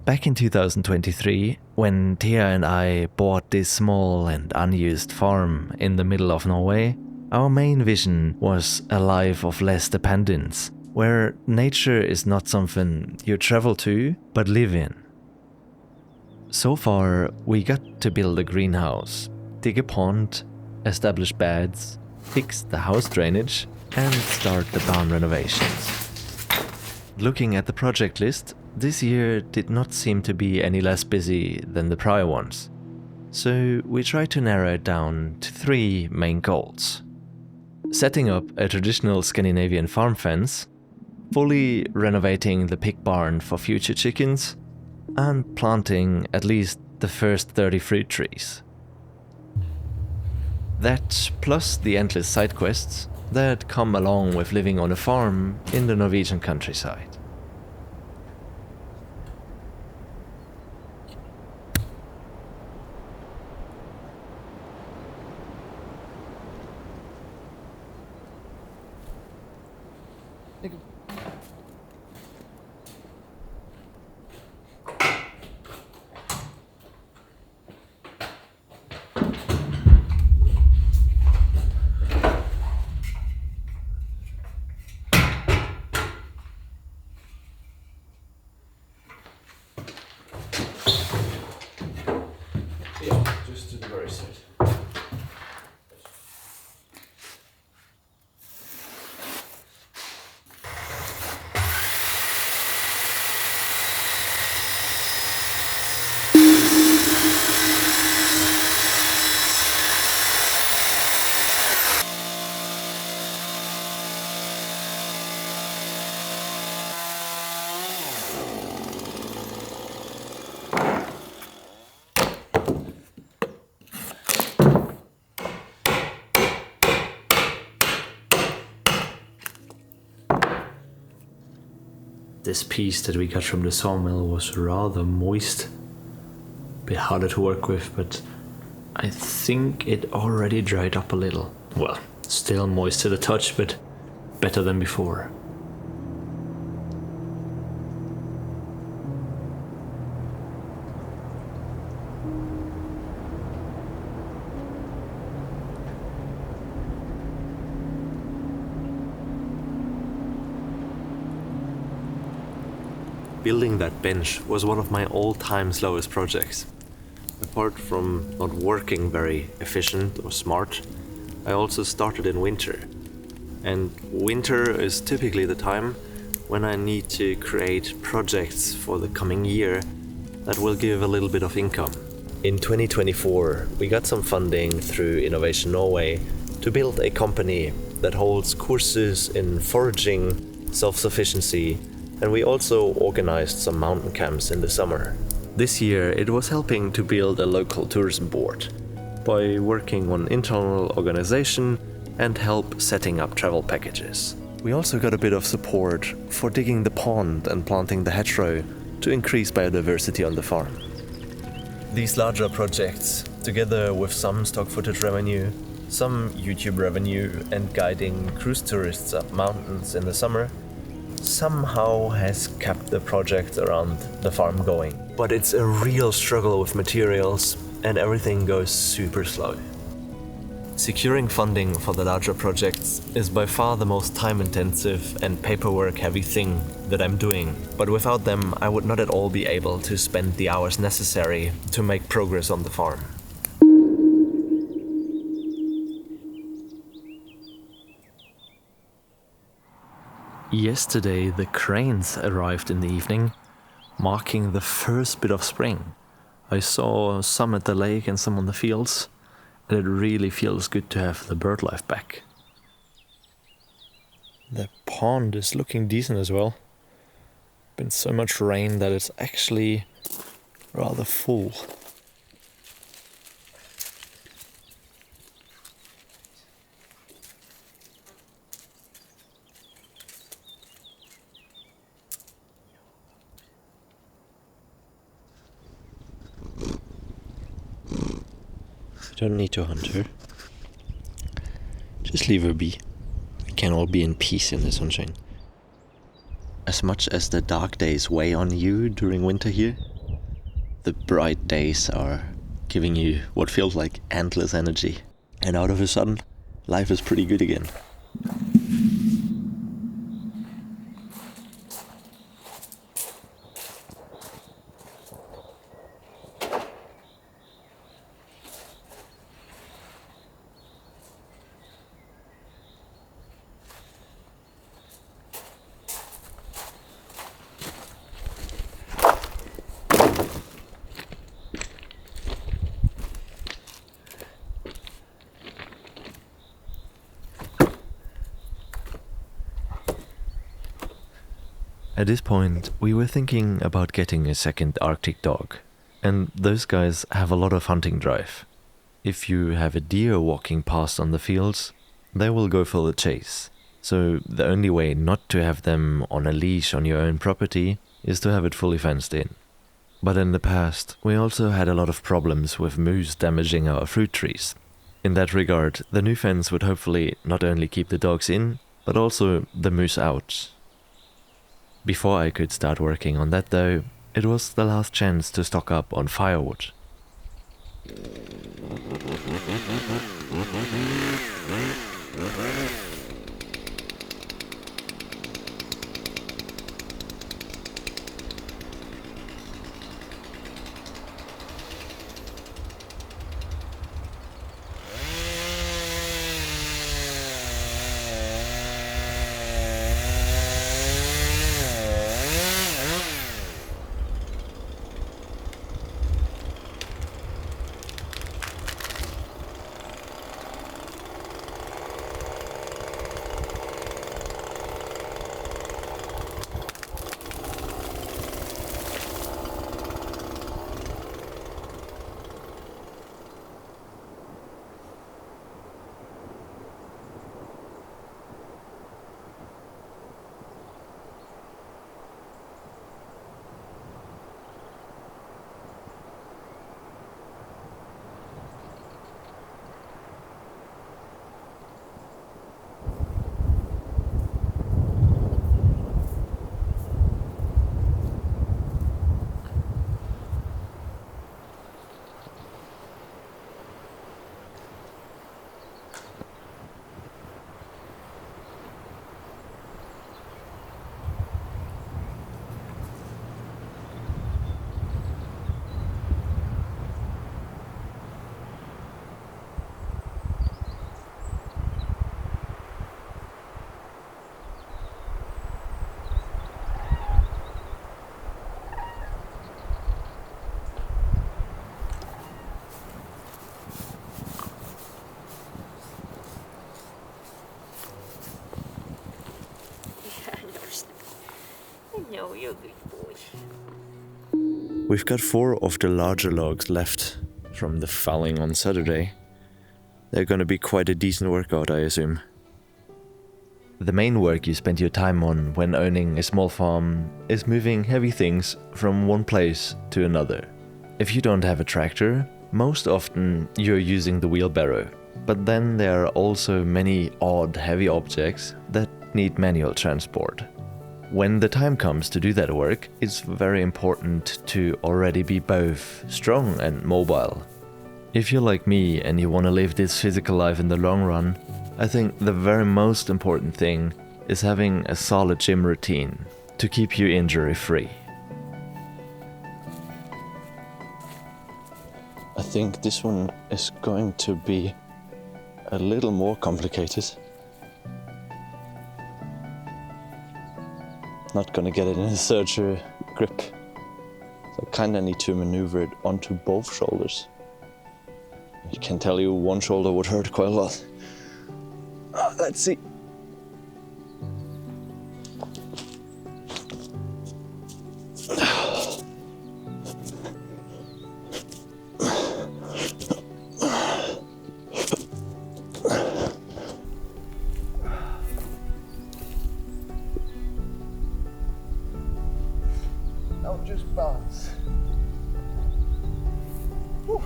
Back in 2023, when Thea and I bought this small and unused farm in the middle of Norway, our main vision was a life of less dependence, where nature is not something you travel to, but live in. So far, we got to build a greenhouse, dig a pond, establish beds, fix the house drainage, and start the barn renovations. Looking at the project list, this year did not seem to be any less busy than the prior ones. So we tried to narrow it down to 3 main goals. Setting up a traditional Scandinavian farm fence, fully renovating the pig barn for future chickens, and planting at least the first 30 fruit trees. That, plus the endless side quests that come along with living on a farm in the Norwegian countryside. Just to the very side. This piece that we got from the sawmill was rather moist, a bit harder to work with, but I think it already dried up a little. Well, still moist to the touch, but better than before. Building that bench was one of my all-time slowest projects. Apart from not working very efficient or smart, I also started in winter. And winter is typically the time when I need to create projects for the coming year that will give a little bit of income. In 2024, we got some funding through Innovation Norway to build a company that holds courses in foraging, self-sufficiency, and we also organized some mountain camps in the summer. This year it was helping to build a local tourism board by working on internal organization and help setting up travel packages. We also got a bit of support for digging the pond and planting the hedgerow to increase biodiversity on the farm. These larger projects, together with some stock footage revenue, some YouTube revenue and guiding cruise tourists up mountains in the summer, somehow has kept the project around the farm going. But it's a real struggle with materials and everything goes super slow. Securing funding for the larger projects is by far the most time-intensive and paperwork-heavy thing that I'm doing, but without them I would not at all be able to spend the hours necessary to make progress on the farm. Yesterday the cranes arrived in the evening, marking the first bit of spring. I saw some at the lake and some on the fields, and it really feels good to have the bird life back. The pond is looking decent as well. Been so much rain that it's actually rather full. You don't need to hunt her. Just leave her be. We can all be in peace in the sunshine. As much as the dark days weigh on you during winter here, The bright days are giving you what feels like endless energy. And out of a sudden, life is pretty good again. At this point, we were thinking about getting a second Arctic dog, and those guys have a lot of hunting drive. If you have a deer walking past on the fields, they will go for the chase. So the only way not to have them on a leash on your own property is to have it fully fenced in. But in the past, we also had a lot of problems with moose damaging our fruit trees. In that regard, the new fence would hopefully not only keep the dogs in, but also the moose out. Before I could start working on that though, it was the last chance to stock up on firewood. No, you're a good boy. We've got 4 of the larger logs left from the felling on Saturday. They're gonna be quite a decent workout, I assume. The main work you spend your time on when owning a small farm is moving heavy things from one place to another. If you don't have a tractor, most often you're using the wheelbarrow. But then there are also many odd heavy objects that need manual transport. When the time comes to do that work, it's very important to already be both strong and mobile. If you're like me and you want to live this physical life in the long run, I think the very most important thing is having a solid gym routine to keep you injury-free. I think this one is going to be a little more complicated. Not gonna get it in a serger grip. So I kinda need to maneuver it onto both shoulders. I can tell you one shoulder would hurt quite a lot. Let's see. Now just balance. Whew.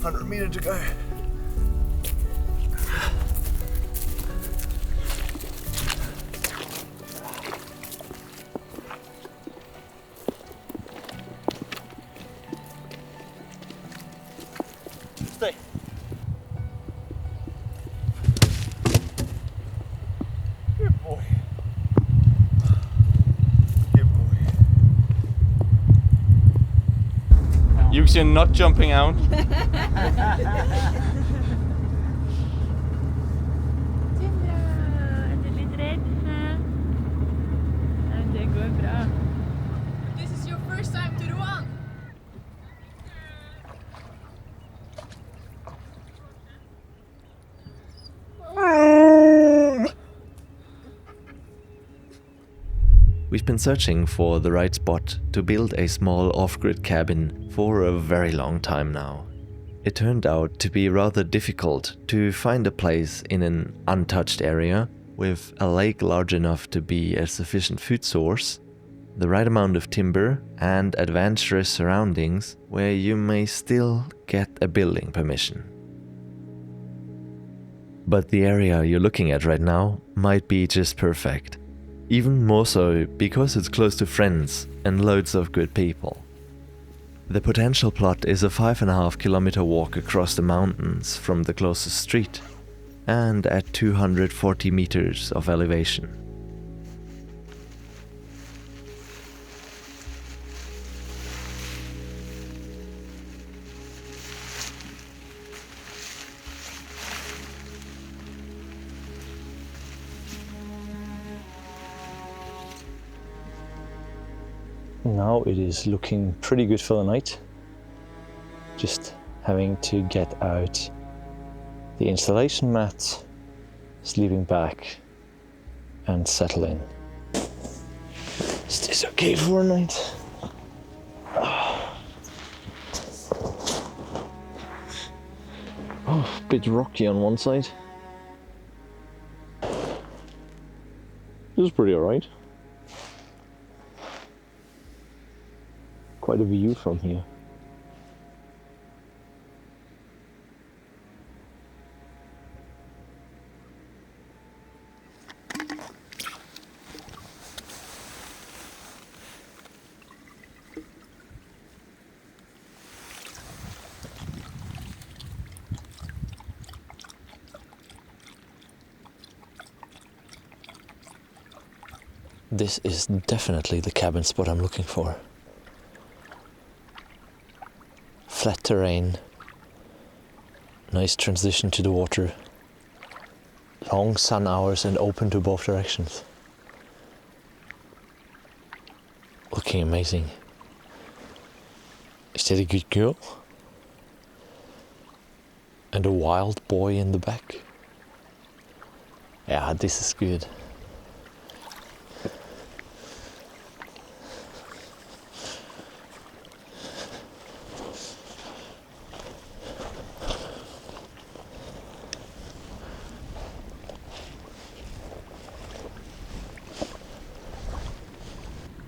100 meters to go. Stay. Good boy. Good boy. You're not jumping out. Tindra, er du litt redd? Hæ? Nei, det går bra. This is your first time to Rouen. We've been searching for the right spot to build a small off-grid cabin for a very long time now. It turned out to be rather difficult to find a place in an untouched area with a lake large enough to be a sufficient food source, the right amount of timber, and adventurous surroundings where you may still get a building permission. But the area you're looking at right now might be just perfect. Even more so because it's close to friends and loads of good people. The potential plot is a 5.5 kilometer walk across the mountains from the closest street, and at 240 meters of elevation. Now it is looking pretty good for the night. Just having to get out the installation mat, sleeping back and settle in. Is this okay for a night? Oh, a bit rocky on one side. This is pretty alright. Quite a view from here. This is definitely the cabin spot I'm looking for. Flat terrain, nice transition to the water, long sun hours and open to both directions. Looking amazing. Is that a good girl? And a wild boy in the back? Yeah, this is good.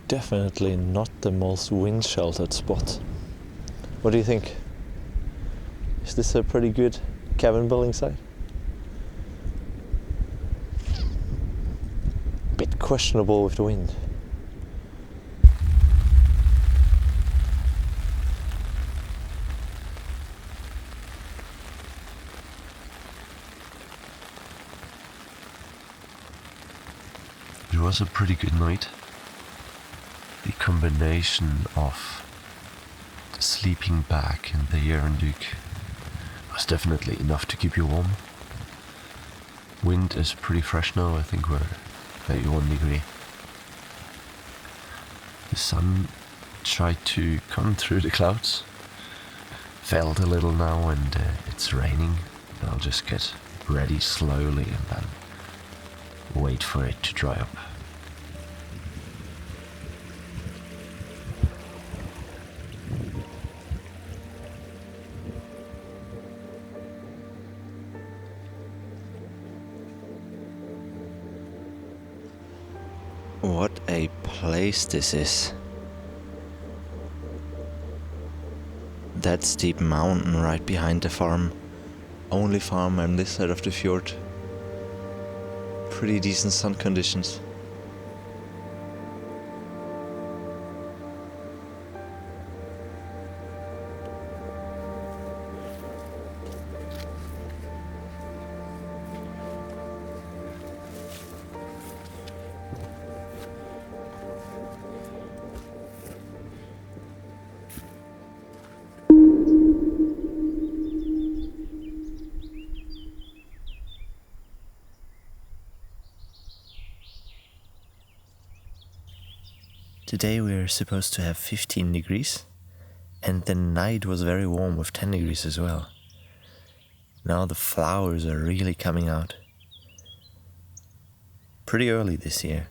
Definitely not the most wind sheltered spot. What do you think? Is this a pretty good cabin building site? Bit questionable with the wind. It was a pretty good night. The combination of the sleeping bag and the Jernduk was definitely enough to keep you warm. Wind is pretty fresh now, I think we're 31 degree. The sun tried to come through the clouds. Failed a little now and it's raining. I'll just get ready slowly and then wait for it to dry up. What a place this is. That steep mountain right behind the farm. Only farm on this side of the fjord. Pretty decent sun conditions. Today we're supposed to have 15 degrees, and the night was very warm with 10 degrees as well. Now the flowers are really coming out. Pretty early this year.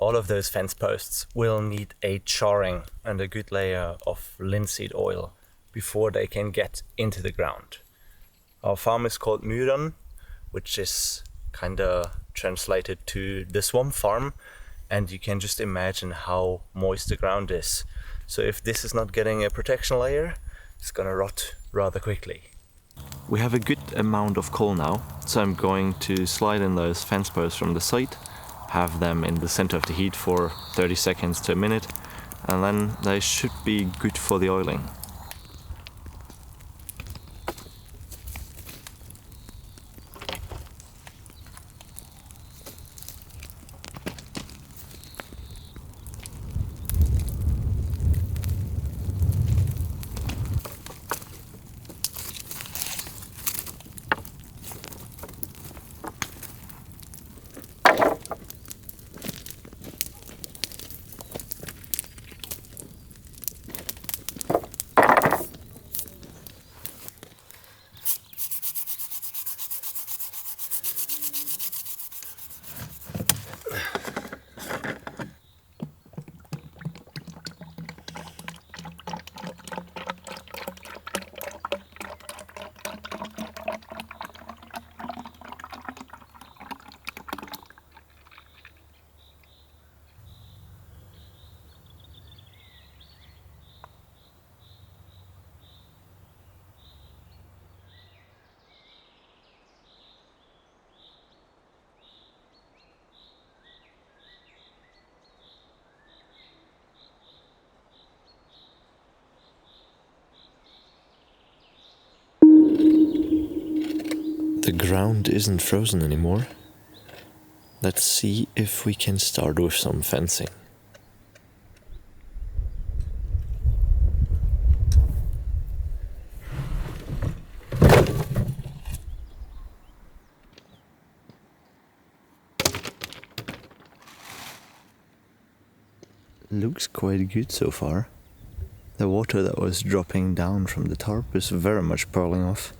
All of those fence posts will need a charring and a good layer of linseed oil before they can get into the ground. Our farm is called Myran, which is kinda translated to the swamp farm, and you can just imagine how moist the ground is. So if this is not getting a protection layer, it's gonna rot rather quickly. We have a good amount of coal now, so I'm going to slide in those fence posts from the side, have them in the center of the heat for 30 seconds to a minute, and then they should be good for the oiling. The ground isn't frozen anymore. Let's see if we can start with some fencing. Looks quite good so far. The water that was dropping down from the tarp is very much pearling off.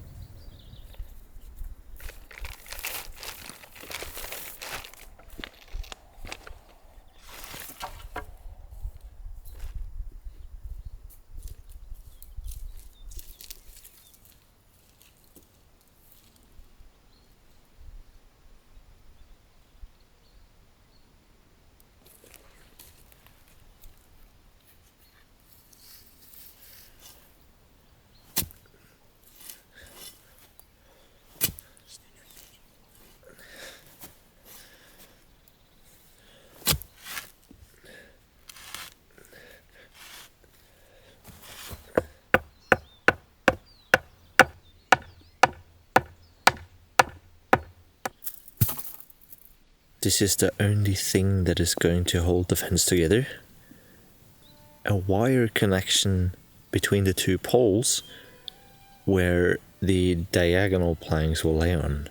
This is the only thing that is going to hold the fence together. A wire connection between the two poles where the diagonal planks will lay on.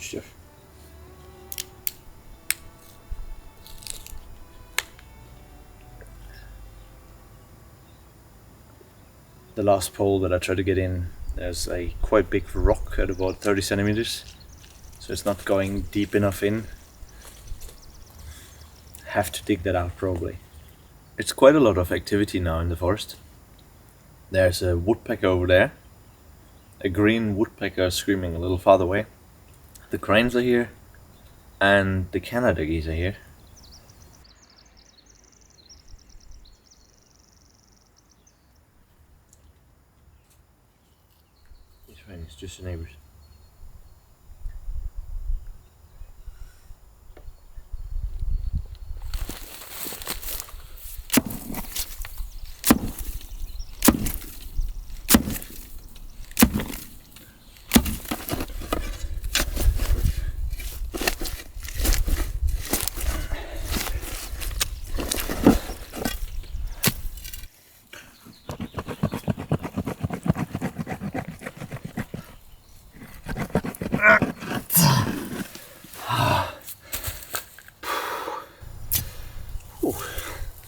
Good stuff. The last pole that I tried to get in, there's a quite big rock at about 30 centimeters, so it's not going deep enough in. Have to dig that out probably. It's quite a lot of activity now in the forest. There's a woodpecker over there, a green woodpecker screaming a little farther away. The cranes are here, and the Canada geese are here. It's fine, it's just the neighbors.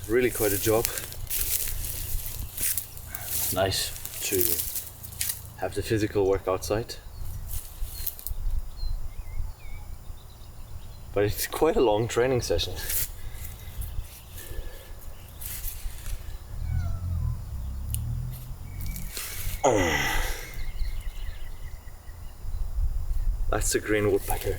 Really quite a job. Nice to have the physical work outside, but it's quite a long training session. That's the green woodpecker.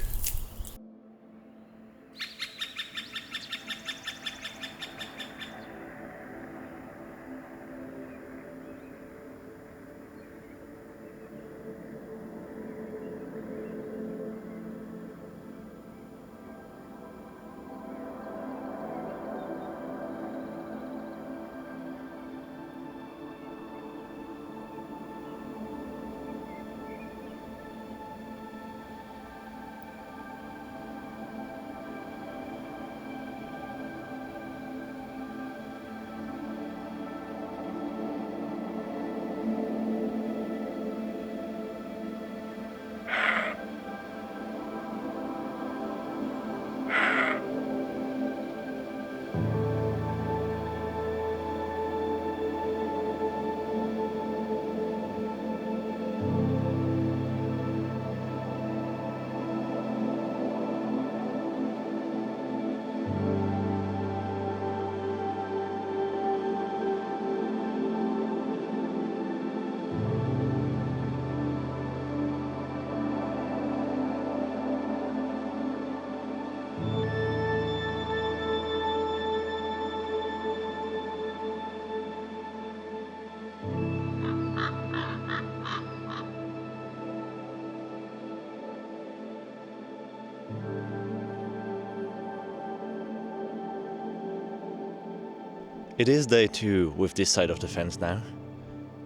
It is day 2 with this side of the fence now.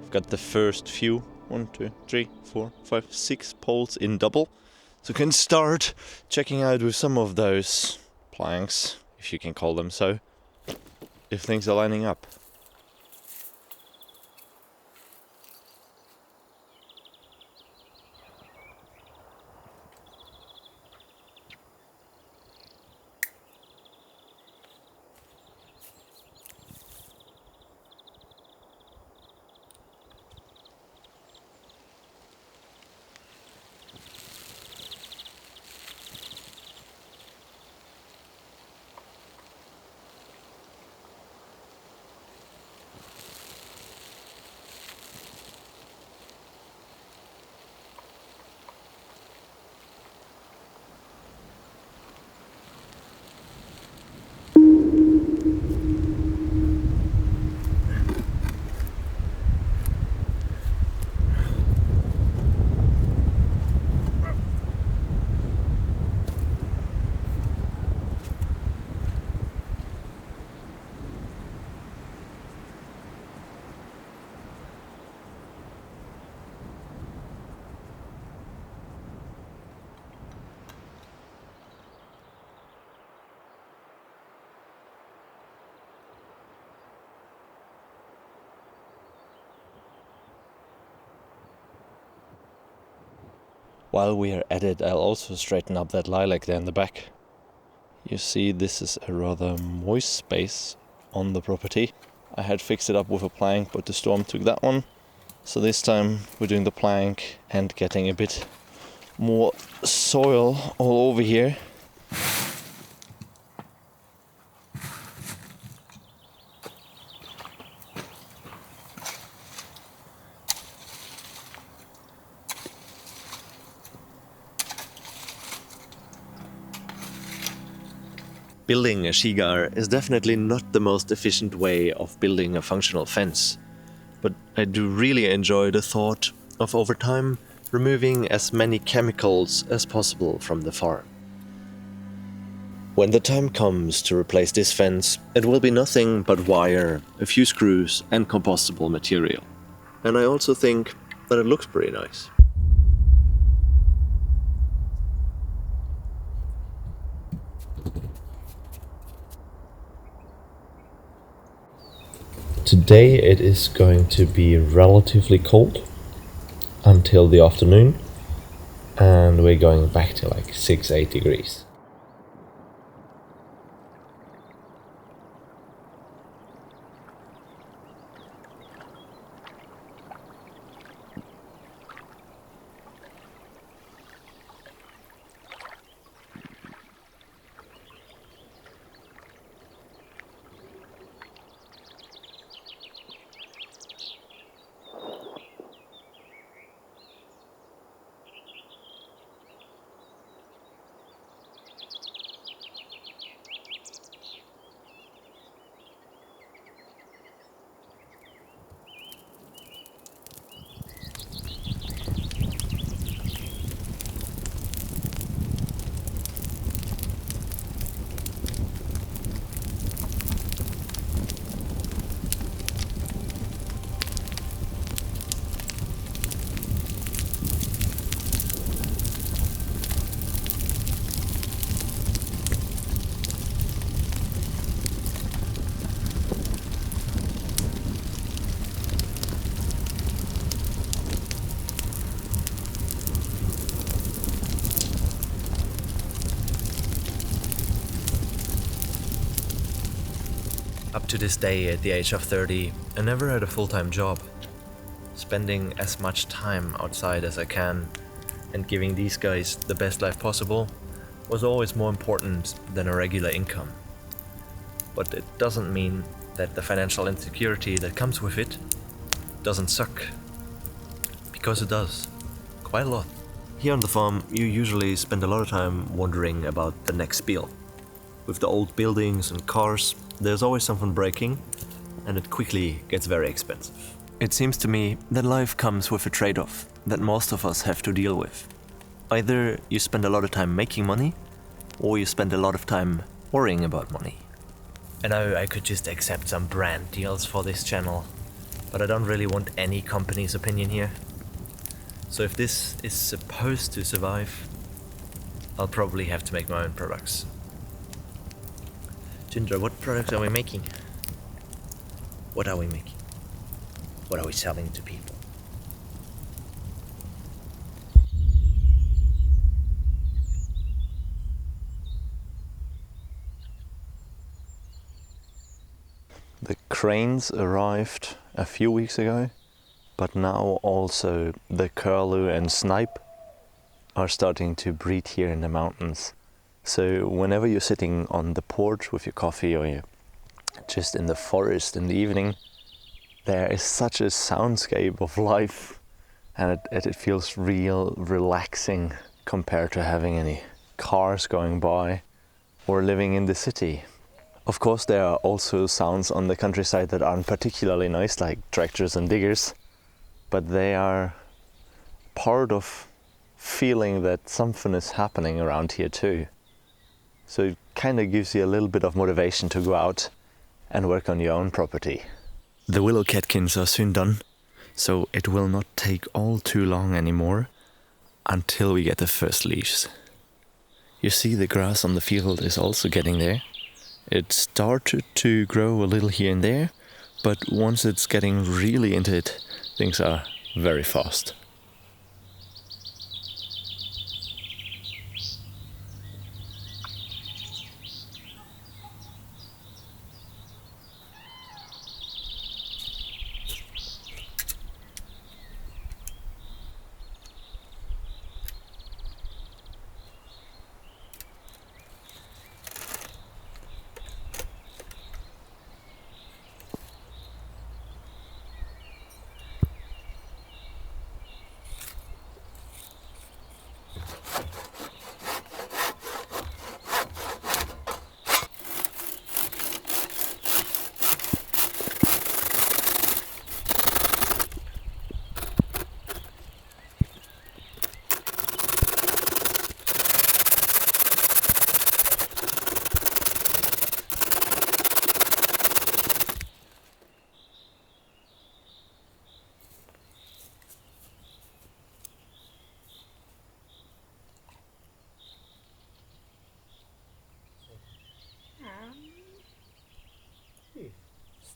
I've got the first few, 1, 2, 3, 4, 5, 6 poles in double. So can start checking out with some of those planks, if you can call them so, if things are lining up. While we are at it, I'll also straighten up that lilac there in the back. You see, this is a rather moist space on the property. I had fixed it up with a plank, but the storm took that one. So this time we're doing the plank and getting a bit more soil all over here. Building a shigar is definitely not the most efficient way of building a functional fence, but I do really enjoy the thought of over time removing as many chemicals as possible from the farm. When the time comes to replace this fence, it will be nothing but wire, a few screws and compostable material. And I also think that it looks pretty nice. Today it is going to be relatively cold until the afternoon, and we're going back to like 6-8 degrees. Up to this day, at the age of 30, I never had a full-time job. Spending as much time outside as I can and giving these guys the best life possible was always more important than a regular income. But it doesn't mean that the financial insecurity that comes with it doesn't suck. Because it does. Quite a lot. Here on the farm, you usually spend a lot of time wondering about the next spiel. With the old buildings and cars, there's always something breaking, and it quickly gets very expensive. It seems to me that life comes with a trade-off that most of us have to deal with. Either you spend a lot of time making money, or you spend a lot of time worrying about money. I know I could just accept some brand deals for this channel, but I don't really want any company's opinion here. So if this is supposed to survive, I'll probably have to make my own products. Ginger, what products are we making? What are we making? What are we selling to people? The cranes arrived a few weeks ago, but now also the curlew and snipe are starting to breed here in the mountains. So whenever you're sitting on the porch with your coffee or you're just in the forest in the evening, there is such a soundscape of life, and it feels real relaxing compared to having any cars going by or living in the city. Of course, there are also sounds on the countryside that aren't particularly nice, like tractors and diggers, but they are part of feeling that something is happening around here too. So it kind of gives you a little bit of motivation to go out and work on your own property. The willow catkins are soon done, so it will not take all too long anymore until we get the first leaves. You see, the grass on the field is also getting there. It started to grow a little here and there, but once it's getting really into it, things are very fast.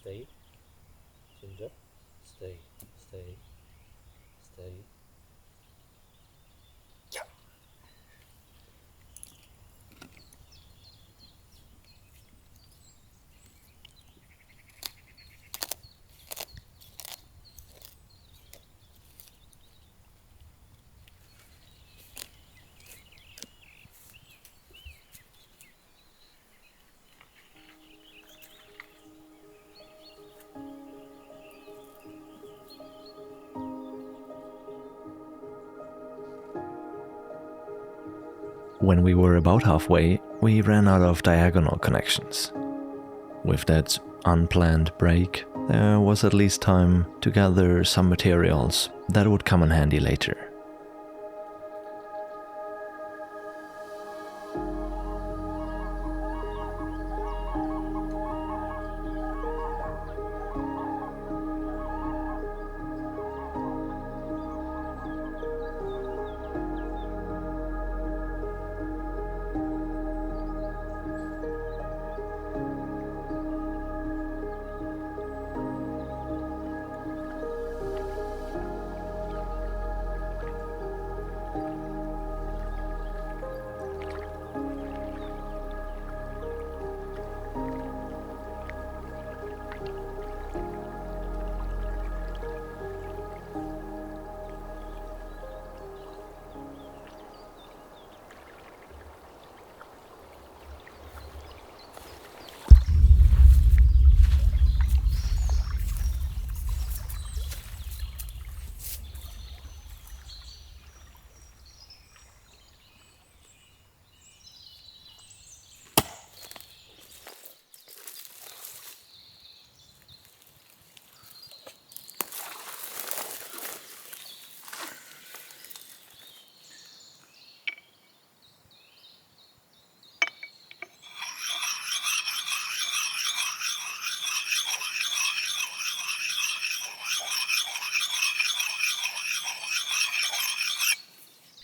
Stay. Ginger. Stay. Stay. Stay. Yeah. When we were about halfway, we ran out of diagonal connections. With that unplanned break, there was at least time to gather some materials that would come in handy later.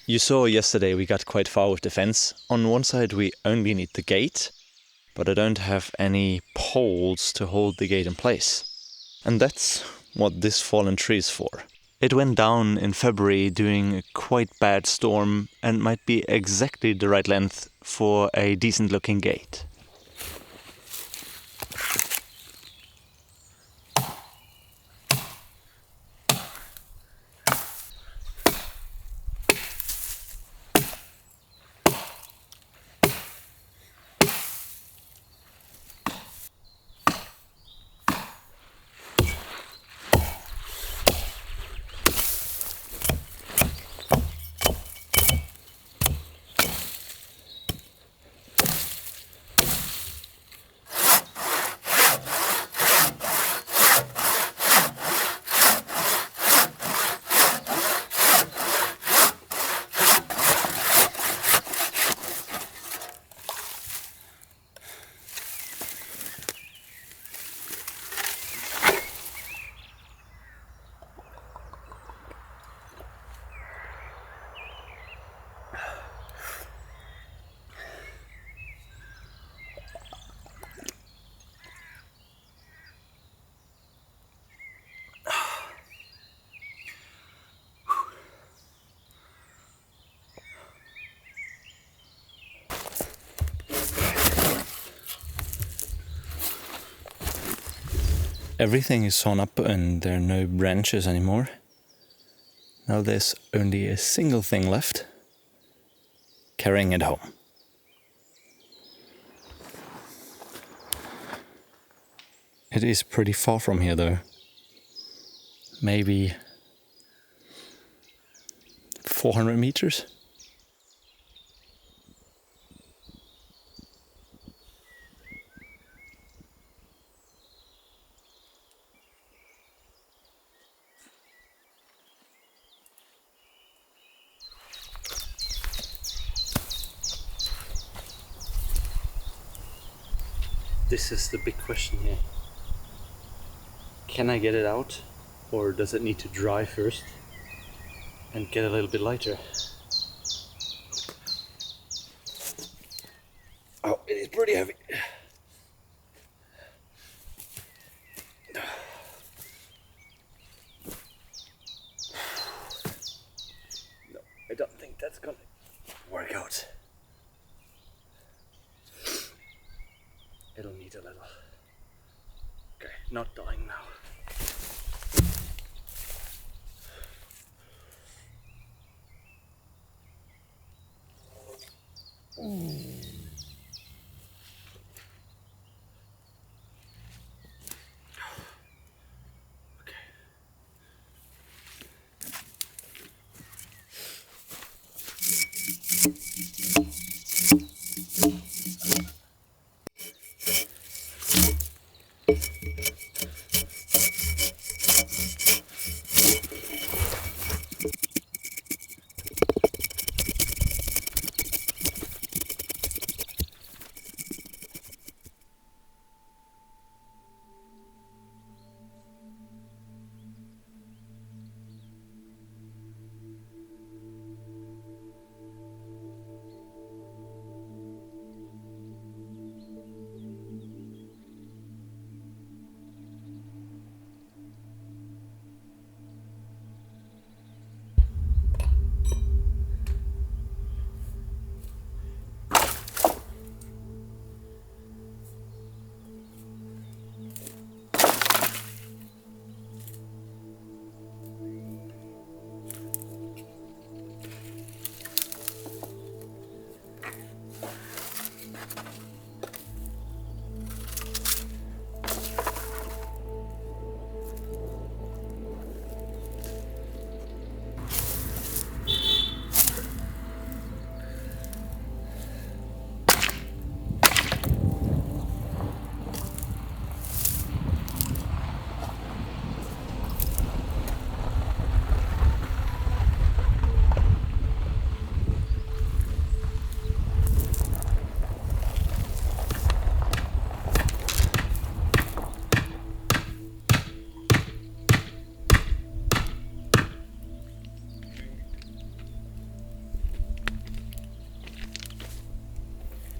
You saw yesterday we got quite far with the fence. On one side we only need the gate, but I don't have any poles to hold the gate in place. And that's what this fallen tree is for. It went down in February during a quite bad storm and might be exactly the right length for a decent looking gate. Everything is sawn up and there are no branches anymore. Now there's only a single thing left. Carrying it home. It is pretty far from here though. Maybe 400 meters? This is the big question here. Can I get it out? Or does it need to dry first and get a little bit lighter? Oh, it is pretty heavy. not dying now.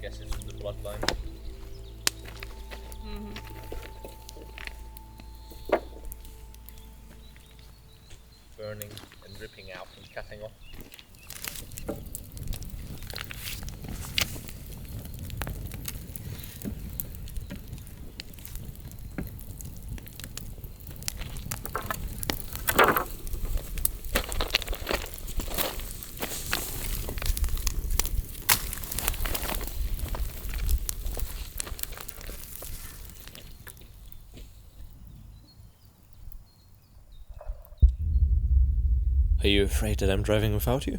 Guess it's the bloodline. Burning and ripping out and cutting off. Are you afraid that I'm driving without you?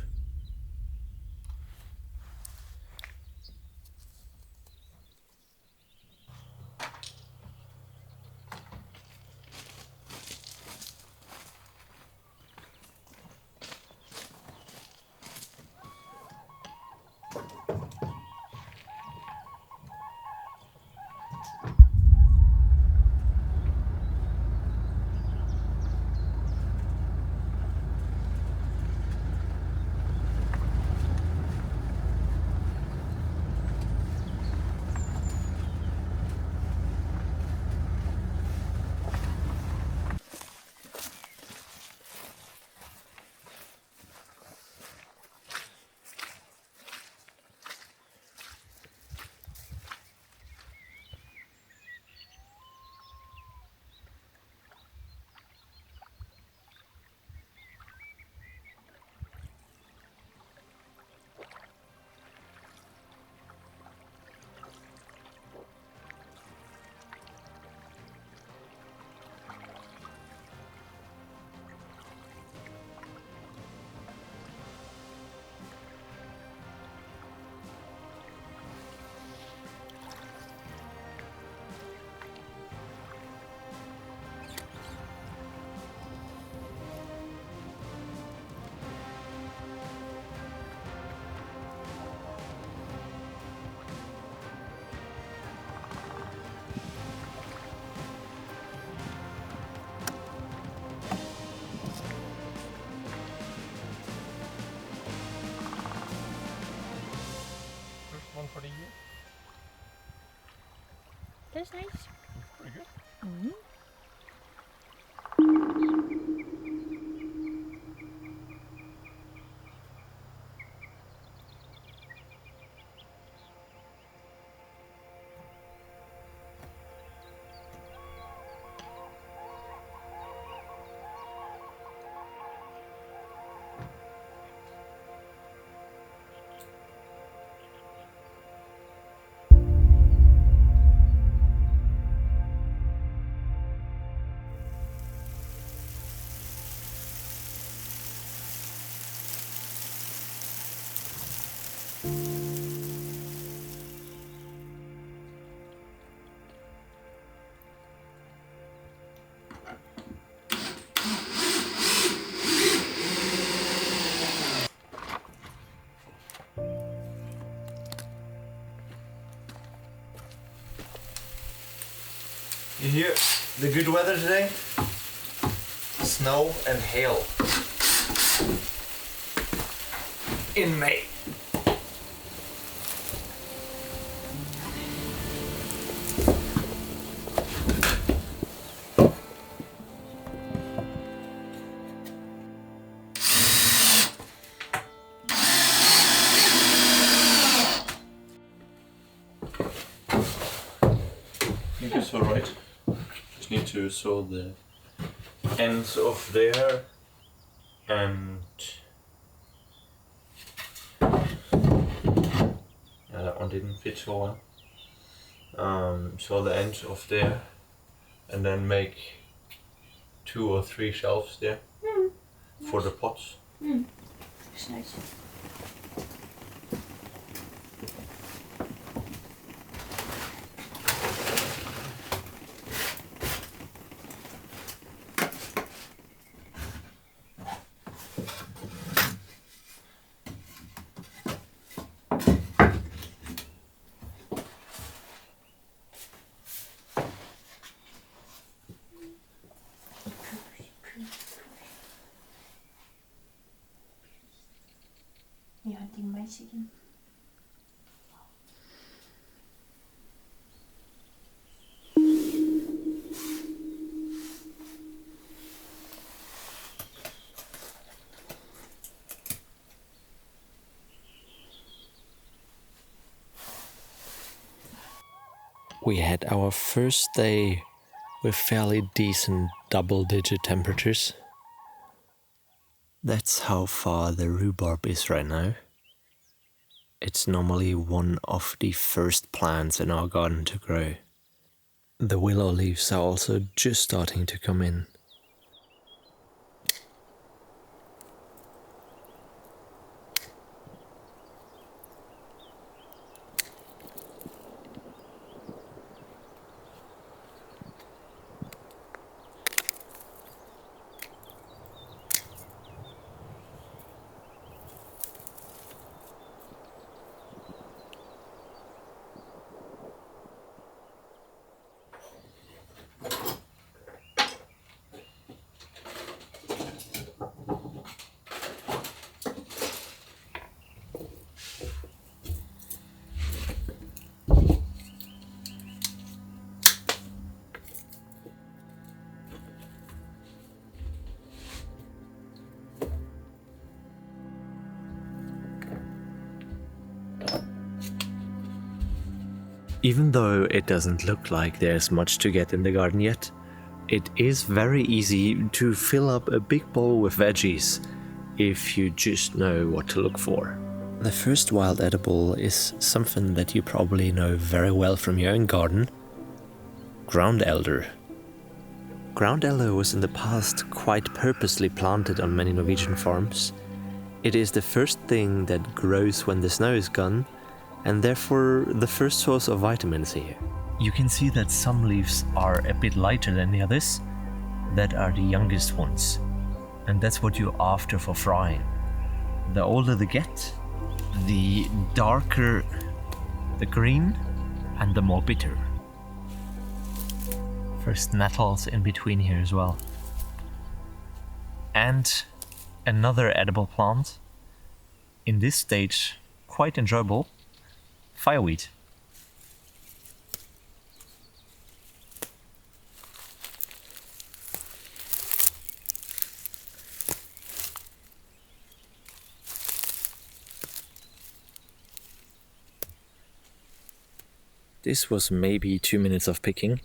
One for the year. That's nice. Pretty good. Mm-hmm. You hear the good weather today? Snow and hail. In May. I think it's alright. Just need to sew the ends off there and yeah, that one didn't fit so well. Sew the ends off there and then make 2 or 3 shelves there for the pots. It's nice. You're hunting mice again. We had our first day with fairly decent double-digit temperatures. That's how far the rhubarb is right now. It's normally one of the first plants in our garden to grow. The willow leaves are also just starting to come in. Even though it doesn't look like there's much to get in the garden yet, it is very easy to fill up a big bowl with veggies if you just know what to look for. The first wild edible is something that you probably know very well from your own garden: ground elder. Ground elder was in the past quite purposely planted on many Norwegian farms. It is the first thing that grows when the snow is gone, and therefore the first source of vitamins here. You can see that some leaves are a bit lighter than the others. That are the youngest ones, and that's what you're after for frying. The older they get, the darker the green and the more bitter. First nettles in between here as well. And another edible plant, in this stage quite enjoyable: fireweed. This was maybe 2 minutes of picking.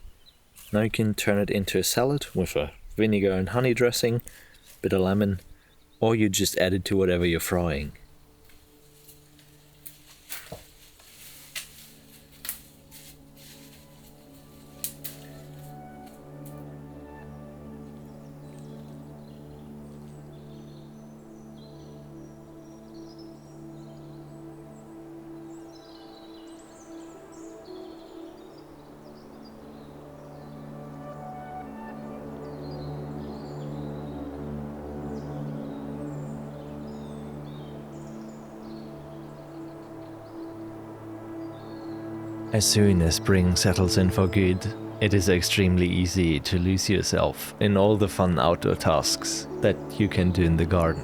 Now you can turn it into a salad with a vinegar and honey dressing, bit of lemon, or you just add it to whatever you're frying. As soon as spring settles in for good, it is extremely easy to lose yourself in all the fun outdoor tasks that you can do in the garden.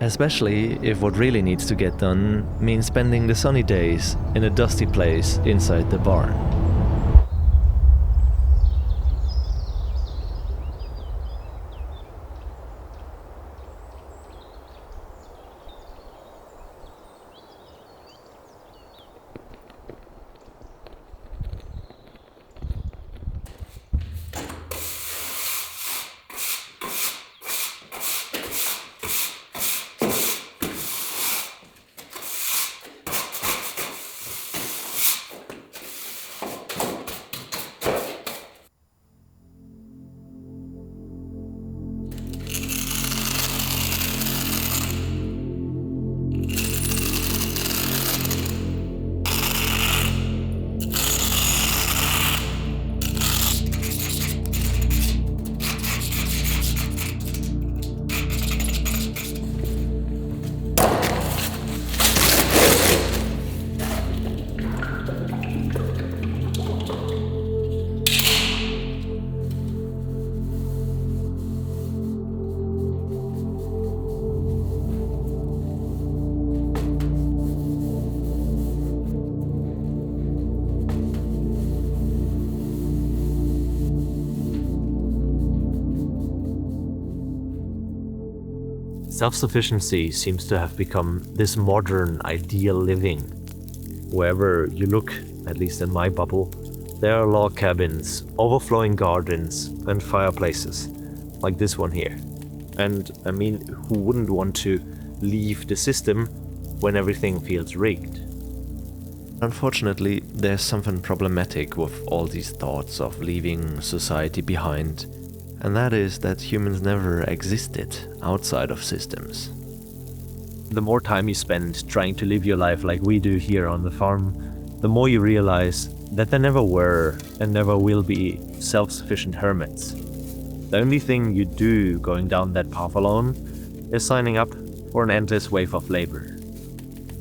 Especially if what really needs to get done means spending the sunny days in a dusty place inside the barn. Self-sufficiency seems to have become this modern ideal living. Wherever you look, at least in my bubble, there are log cabins, overflowing gardens, and fireplaces, like this one here. And I mean, who wouldn't want to leave the system when everything feels rigged? Unfortunately, there's something problematic with all these thoughts of leaving society behind, and that is that humans never existed outside of systems. The more time you spend trying to live your life like we do here on the farm, the more you realize that there never were and never will be self-sufficient hermits. The only thing you do going down that path alone is signing up for an endless wave of labor.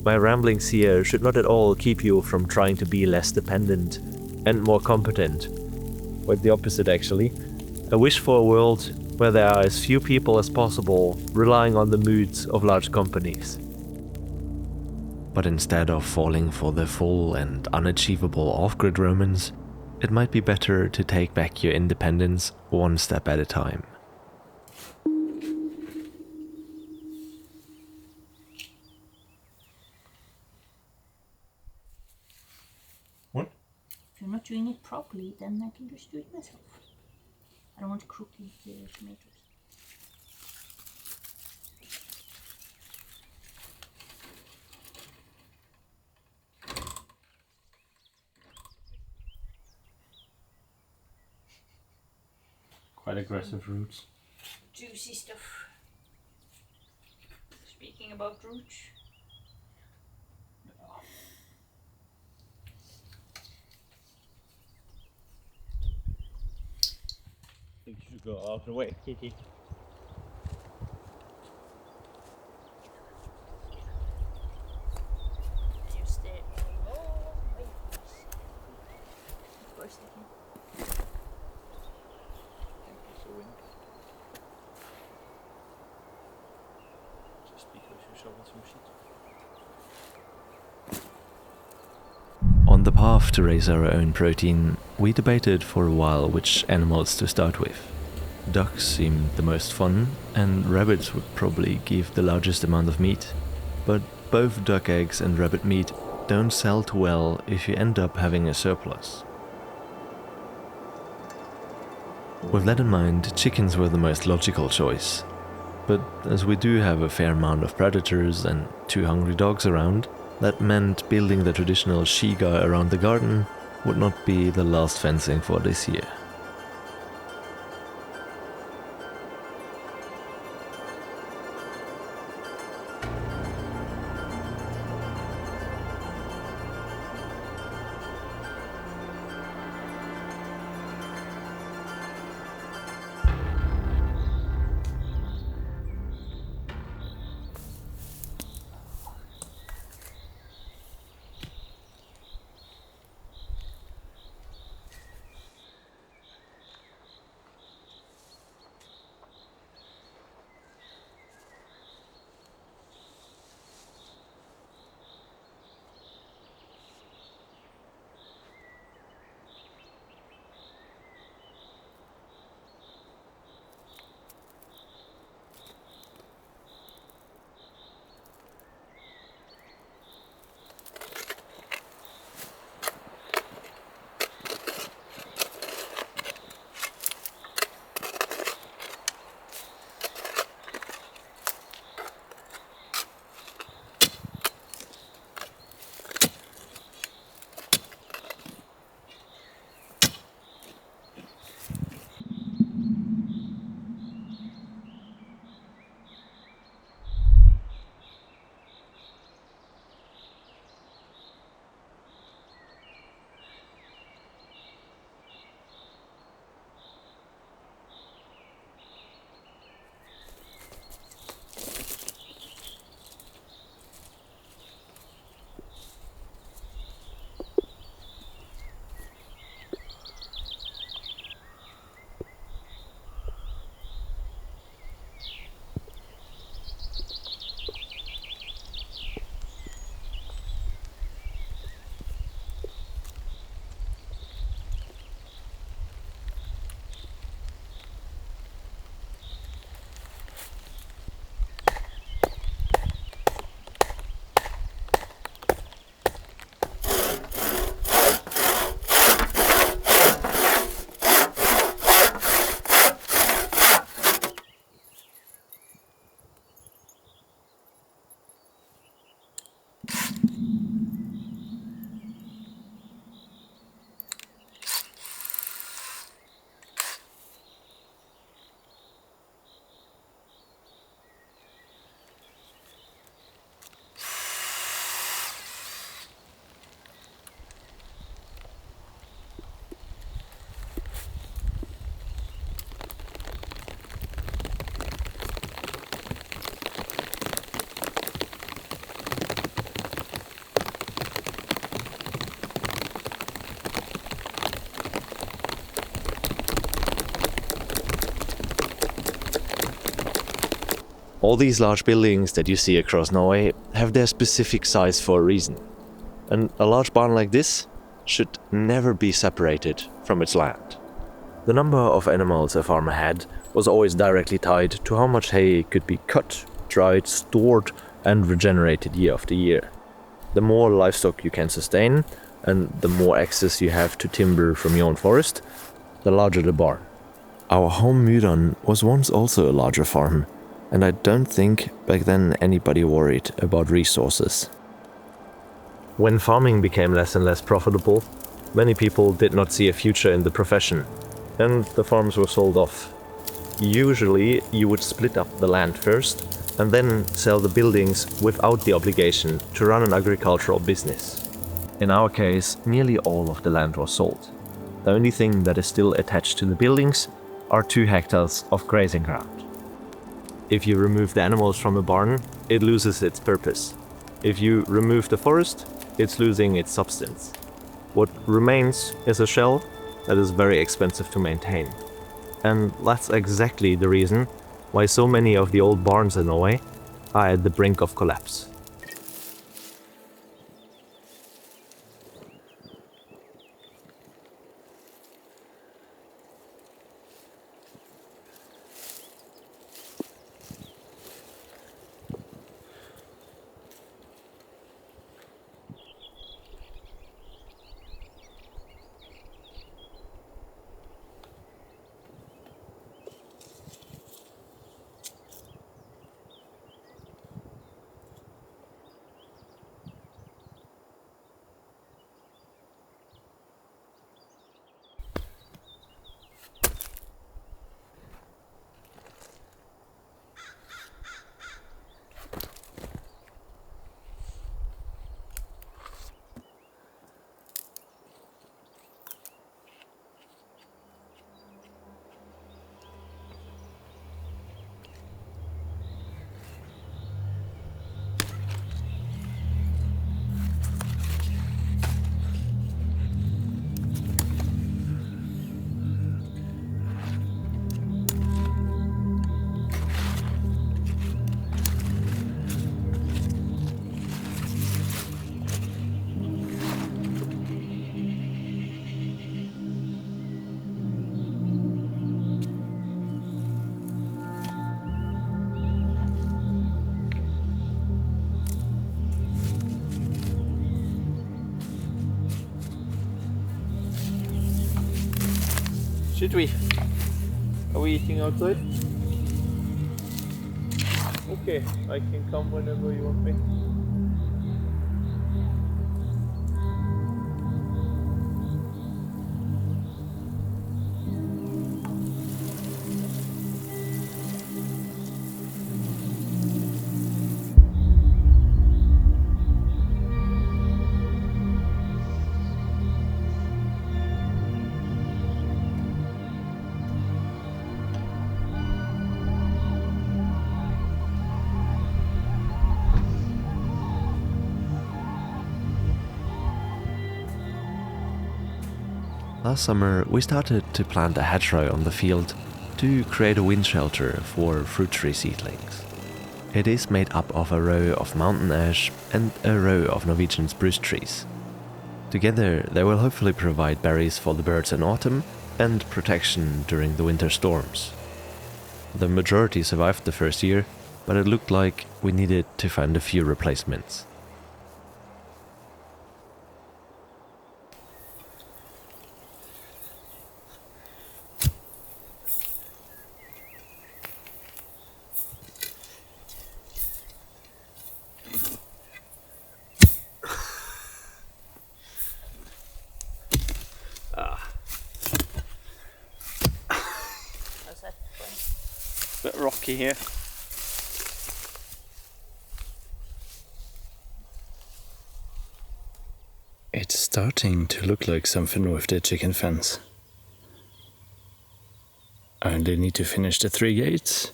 My ramblings here should not at all keep you from trying to be less dependent and more competent. Quite the opposite, actually. I wish for a world where there are as few people as possible relying on the moods of large companies. But instead of falling for the full and unachievable off-grid romance, it might be better to take back your independence one step at a time. What? If you're not doing it properly, then I can just do it myself. I don't want crooked tomatoes. Quite aggressive roots. Juicy stuff. Speaking about roots. I think you should go out of the way, Kiki. You stay a long way from us. Of course they can. Just because you shovel some shit. On the path to raise our own protein, we debated for a while which animals to start with. Ducks seemed the most fun, and rabbits would probably give the largest amount of meat. But both duck eggs and rabbit meat don't sell too well if you end up having a surplus. With that in mind, chickens were the most logical choice. But as we do have a fair amount of predators and 2 hungry dogs around, that meant building the traditional shiga around the garden would not be the last fencing for this year. All these large buildings that you see across Norway have their specific size for a reason. And a large barn like this should never be separated from its land. The number of animals a farmer had was always directly tied to how much hay could be cut, dried, stored and regenerated year after year. The more livestock you can sustain and the more access you have to timber from your own forest, the larger the barn. Our home Myran was once also a larger farm, and I don't think back then anybody worried about resources. When farming became less and less profitable, many people did not see a future in the profession, and the farms were sold off. Usually you would split up the land first and then sell the buildings without the obligation to run an agricultural business. In our case, nearly all of the land was sold. The only thing that is still attached to the buildings are 2 hectares of grazing ground. If you remove the animals from a barn, it loses its purpose. If you remove the forest, it's losing its substance. What remains is a shell that is very expensive to maintain. And that's exactly the reason why so many of the old barns in Norway are at the brink of collapse. Should we? Are we eating outside? Okay, I can come whenever you want me. Last summer, we started to plant a hedgerow on the field to create a wind shelter for fruit tree seedlings. It is made up of a row of mountain ash and a row of Norwegian spruce trees. Together, they will hopefully provide berries for the birds in autumn and protection during the winter storms. The majority survived the first year, but it looked like we needed to find a few replacements. Bit rocky here. It's starting to look like something with the chicken fence. I only need to finish the 3 gates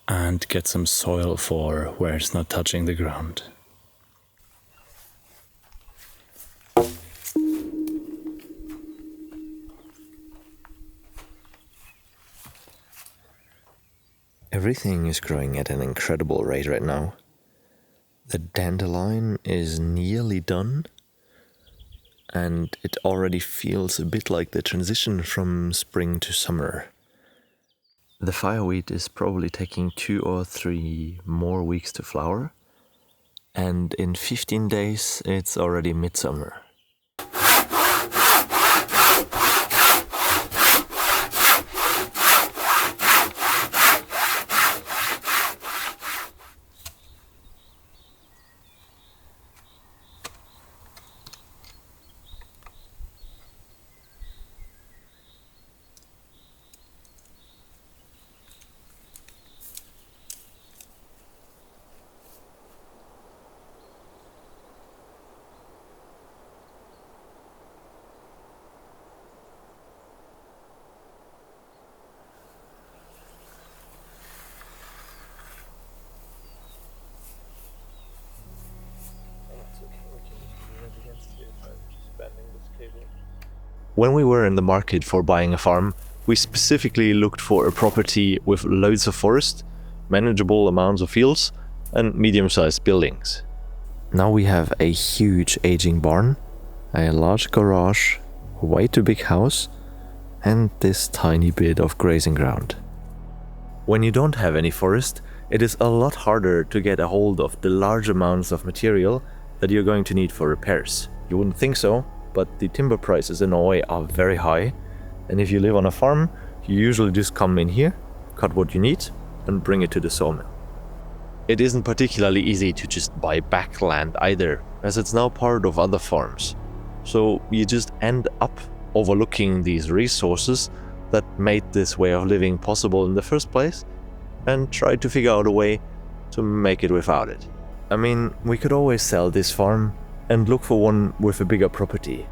and get some soil for where it's not touching the ground. Everything is growing at an incredible rate right now. The dandelion is nearly done, and it already feels a bit like the transition from spring to summer. The fireweed is probably taking 2 or 3 more weeks to flower, and in 15 days it's already midsummer. When we were in the market for buying a farm, we specifically looked for a property with loads of forest, manageable amounts of fields, and medium-sized buildings. Now we have a huge aging barn, a large garage, a way too big house, and this tiny bit of grazing ground. When you don't have any forest, it is a lot harder to get a hold of the large amounts of material that you're going to need for repairs. You wouldn't think so, but the timber prices in Norway are very high, and if you live on a farm, you usually just come in here, cut what you need, and bring it to the sawmill. It isn't particularly easy to just buy back land either, as it's now part of other farms. So you just end up overlooking these resources that made this way of living possible in the first place, and try to figure out a way to make it without it. I mean, we could always sell this farm and look for one with a bigger property,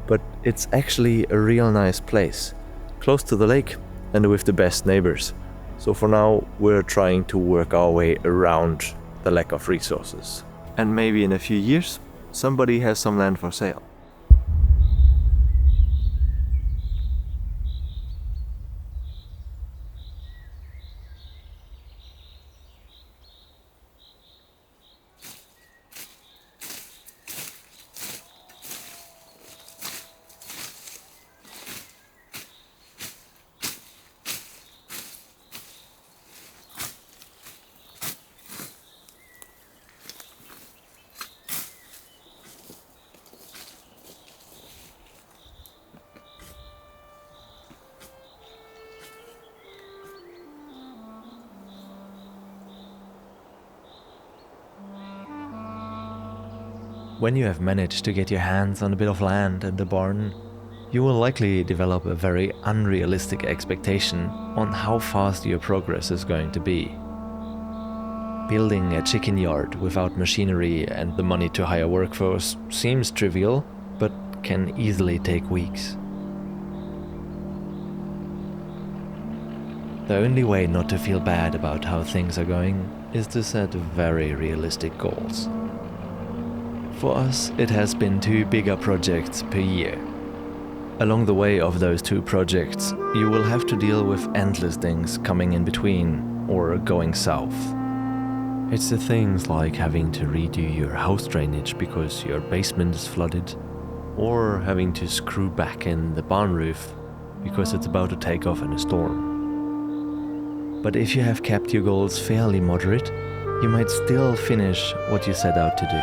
but it's actually a real nice place, close to the lake and with the best neighbors. So for now, we're trying to work our way around the lack of resources. And maybe in a few years, somebody has some land for sale. When you have managed to get your hands on a bit of land and a barn, you will likely develop a very unrealistic expectation on how fast your progress is going to be. Building a chicken yard without machinery and the money to hire workforce seems trivial, but can easily take weeks. The only way not to feel bad about how things are going is to set very realistic goals. For us, it has been 2 bigger projects per year. Along the way of those 2 projects, you will have to deal with endless things coming in between or going south. It's the things like having to redo your house drainage because your basement is flooded, or having to screw back in the barn roof because it's about to take off in a storm. But if you have kept your goals fairly moderate, you might still finish what you set out to do.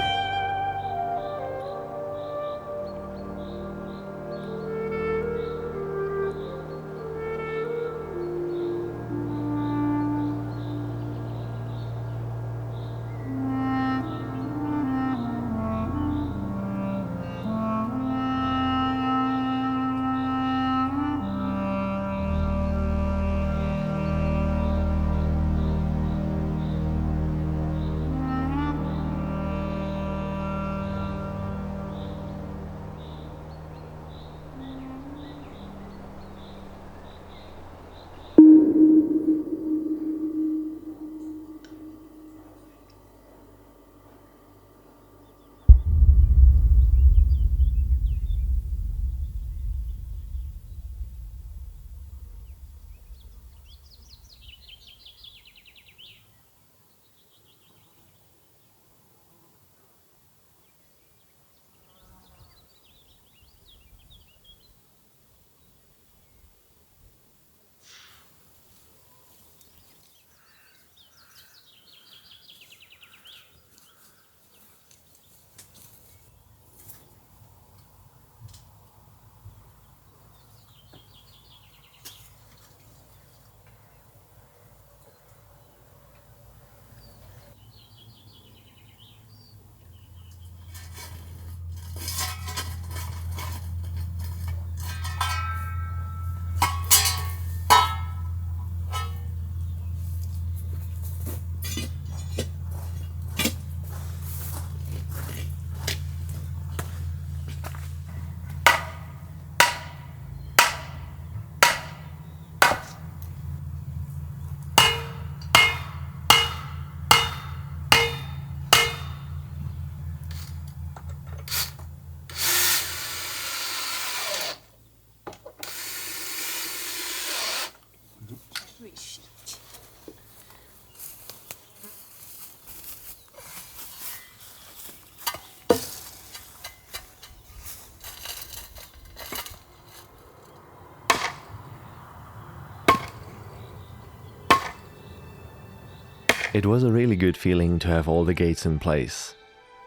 It was a really good feeling to have all the gates in place.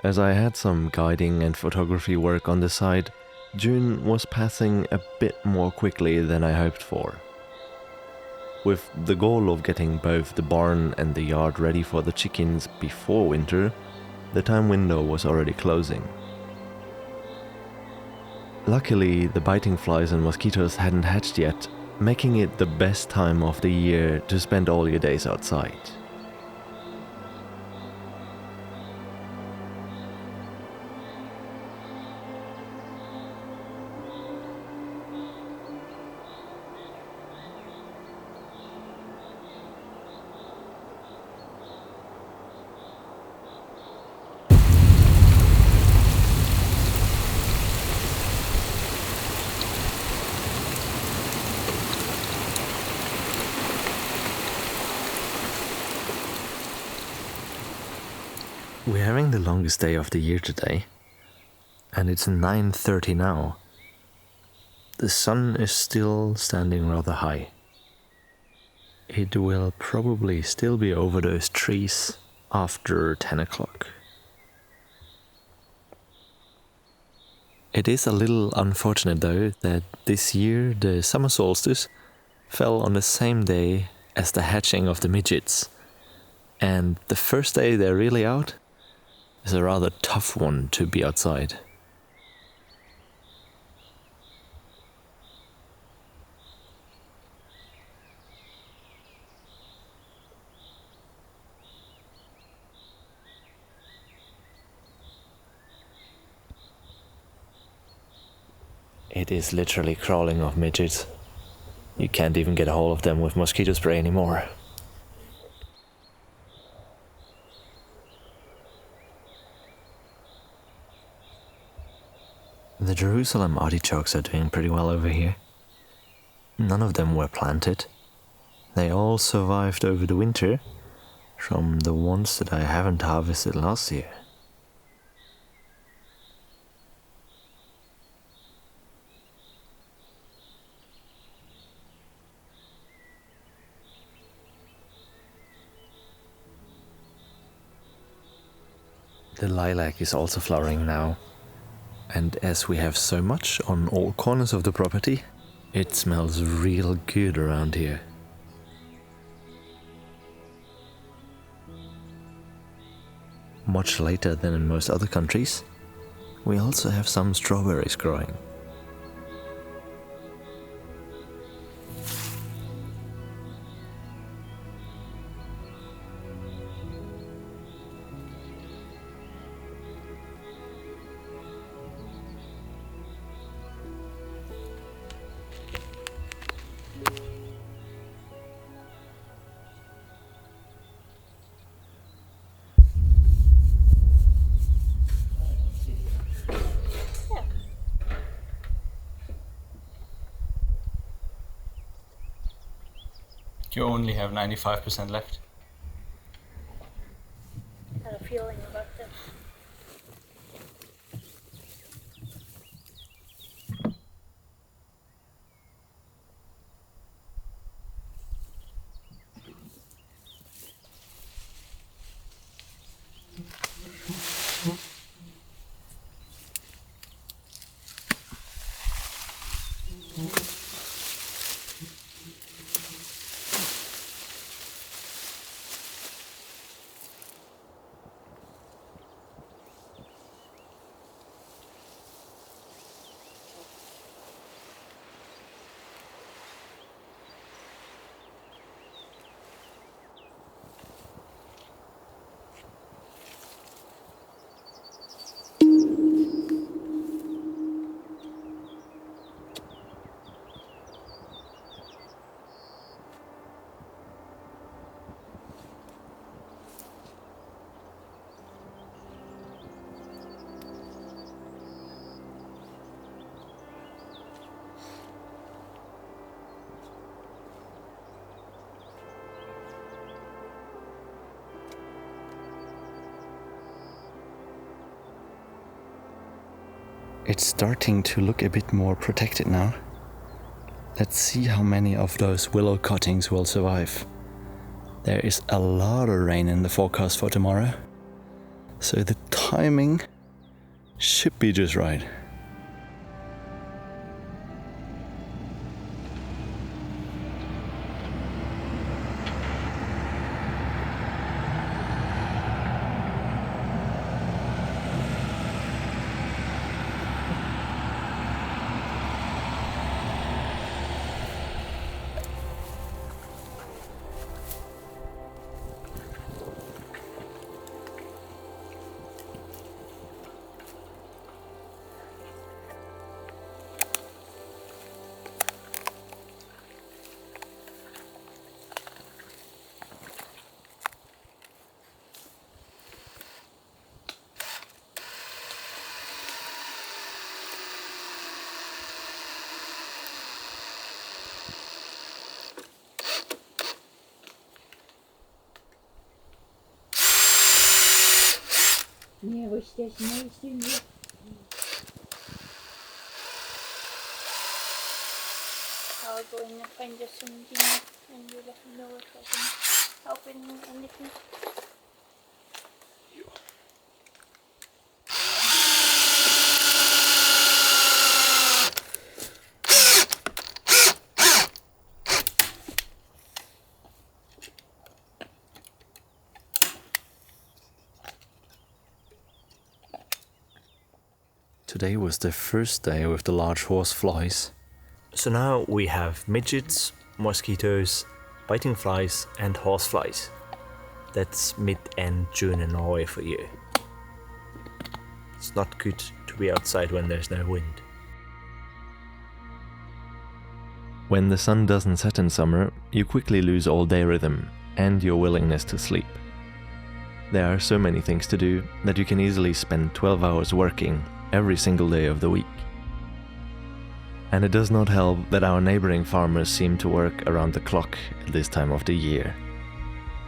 As I had some guiding and photography work on the side, June was passing a bit more quickly than I hoped for. With the goal of getting both the barn and the yard ready for the chickens before winter, the time window was already closing. Luckily, the biting flies and mosquitoes hadn't hatched yet, making it the best time of the year to spend all your days outside. We're having the longest day of the year today, and it's 9:30 now. The sun is still standing rather high. It will probably still be over those trees after 10 o'clock. It is a little unfortunate though that this year the summer solstice fell on the same day as the hatching of the midgets, and the first day they're really out is a rather tough one to be outside. It is literally crawling of midgets. You can't even get a hold of them with mosquito spray anymore. The Jerusalem artichokes are doing pretty well over here. None of them were planted. They all survived over the winter from the ones that I haven't harvested last year. The lilac is also flowering now. And as we have so much on all corners of the property, it smells real good around here. Much later than in most other countries, we also have some strawberries growing. You only have 95% left. I had a feeling about this. It's starting to look a bit more protected now. Let's see how many of those willow cuttings will survive. There is a lot of rain in the forecast for tomorrow, so the timing should be just right. Не, вы здесь не сидите. I'll go in and find you some dinner and you let me know if I can help in anything. Today was the first day with the large horse flies. So now we have midgets, mosquitoes, biting flies and horseflies. That's mid-end June in Norway for you. It's not good to be outside when there's no wind. When the sun doesn't set in summer, you quickly lose all day rhythm and your willingness to sleep. There are so many things to do that you can easily spend 12 hours working every single day of the week. And it does not help that our neighboring farmers seem to work around the clock at this time of the year.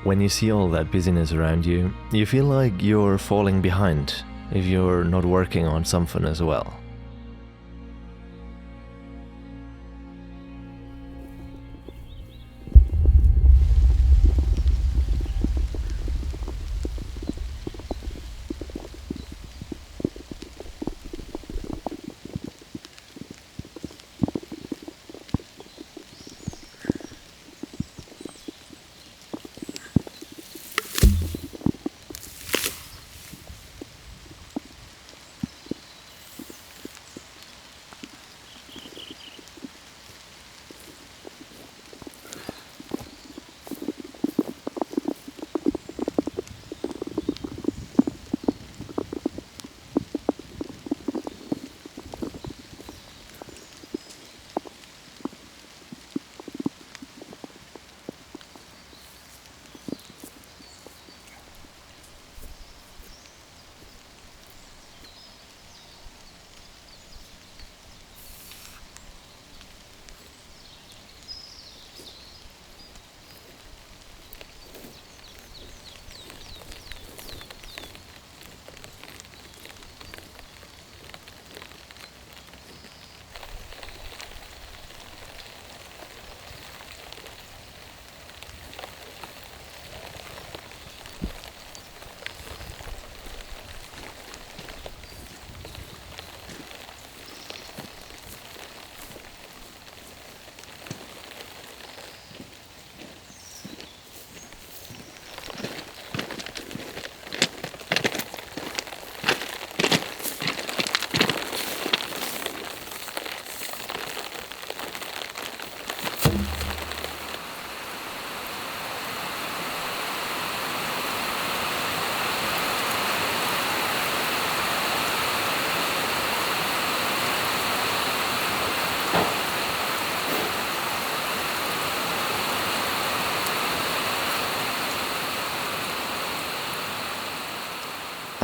When you see all that busyness around you, you feel like you're falling behind if you're not working on something as well.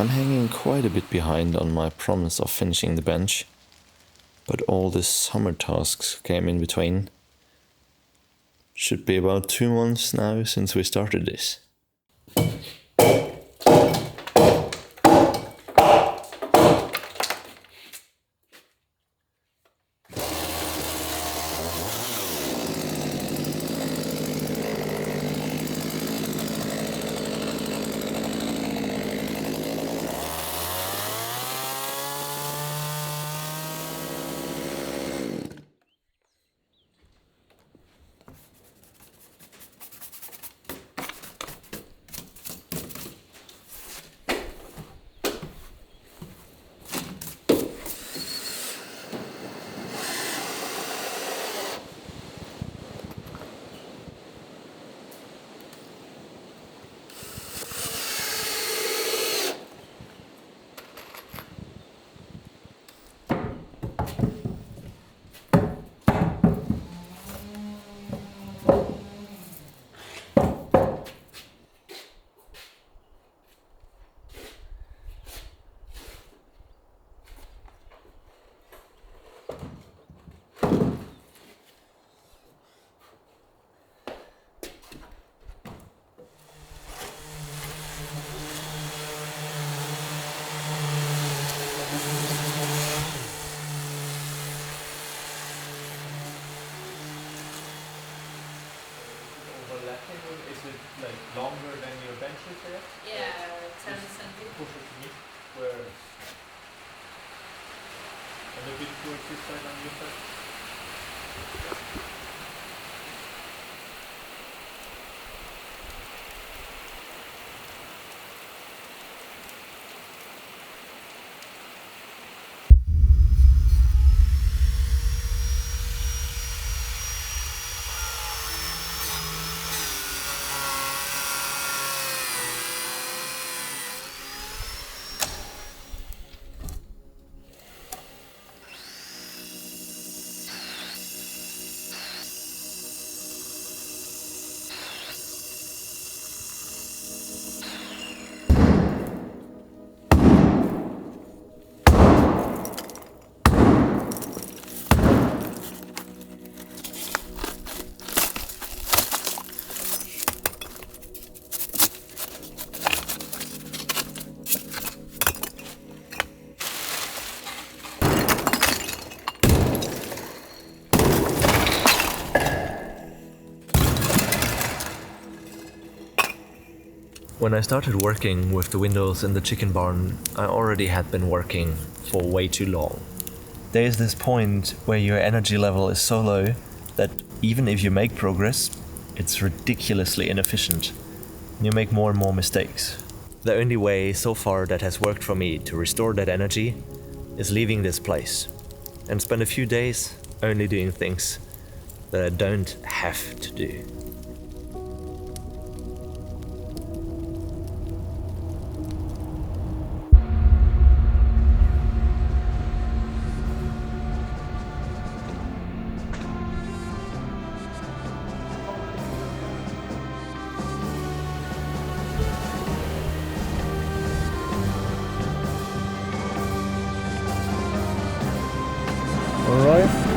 I'm hanging quite a bit behind on my promise of finishing the bench, but all the summer tasks came in between. Should be about 2 months now since we started this. Push it to me. Where? And a bit towards this side on your side. When I started working with the windows in the chicken barn, I already had been working for way too long. There is this point where your energy level is so low that even if you make progress, it's ridiculously inefficient. You make more and more mistakes. The only way so far that has worked for me to restore that energy is leaving this place and spend a few days only doing things that I don't have to do. Alright.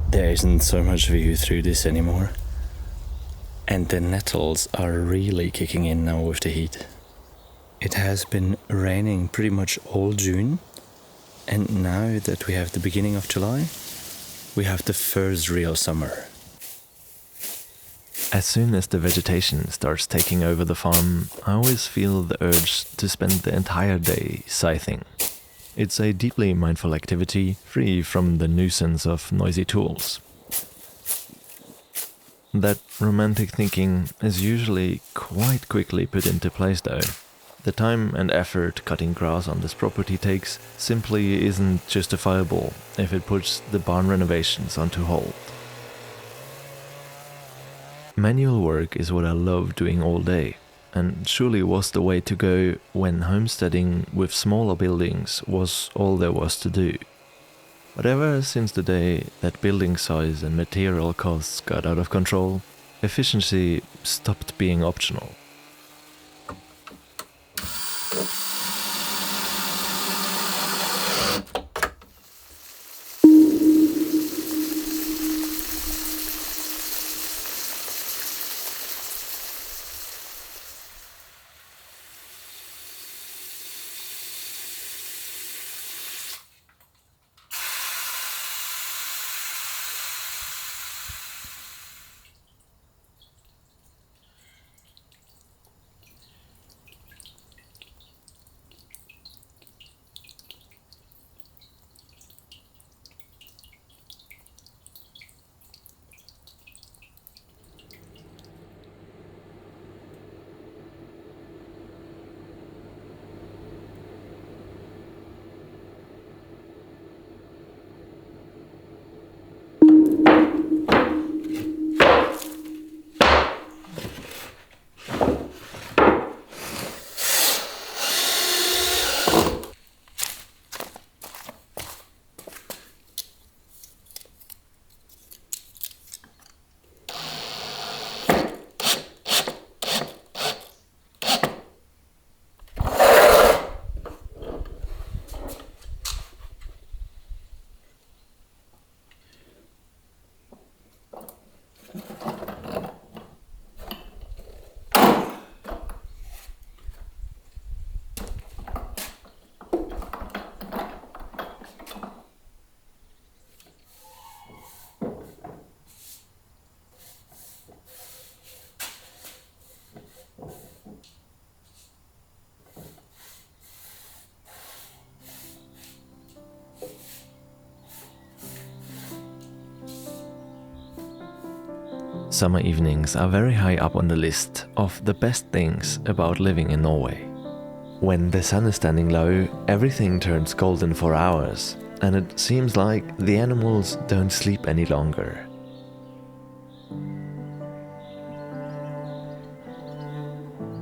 There isn't so much view through this anymore. And the nettles are really kicking in now with the heat. It has been raining pretty much all June, and now that we have the beginning of July, we have the first real summer. As soon as the vegetation starts taking over the farm, I always feel the urge to spend the entire day scything. It's a deeply mindful activity, free from the nuisance of noisy tools. That romantic thinking is usually quite quickly put into place though. The time and effort cutting grass on this property takes simply isn't justifiable if it puts the barn renovations onto hold. Manual work is what I love doing all day, and surely was the way to go when homesteading with smaller buildings was all there was to do. But ever since the day that building size and material costs got out of control, efficiency stopped being optional. Summer evenings are very high up on the list of the best things about living in Norway. When the sun is standing low, everything turns golden for hours, and it seems like the animals don't sleep any longer.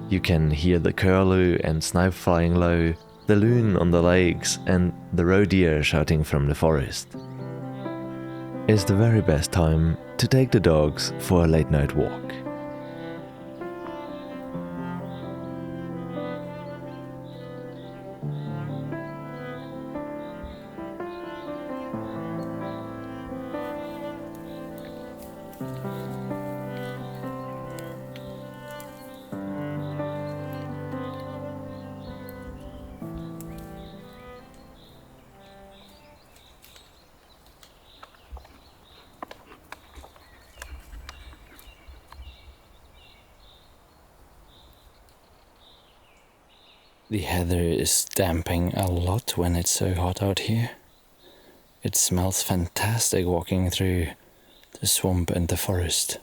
You can hear the curlew and snipe flying low, the loon on the lakes, and the roe deer shouting from the forest. It's the very best time to take the dogs for a late night walk. The heather is damping a lot when it's so hot out here. It smells fantastic walking through the swamp and the forest.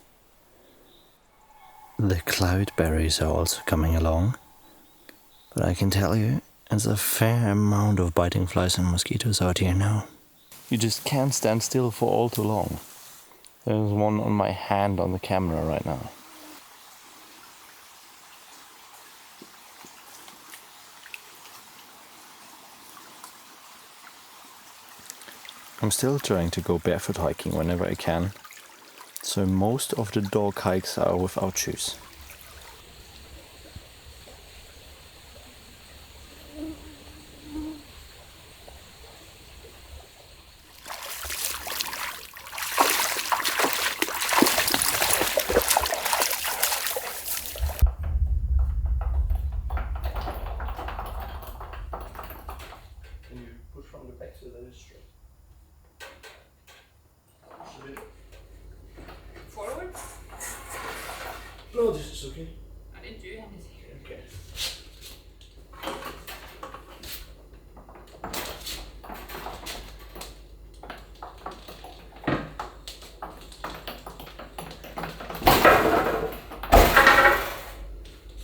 The cloudberries are also coming along, but I can tell you, there's a fair amount of biting flies and mosquitoes out here now. You just can't stand still for all too long. There's one on my hand on the camera right now. I'm still trying to go barefoot hiking whenever I can, so most of the dog hikes are without shoes. Can you push from the back so that it's straight? Forward? No, this is okay. I didn't do anything. Okay.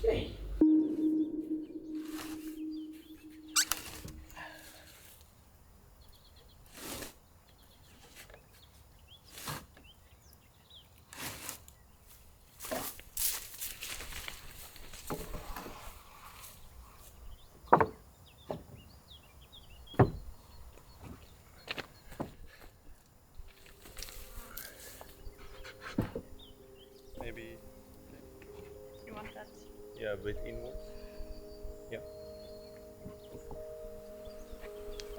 Hey. Maybe, You want that? yeah, a bit inwards. Yeah.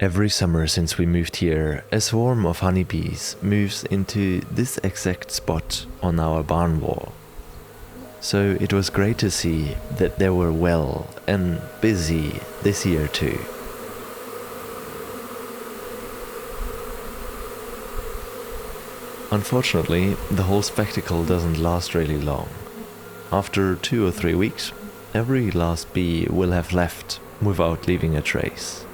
Every summer since we moved here, a swarm of honeybees moves into this exact spot on our barn wall. So it was great to see that they were well and busy this year too. Unfortunately, the whole spectacle doesn't last really long. After 2 or 3 weeks, every last bee will have left without leaving a trace.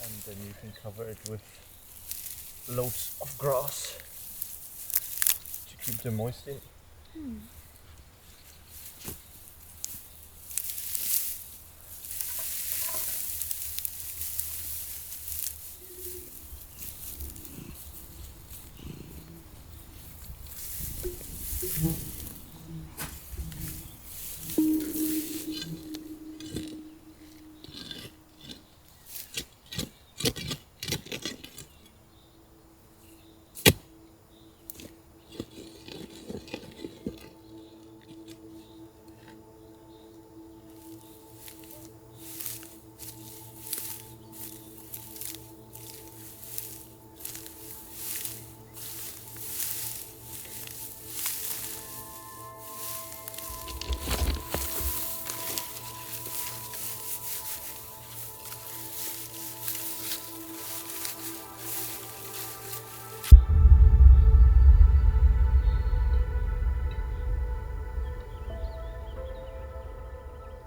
And then you can cover it with loads of grass to keep them moist in.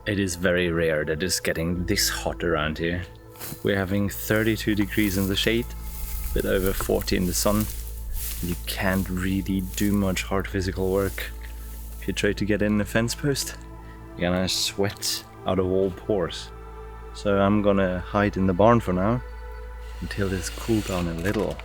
It is very rare that it's getting this hot around here. We're having 32 degrees in the shade, a bit over 40 in the sun. You can't really do much hard physical work. If you try to get in a fence post, you're gonna sweat out of all pores. So I'm gonna hide in the barn for now, until it's cooled down a little.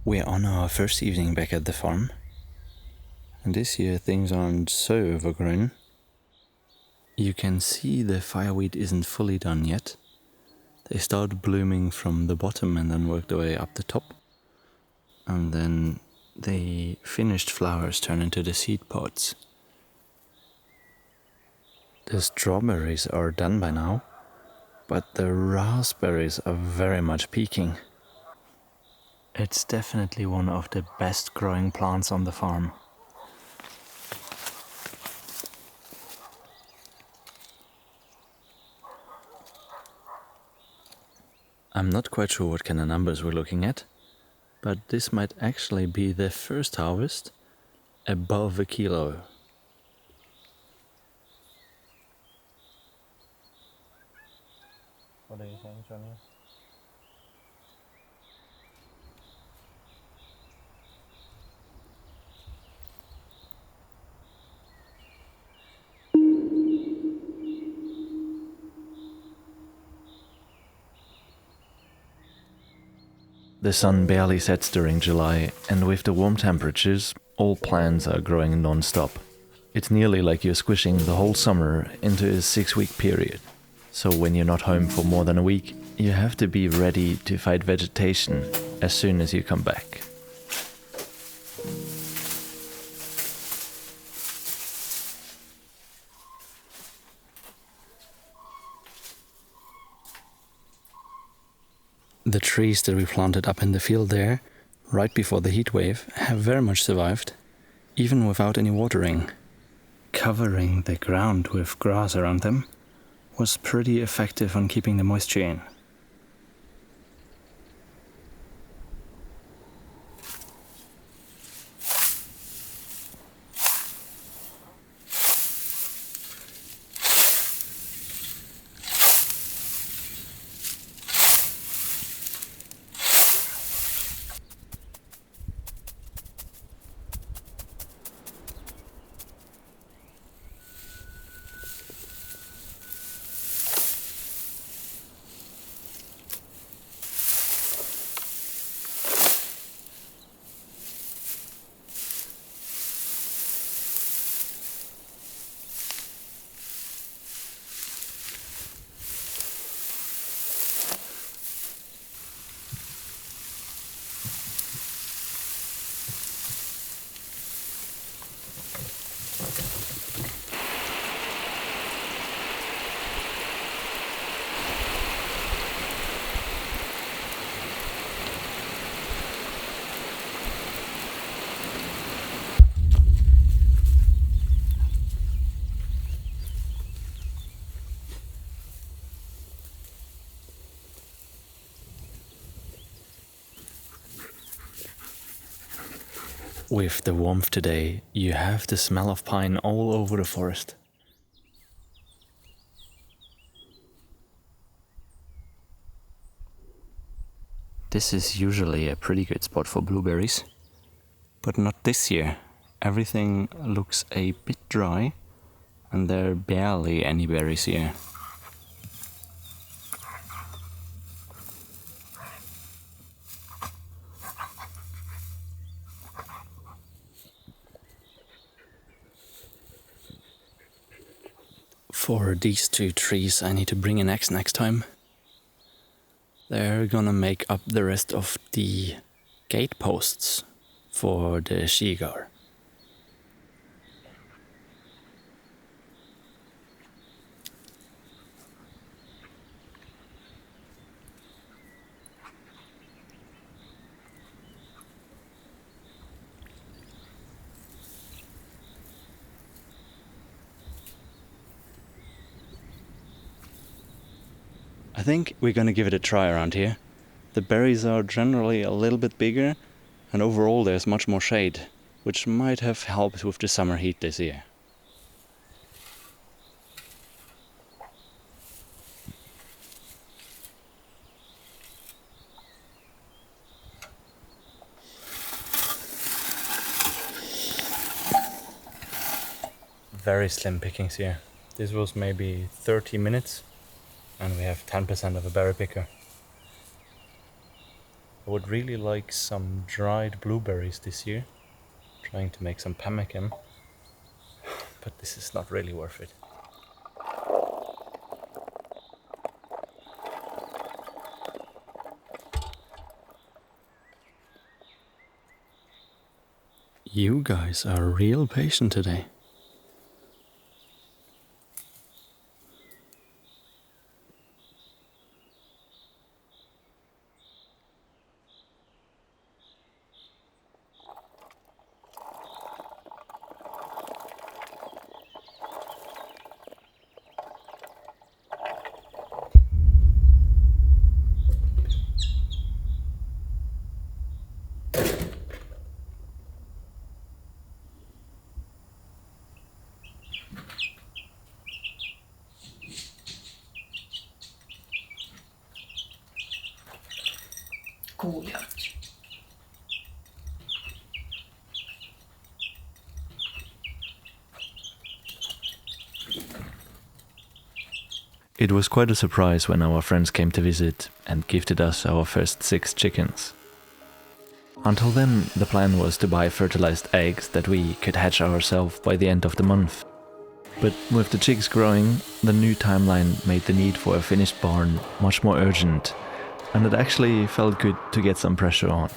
We're on our first evening back at the farm, and this year things aren't so overgrown. You can see the fireweed isn't fully done yet. They start blooming from the bottom and then work their way up the top, and then the finished flowers turn into the seed pods. The strawberries are done by now, but the raspberries are very much peaking. It's definitely one of the best growing plants on the farm. I'm not quite sure what kind of numbers we're looking at, but this might actually be the first harvest above a kilo. What are you saying, Johnny? The sun barely sets during July, and with the warm temperatures, all plants are growing non-stop. It's nearly like you're squishing the whole summer into a 6-week period. So when you're not home for more than a week, you have to be ready to fight vegetation as soon as you come back. The trees that we planted up in the field there, right before the heat wave, have very much survived, even without any watering. Covering the ground with grass around them was pretty effective on keeping the moisture in. With the warmth today, you have the smell of pine all over the forest. This is usually a pretty good spot for blueberries, but not this year. Everything looks a bit dry and there are barely any berries here. For these two trees I need to bring an axe next time. They're gonna make up the rest of the gate posts for the Shigar. I think we're gonna give it a try around here. The berries are generally a little bit bigger and overall there's much more shade, which might have helped with the summer heat this year. Very slim pickings here. This was maybe 30 minutes and we have 10% of a berry picker. I would really like some dried blueberries this year, trying to make some pemmican, but this is not really worth it. You guys are real patient today. Koljakt. It was quite a surprise when our friends came to visit and gifted us our first 6 chickens. Until then, the plan was to buy fertilized eggs that we could hatch ourselves by the end of the month. But with the chicks growing, the new timeline made the need for a finished barn much more urgent, and it actually felt good to get some pressure on.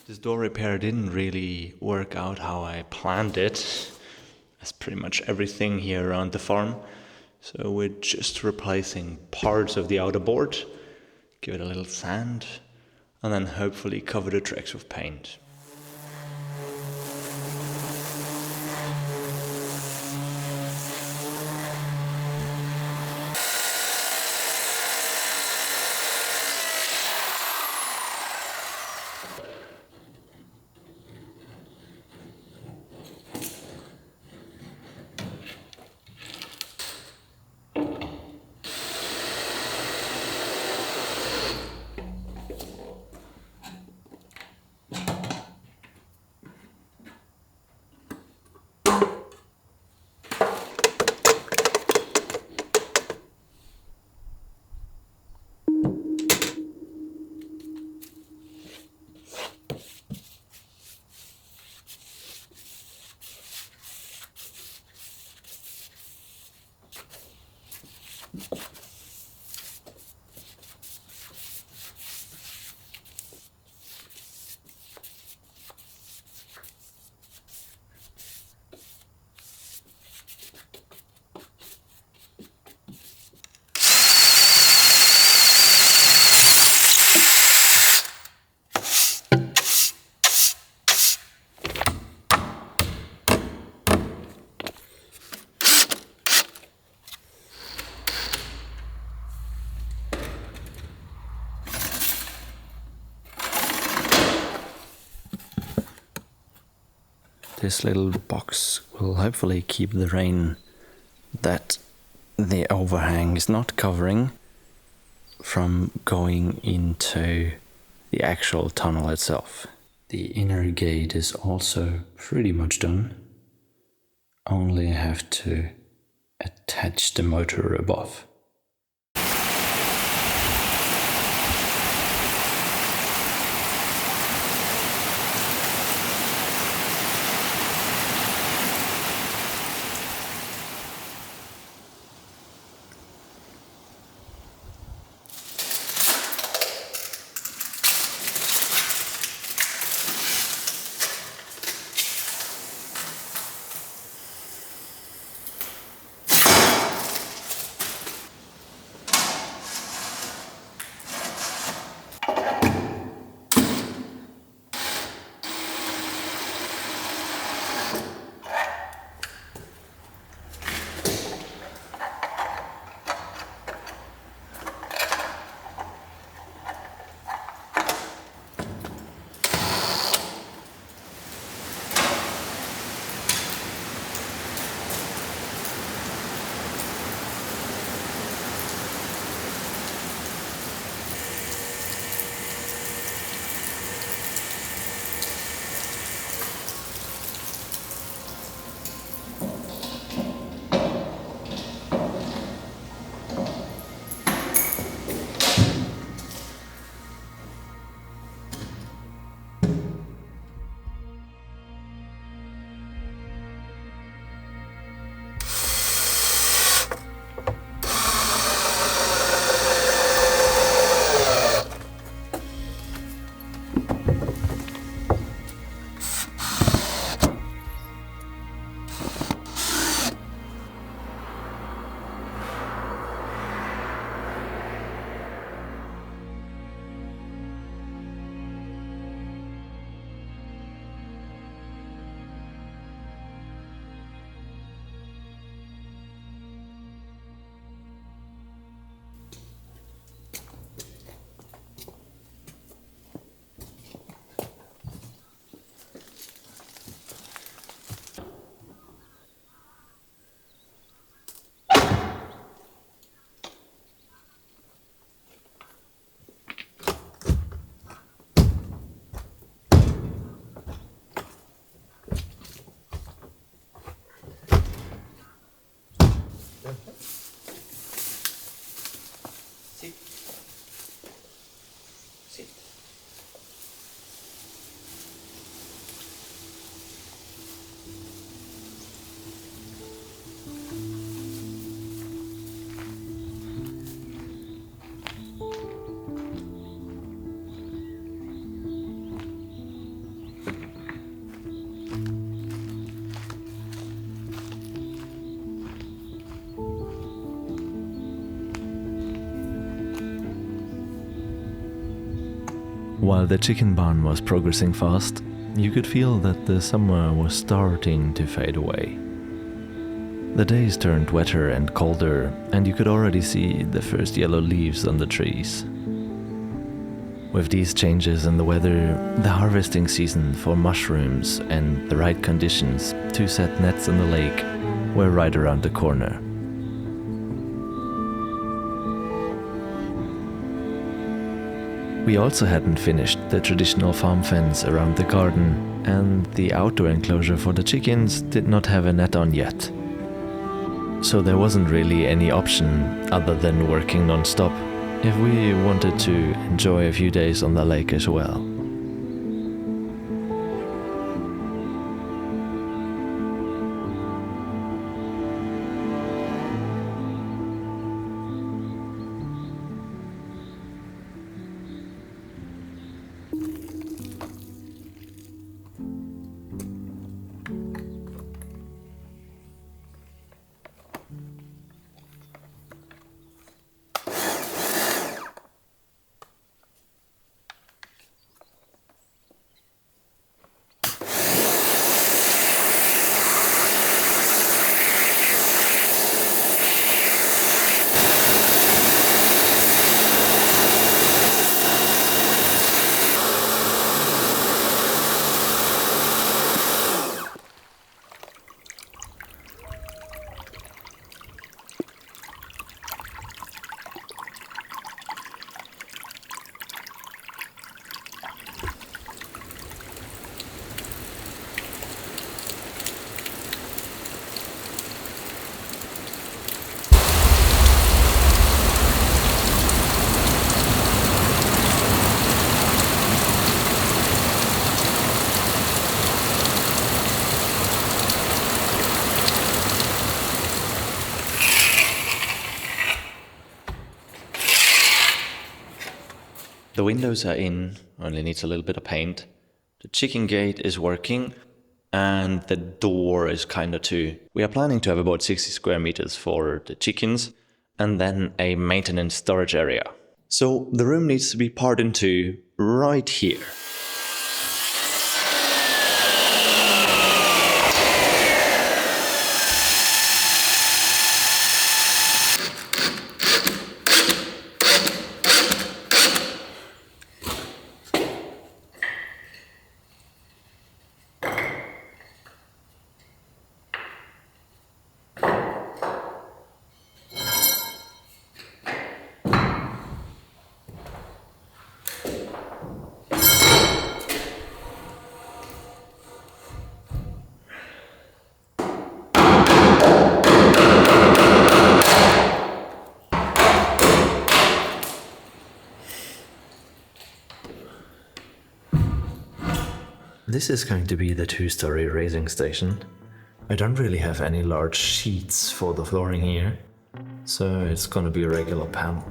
This door repair didn't really work out how I planned it, as pretty much everything here around the farm. So we're just replacing parts of the outer board, give it a little sand, and then hopefully cover the tracks with paint. this little box will hopefully keep the rain that the overhang is not covering from going into the actual tunnel itself. The inner gate is also pretty much done. Only have to attach the motor above. While the chicken barn was progressing fast, you could feel that the summer was starting to fade away. The days turned wetter and colder, and you could already see the first yellow leaves on the trees. With these changes in the weather, the harvesting season for mushrooms and the right conditions to set nets in the lake were right around the corner. We also hadn't finished the traditional farm fence around the garden, and the outdoor enclosure for the chickens did not have a net on yet. So there wasn't really any option other than working non-stop if we wanted to enjoy a few days on the lake as well. The windows are in, only needs a little bit of paint. The chicken gate is working, and the door is kinda too. We are planning to have about 60 square meters for the chickens, and then a maintenance storage area. So the room needs to be parted into right here. This is going to be the 2-story raising station. I don't really have any large sheets for the flooring here, so it's gonna be a regular panel.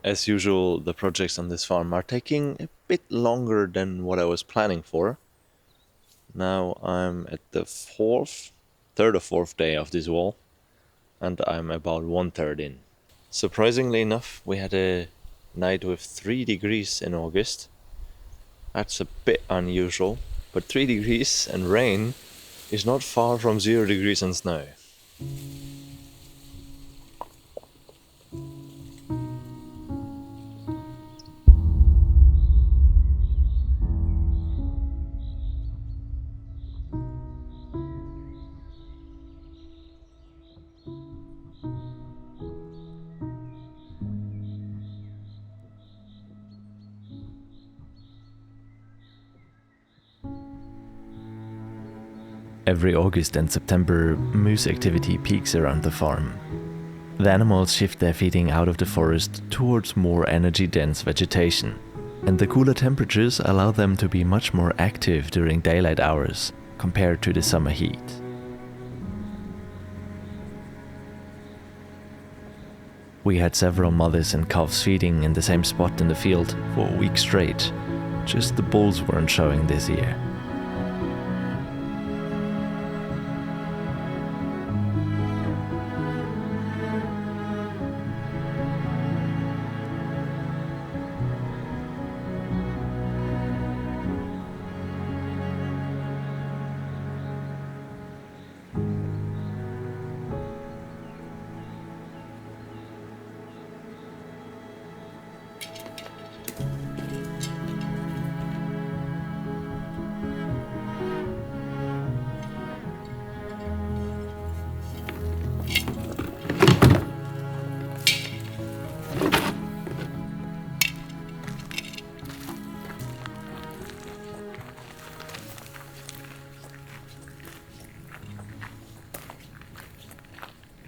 As usual, the projects on this farm are taking a bit longer than what I was planning for. Now I'm at the third or fourth day of this wall, and I'm about 1/3 in. Surprisingly enough, we had a night with 3 degrees in August. That's a bit unusual, but 3 degrees and rain is not far from 0 degrees and snow. Every August and September, moose activity peaks around the farm. The animals shift their feeding out of the forest towards more energy-dense vegetation, and the cooler temperatures allow them to be much more active during daylight hours compared to the summer heat. We had several mothers and calves feeding in the same spot in the field for a week straight, just the bulls weren't showing this year.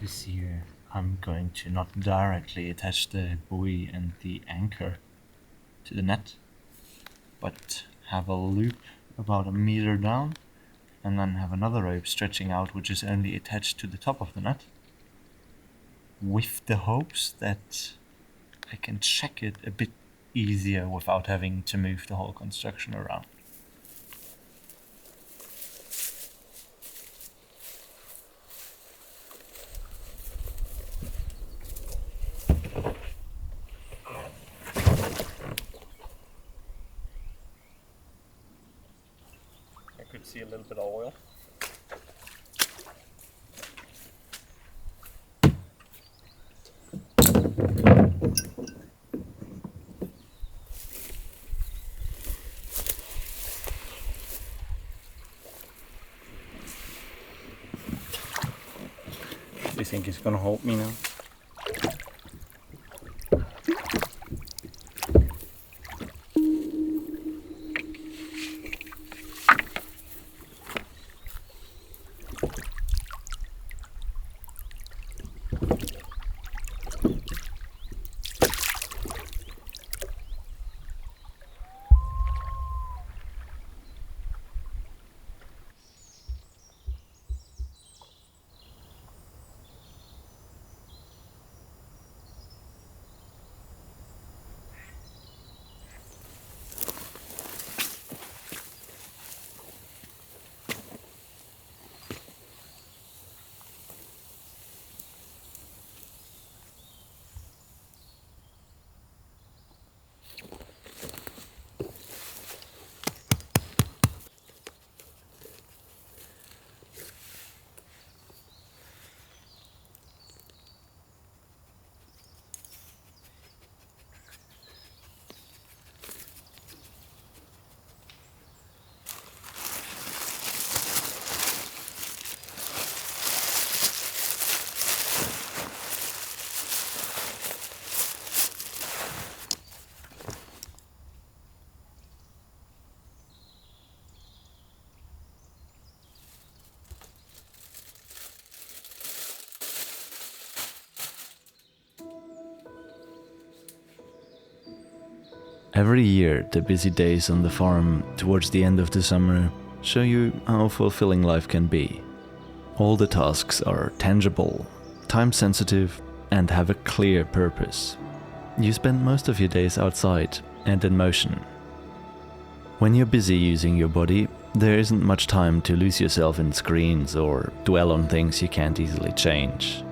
This year I'm going to not directly attach the buoy and the anchor to the net, but have a loop about 1 meter down and then have another rope stretching out which is only attached to the top of the net, with the hopes that I can check it a bit easier without having to move the whole construction around. I could see a little bit of oil. Do you think it's gonna hold me now? Every year, the busy days on the farm towards the end of the summer show you how fulfilling life can be. All the tasks are tangible, time-sensitive, and have a clear purpose. You spend most of your days outside and in motion. When you're busy using your body, there isn't much time to lose yourself in screens or dwell on things you can't easily change.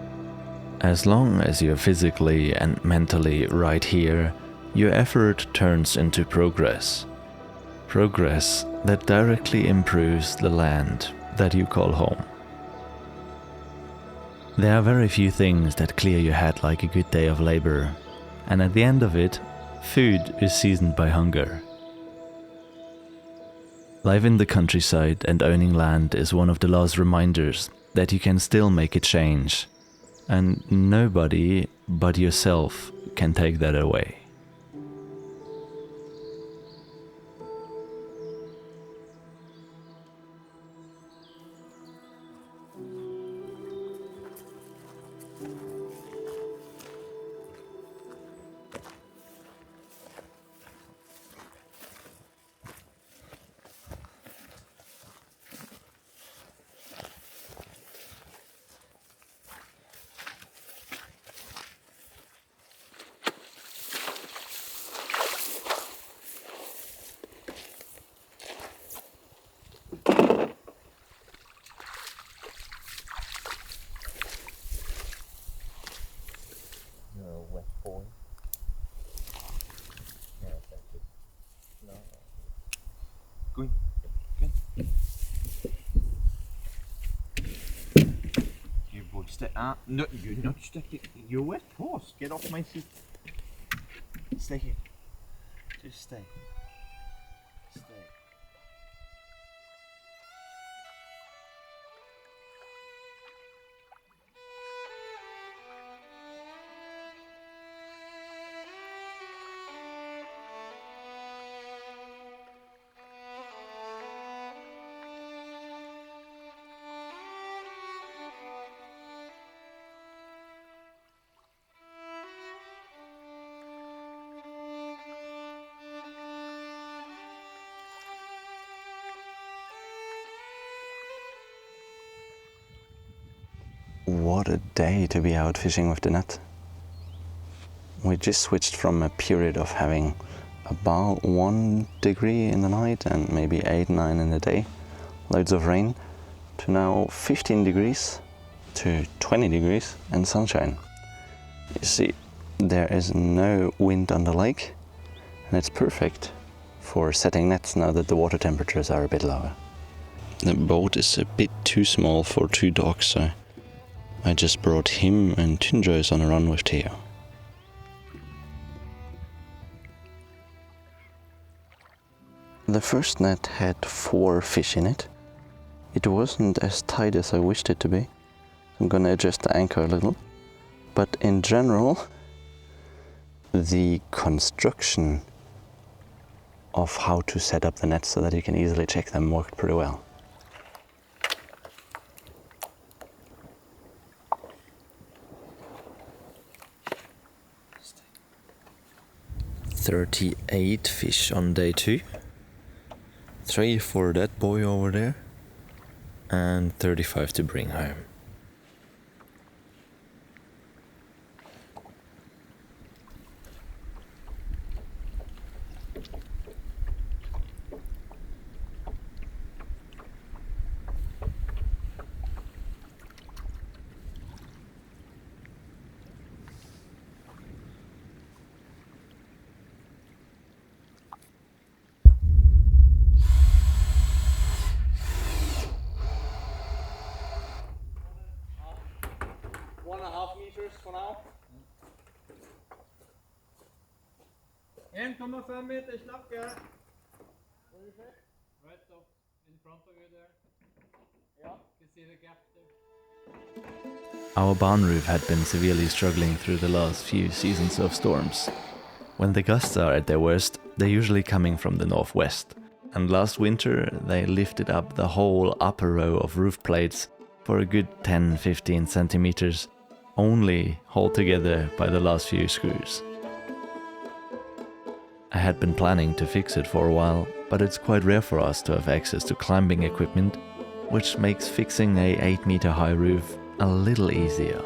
As long as you're physically and mentally right here, your effort turns into progress. Progress that directly improves the land that you call home. There are very few things that clear your head like a good day of labor, and at the end of it, food is seasoned by hunger. Life in the countryside and owning land is one of the last reminders that you can still make a change, and nobody but yourself can take that away. No, you're not sticking. You're wet paws. Get off my seat. Stay here. Just stay. Stay. What a day to be out fishing with the net. We just switched from a period of having about 1 degree in the night and maybe 8, 9 in the day, loads of rain, to now 15 degrees to 20 degrees and sunshine. You see, there is no wind on the lake, and it's perfect for setting nets now that the water temperatures are a bit lower. The boat is a bit too small for 2 dogs, so I just brought him and Tyndra's on a run with Theo. The first net had 4 fish in it. It wasn't as tight as I wished it to be. I'm gonna adjust the anchor a little. But in general, the construction of how to set up the nets so that you can easily check them worked pretty well. $38 fish on day 2. 3 for that boy over there, and 35 to bring home. For now. 1,5 meter slabwood. Right up in front of you there. Yeah, you can see the gap there. Our barn roof had been severely struggling through the last few seasons of storms. When the gusts are at their worst, they're usually coming from the northwest, and last winter they lifted up the whole upper row of roof plates for a good 10-15 centimeters, only held together by the last few screws. I had been planning to fix it for a while, but it's quite rare for us to have access to climbing equipment, which makes fixing a 8-meter high roof a little easier.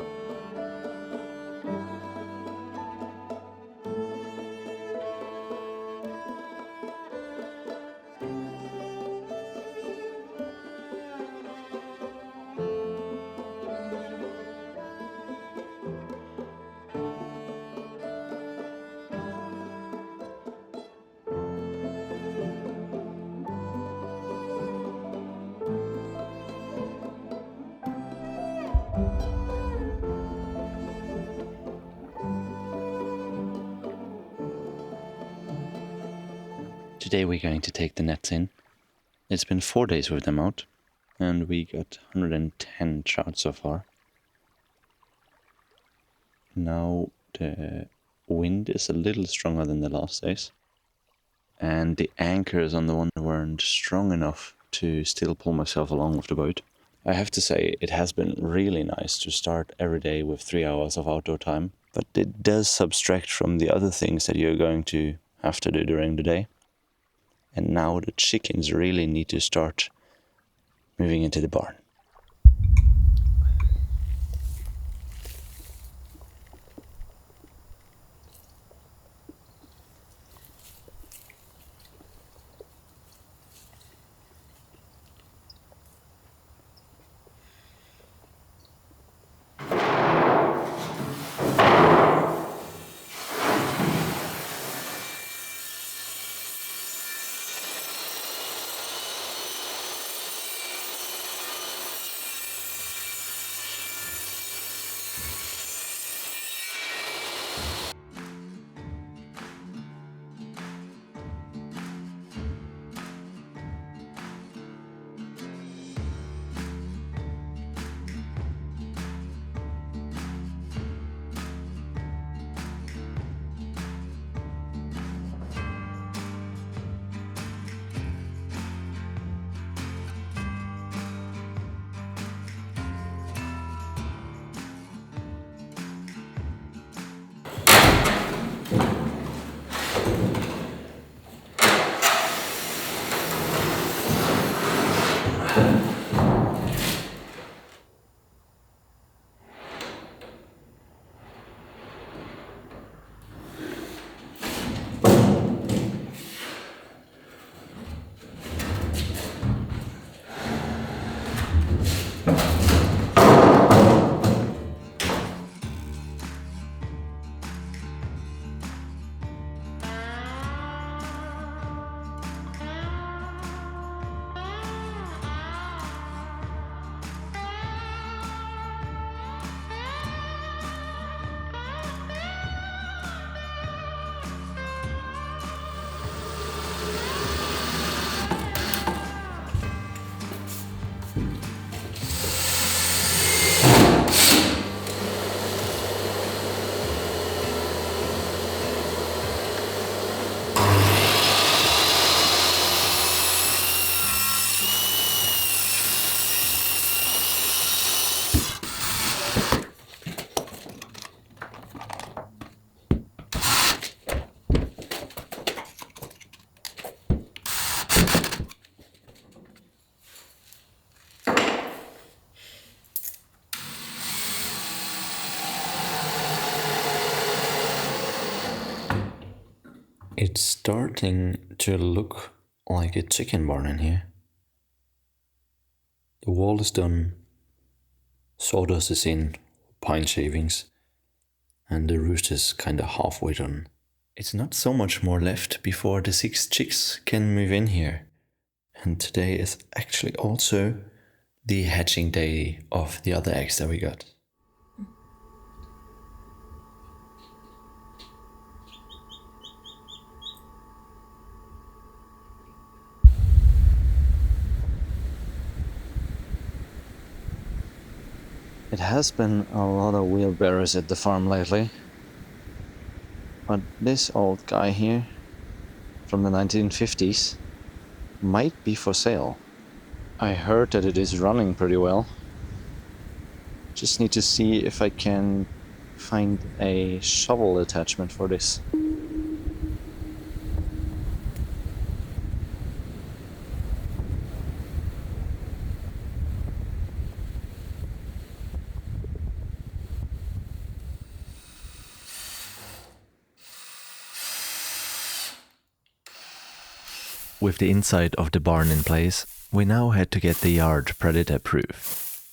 Today we're going to take the nets in. It's been 4 days with them out, and we got 110 trout so far. Now the wind is a little stronger than the last days, and the anchors on the one weren't strong enough to still pull myself along with the boat. I have to say, it has been really nice to start every day with 3 hours of outdoor time, but it does subtract from the other things that you're going to have to do during the day. And now the chickens really need to start moving into the barn. It's starting to look like a chicken barn in here. The wall is done, sawdust is in, pine shavings, and the roost is kinda halfway done. It's not so much more left before the 6 chicks can move in here. And today is actually also the hatching day of the other eggs that we got. It has been a lot of wheelbarrows at the farm lately. But this old guy here, from the 1950s, might be for sale. I heard that it is running pretty well. Just need to see if I can find a shovel attachment for this. With the inside of the barn in place, we now had to get the yard predator-proof.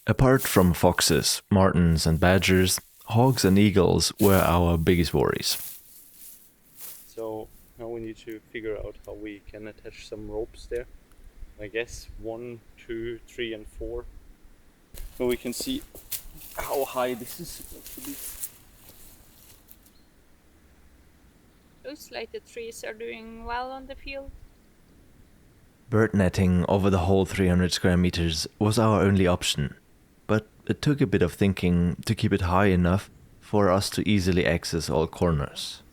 Apart from foxes, martens and badgers, hogs and eagles were our biggest worries. So now we need to figure out how we can attach some ropes there. I guess 1, 2, 3 and 4. So we can see how high this is supposed to be. Looks like the trees are doing well on the field. Bird netting over the whole 300 square meters was our only option, but it took a bit of thinking to keep it high enough for us to easily access all corners.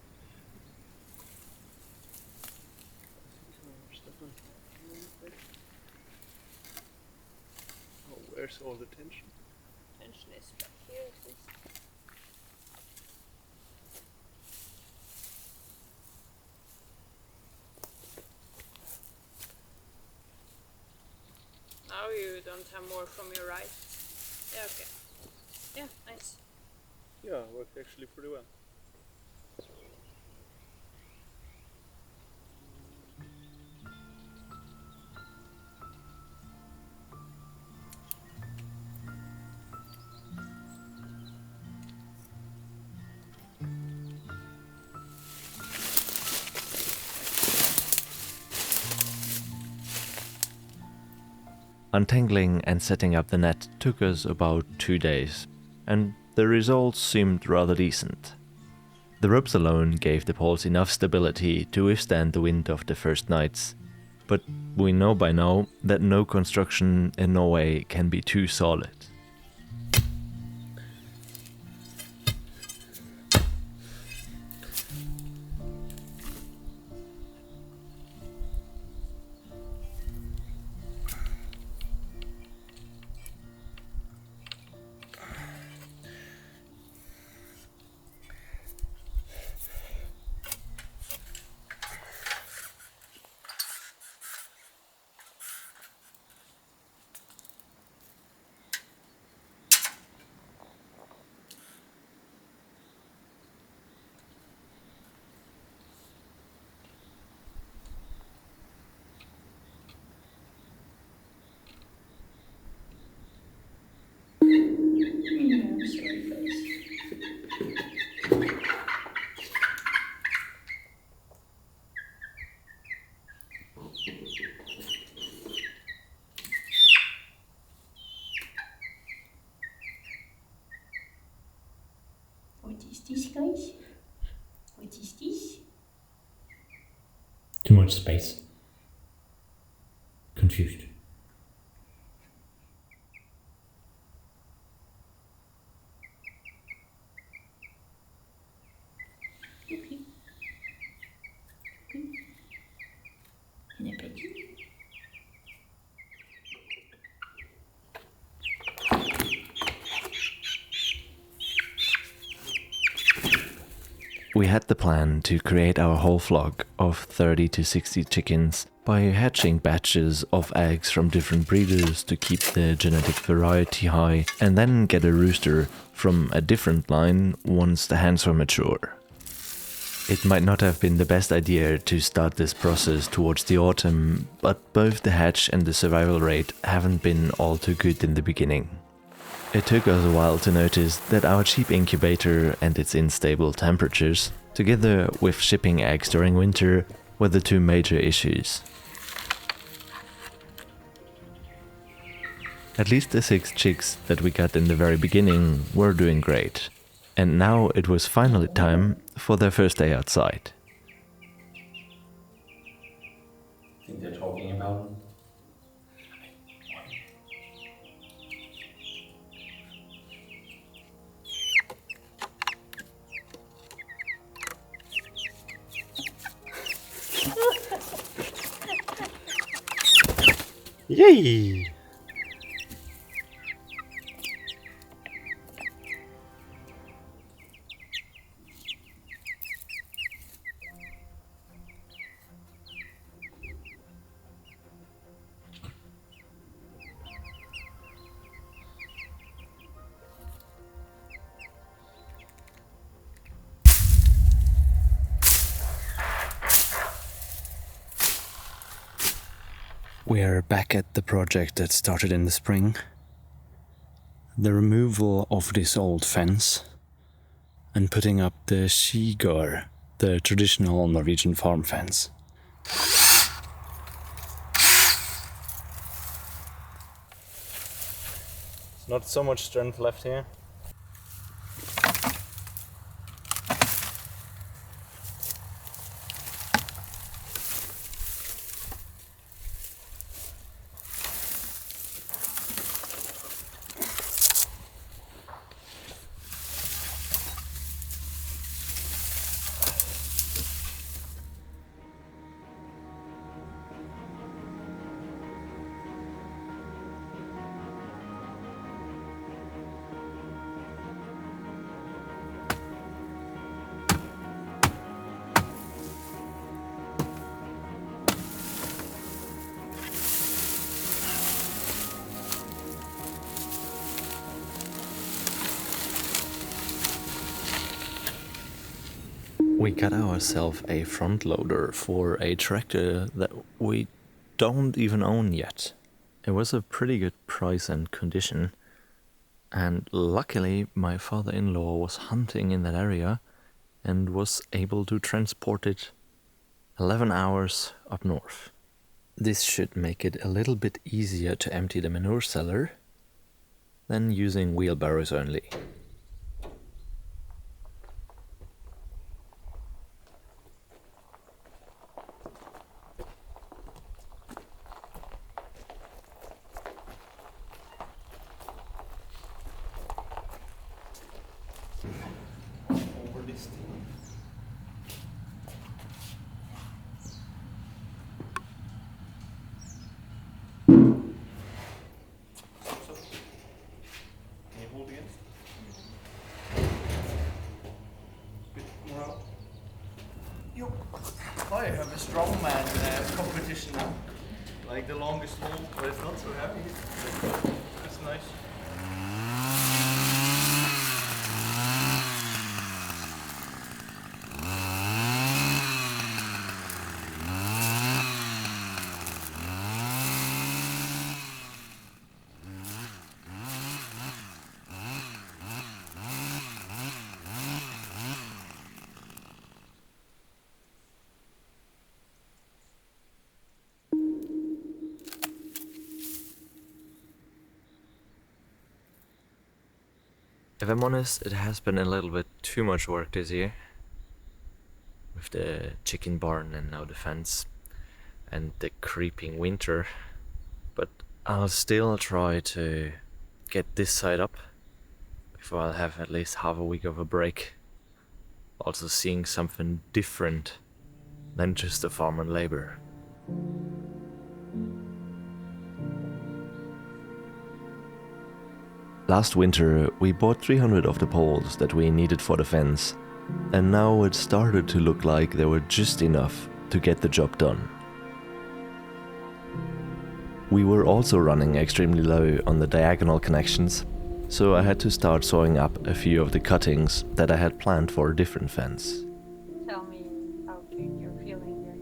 Oh, where's all the tension? Tension is back here at least. Now you don't have more from your right. Yeah, okay. Yeah, nice. Yeah, worked actually pretty well. Untangling and setting up the net took us about 2 days, and the results seemed rather decent. The ropes alone gave the poles enough stability to withstand the wind of the first nights, but we know by now that no construction in Norway can be too solid. Too much space. Confused. We had the plan to create our whole flock of 30 to 60 chickens by hatching batches of eggs from different breeders to keep the genetic variety high, and then get a rooster from a different line once the hens were mature. It might not have been the best idea to start this process towards the autumn, but both the hatch and the survival rate haven't been all too good in the beginning. It took us a while to notice that our cheap incubator and its unstable temperatures, together with shipping eggs during winter, were the two major issues. At least the 6 chicks that we got in the very beginning were doing great, and now it was finally time for their first day outside. I think they're talking about. Yay! We are back at the project that started in the spring. The removal of this old fence and putting up the skigard, the traditional Norwegian farm fence. There's not so much strength left here. We got ourselves a front loader for a tractor that we don't even own yet. It was a pretty good price and condition, and luckily my father-in-law was hunting in that area and was able to transport it 11 hours up north. This should make it a little bit easier to empty the manure cellar than using wheelbarrows only. I have a strongman competition now. Like the longest hold, but it's not so heavy. That's nice. If I'm honest, it has been a little bit too much work this year. With the chicken barn and now the fence. and the creeping winter, but I'll still try to get this side up before I'll have at least half a week of a break. Also seeing something different than just the farm and labor. Last winter we bought 300 of the poles that we needed for the fence, and now it started to look like they were just enough to get the job done. We were also running extremely low on the diagonal connections, so I had to start sawing up a few of the cuttings that I had planned for a different fence. Tell me how good you're feeling here.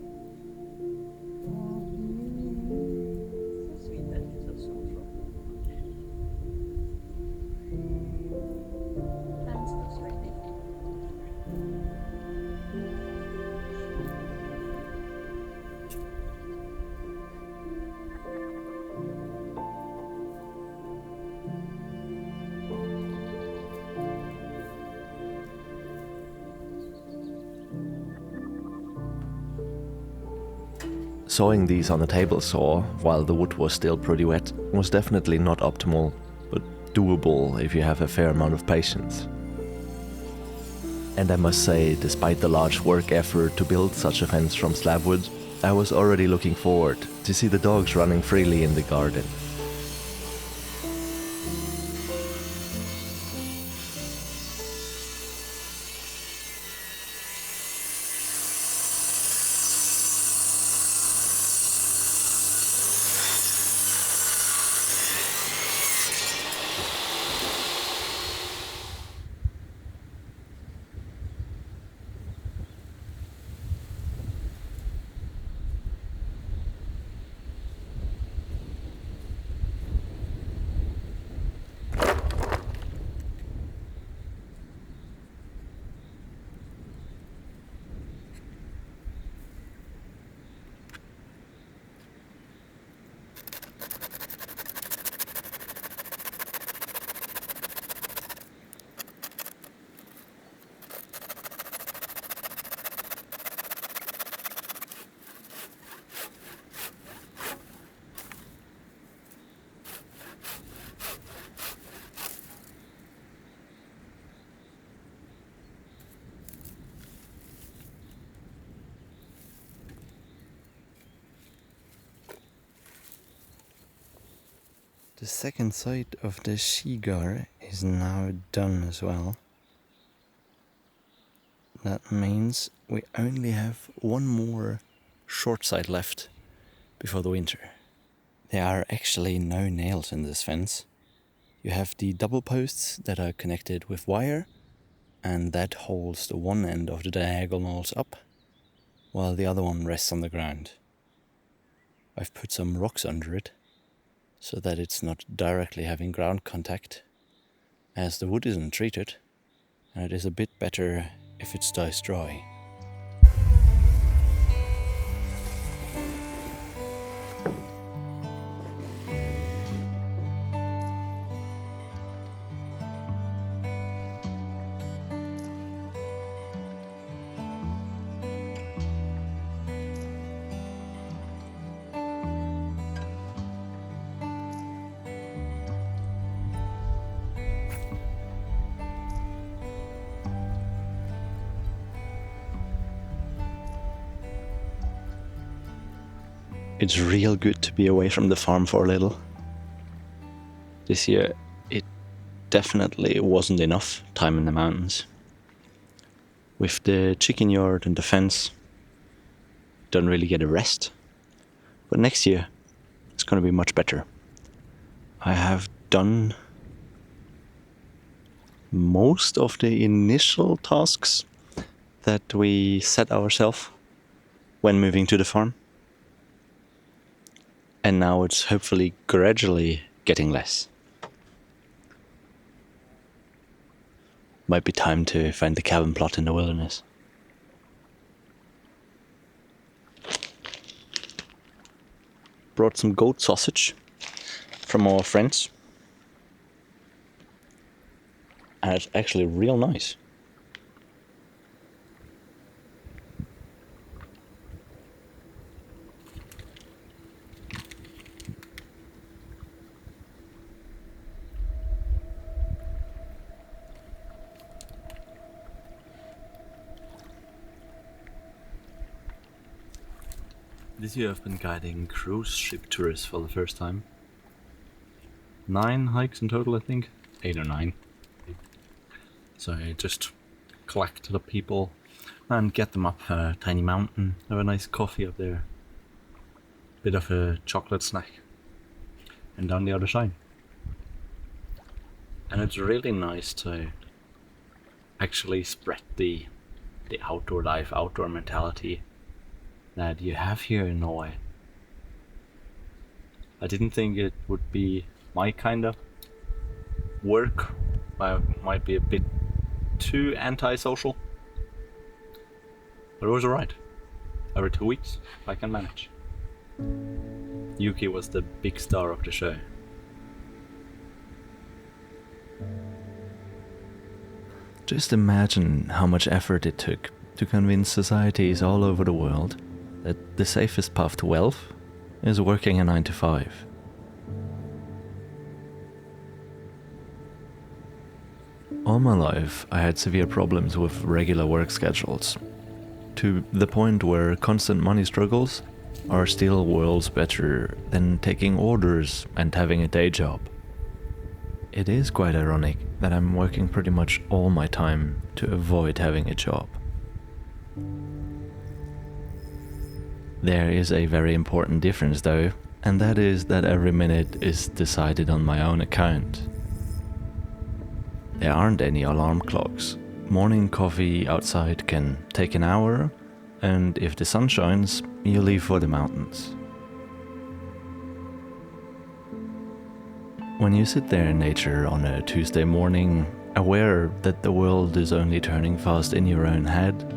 So sweet that it's so soulful. Fence looks ready. Sawing these on a table saw while the wood was still pretty wet was definitely not optimal, but doable if you have a fair amount of patience. And I must say, despite the large work effort to build such a fence from slabwood, I was already looking forward to see the dogs running freely in the garden. The second side of the Shigar is now done as well. That means we only have one more short side left before the winter. There are actually no nails in this fence. You have the double posts that are connected with wire, and that holds the one end of the diagonals up, while the other one rests on the ground. I've put some rocks under it, so that it's not directly having ground contact, as the wood isn't treated, and it is a bit better if it stays dry. It's real good to be away from the farm for a little. This year it definitely wasn't enough time in the mountains. With the chicken yard and the fence, don't really get a rest. But next year it's gonna be much better. I have done most of the initial tasks that we set ourselves when moving to the farm. And now it's hopefully gradually getting less. Might be time to find the cabin plot in the wilderness. Brought some goat sausage from our friends. And it's actually real nice. This year I've been guiding cruise ship tourists for the first time. 9 hikes in total, I think. 8 or 9. So I just collect the people and get them up a tiny mountain, have a nice coffee up there, bit of a chocolate snack, and down the other side. And it's really nice to actually spread the outdoor life, outdoor mentality that you have here in Norway. I didn't think it would be my kind of work. I might be a bit too antisocial, but it was alright. Every 2 weeks, I can manage. Yuki was the big star of the show. Just imagine how much effort it took to convince societies all over the world that the safest path to wealth is working a 9 to 5. All my life, I had severe problems with regular work schedules, to the point where constant money struggles are still worlds better than taking orders and having a day job. It is quite ironic that I'm working pretty much all my time to avoid having a job. There is a very important difference though, and that is that every minute is decided on my own account. There aren't any alarm clocks. Morning coffee outside can take an hour, and if the sun shines, you leave for the mountains. When you sit there in nature on a Tuesday morning, aware that the world is only turning fast in your own head,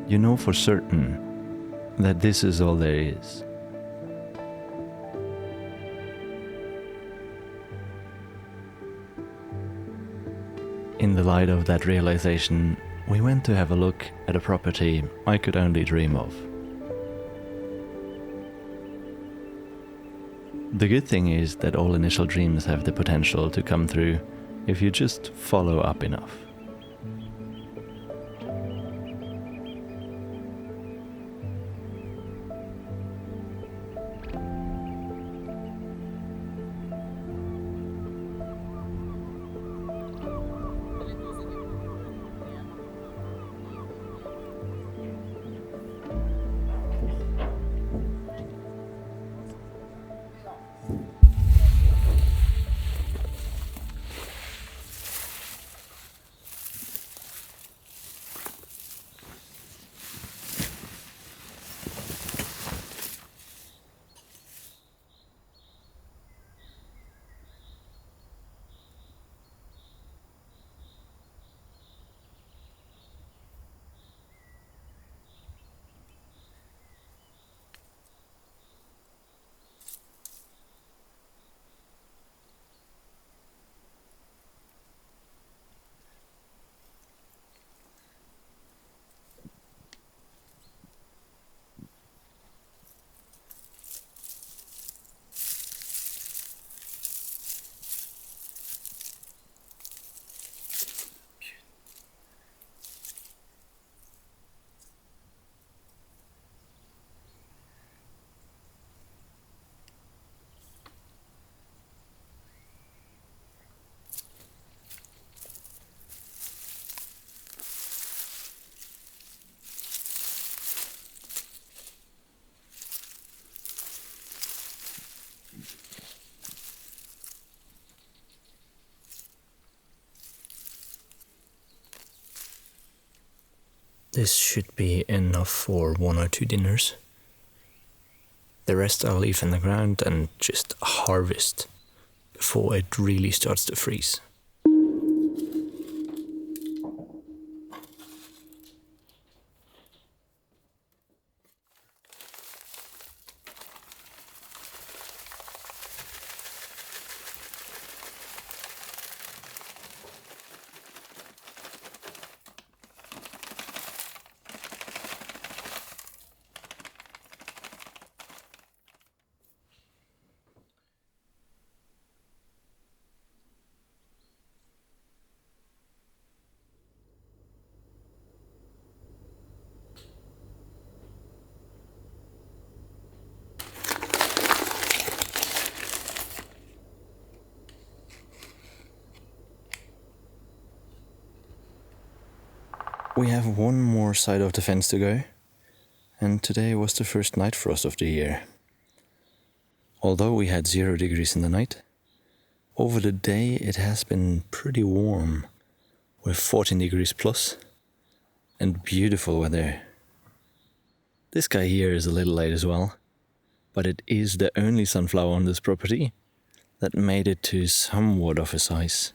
you know for certain that this is all there is. In the light of that realization, we went to have a look at a property I could only dream of. The good thing is that all initial dreams have the potential to come through if you just follow up enough. This should be enough for 1 or 2 dinners. The rest I'll leave in the ground and just harvest before it really starts to freeze. We have one more side of the fence to go, and today was the first night frost of the year. Although we had 0 degrees in the night, over the day it has been pretty warm, with 14 degrees plus, and beautiful weather. This guy here is a little late as well, but it is the only sunflower on this property that made it to somewhat of a size.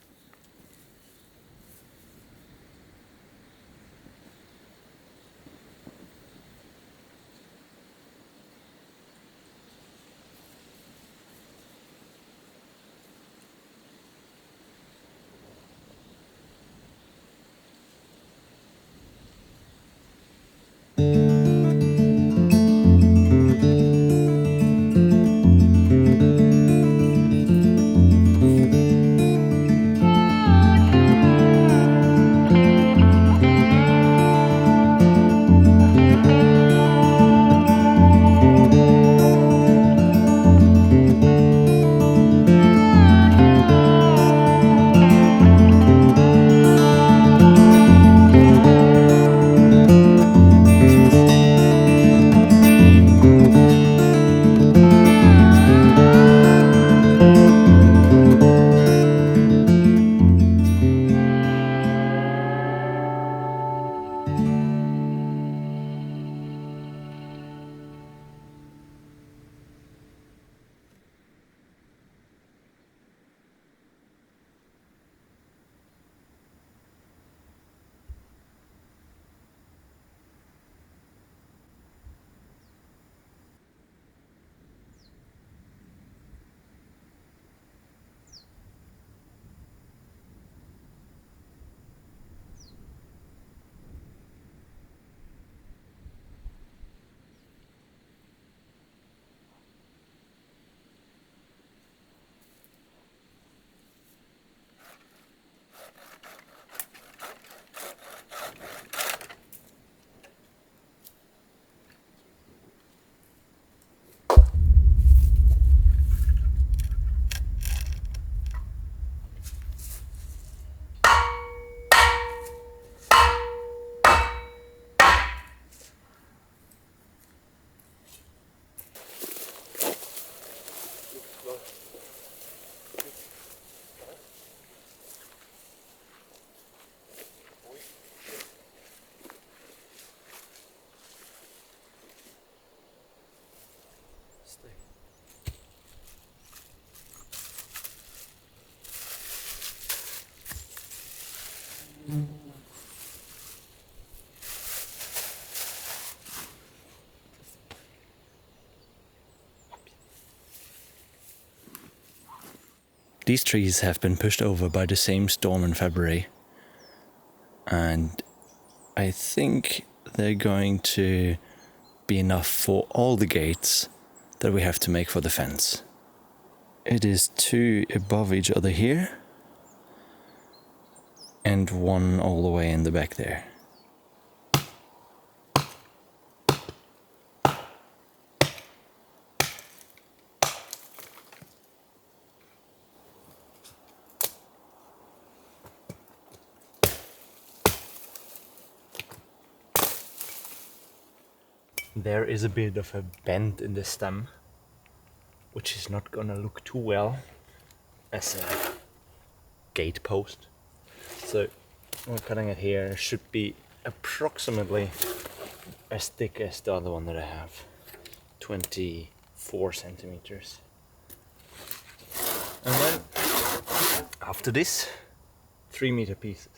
These trees have been pushed over by the same storm in February, and I think they're going to be enough for all the gates that we have to make for the fence. It is 2 above each other here, and 1 all the way in the back there. There is a bit of a bend in the stem, which is not gonna look too well as a gate post. So we're cutting it here. It should be approximately as thick as the other one that I have, 24 centimeters. And then after this, 3-meter pieces.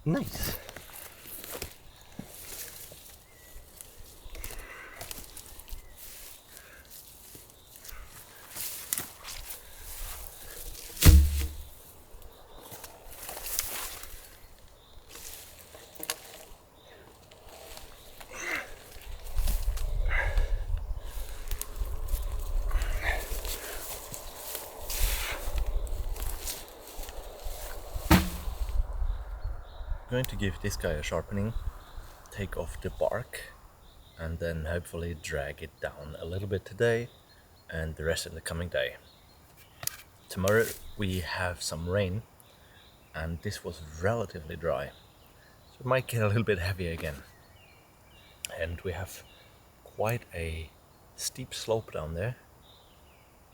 Nice. going to give this guy a sharpening, take off the bark, and then hopefully drag it down a little bit today and the rest in the coming day. Tomorrow we have some rain, and this was relatively dry, so it might get a little bit heavy again. And we have quite a steep slope down there,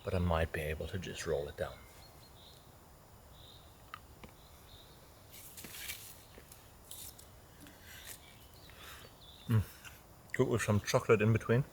but I might be able to just roll it down. Good with some chocolate in between.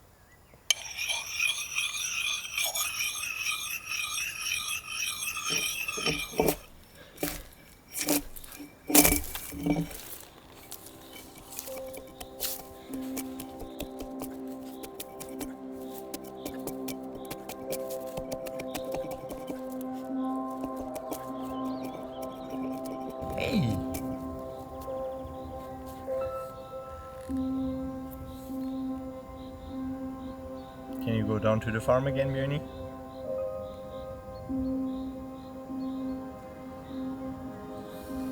Hey! Can you go down to the farm again, Björni?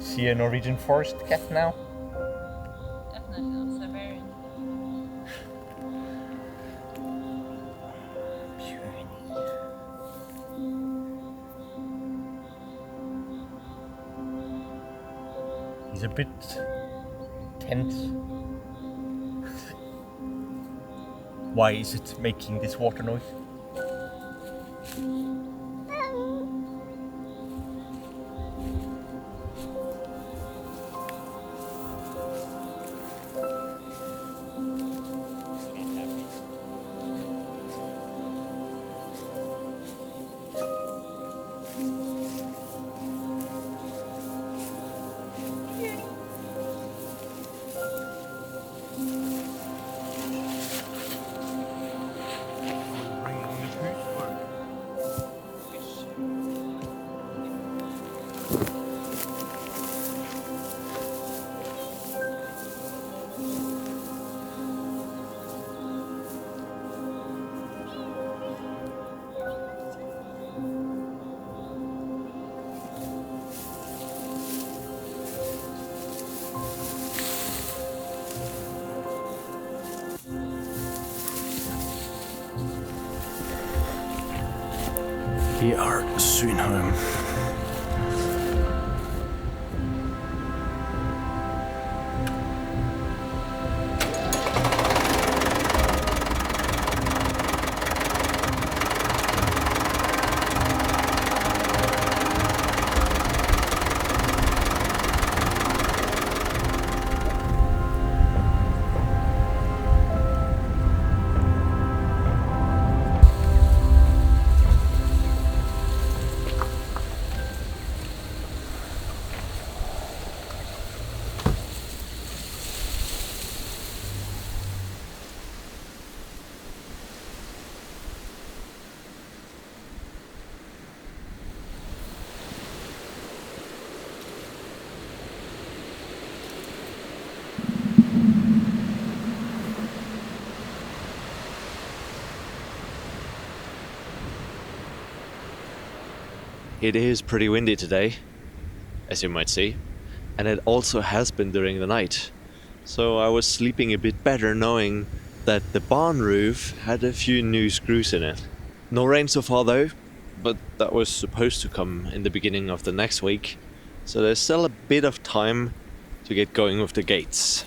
See a Norwegian forest cat now? Definitely not Siberian. He's a bit tense. Why is it making this water noise? We are soon home. It is pretty windy today, as you might see, and it also has been during the night. So I was sleeping a bit better knowing that the barn roof had a few new screws in it. No rain so far though, but that was supposed to come in the beginning of the next week, so there's still a bit of time to get going with the gates.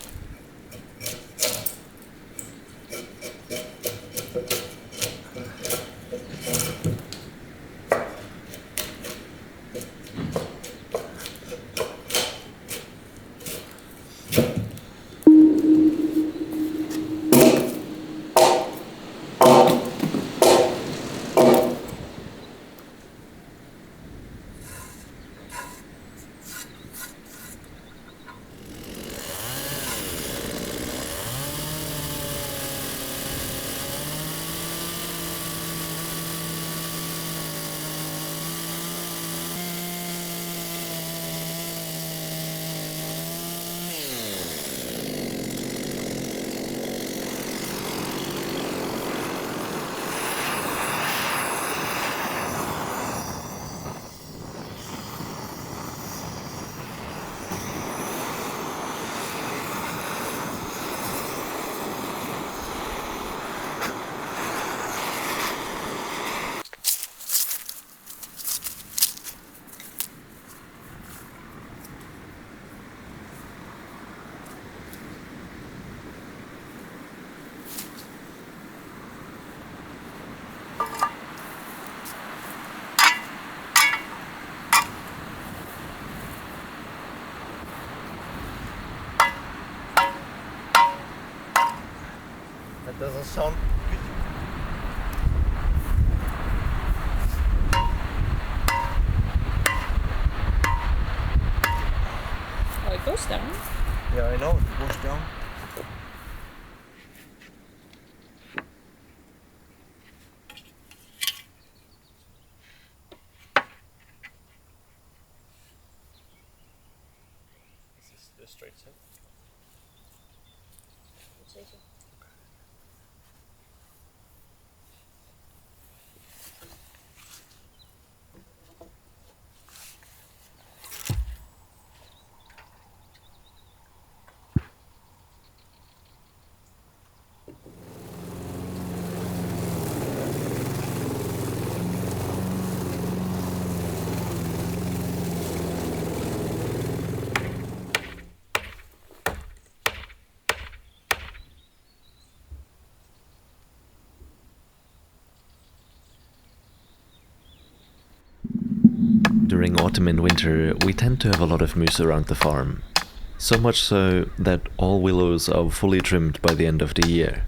That doesn't sound good. Oh, it goes down. Yeah, I know, it goes down. This is the straight set. I'd say so. During autumn and winter, we tend to have a lot of moose around the farm. So much so that all willows are fully trimmed by the end of the year.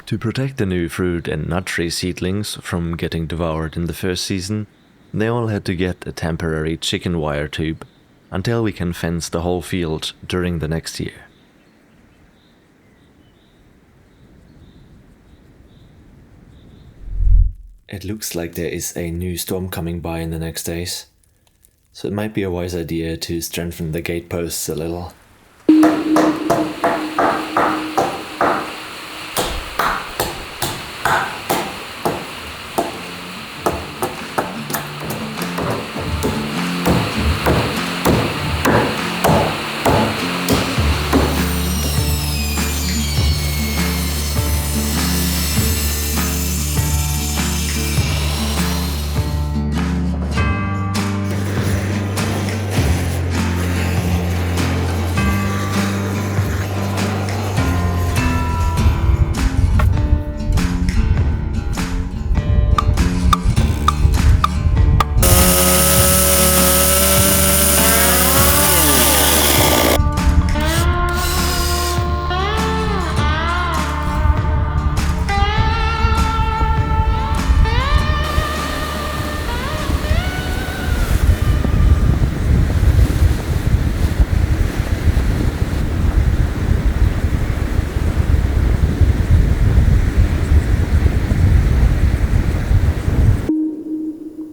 To protect the new fruit and nut tree seedlings from getting devoured in the first season, they all had to get a temporary chicken wire tube until we can fence the whole field during the next year. It looks like there is a new storm coming by in the next days, so it might be a wise idea to strengthen the gateposts a little.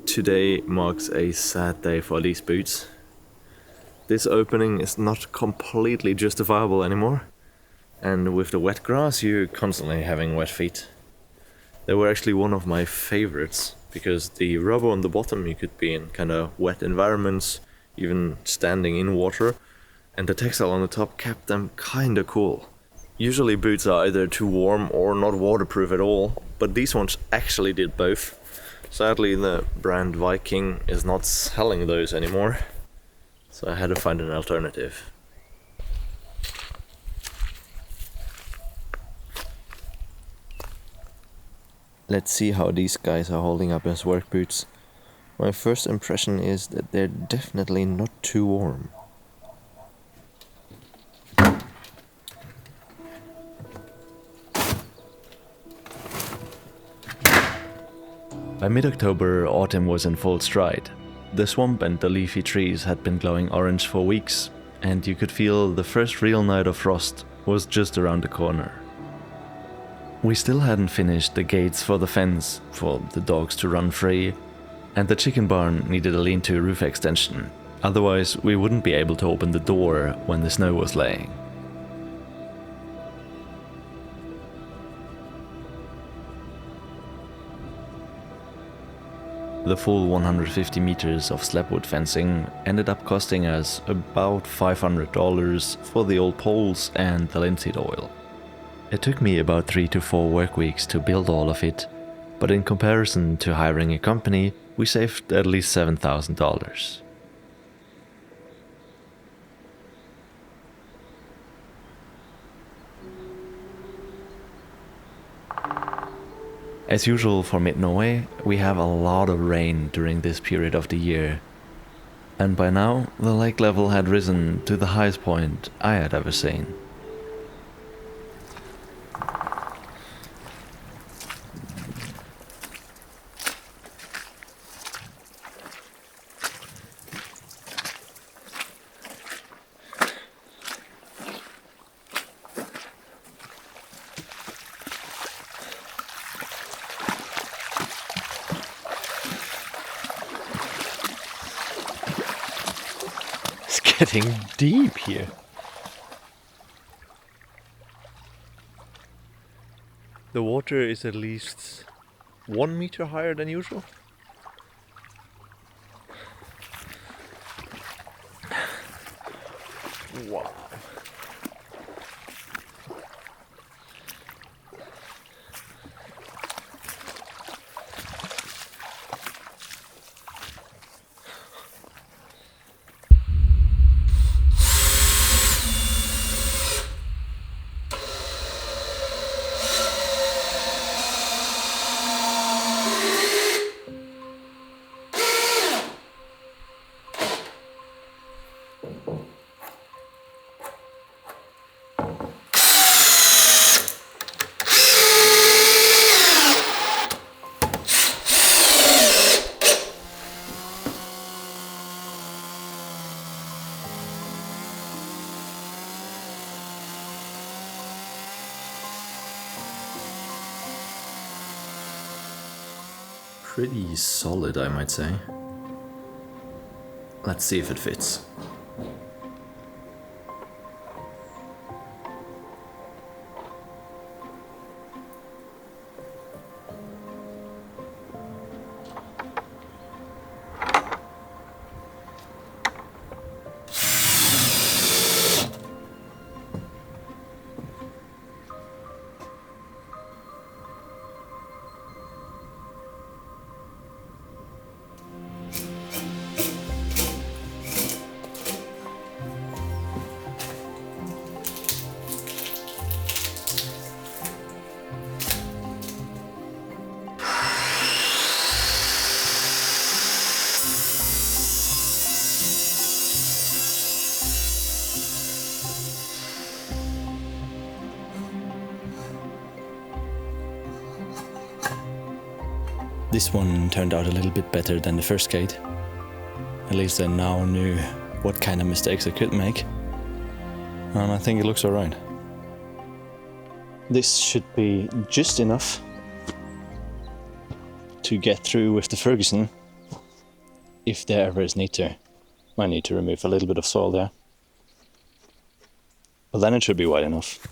Today marks a sad day for these boots. This opening is not completely justifiable anymore, and with the wet grass you're constantly having wet feet. They were actually one of my favorites, because the rubber on the bottom you could be in kind of wet environments, even standing in water, and the textile on the top kept them kinda cool. Usually boots are either too warm or not waterproof at all, but these ones actually did both. Sadly, the brand Viking is not selling those anymore, so I had to find an alternative. Let's see how these guys are holding up as work boots. My first impression is that they're definitely not too warm. By mid-October, autumn was in full stride. The swamp and the leafy trees had been glowing orange for weeks, and you could feel the first real night of frost was just around the corner. We still hadn't finished the gates for the fence, for the dogs to run free, and the chicken barn needed a lean-to roof extension, otherwise we wouldn't be able to open the door when the snow was laying. The full 150 meters of slabwood fencing ended up costing us about $500 for the old poles and the linseed oil. It took me about 3 to 4 work weeks to build all of it, but in comparison to hiring a company, we saved at least $7,000. As usual for mid-Norway, we have a lot of rain during this period of the year, and by now the lake level had risen to the highest point I had ever seen. It's getting deep here. The water is at least 1 meter higher than usual. Wow. Pretty solid, I might say. Let's see if it fits. This one turned out a little bit better than the first gate. At least I now knew what kind of mistakes I could make. And I think it looks alright. This should be just enough to get through with the Ferguson. If there ever is need to. I need to remove a little bit of soil there. But then it should be wide enough.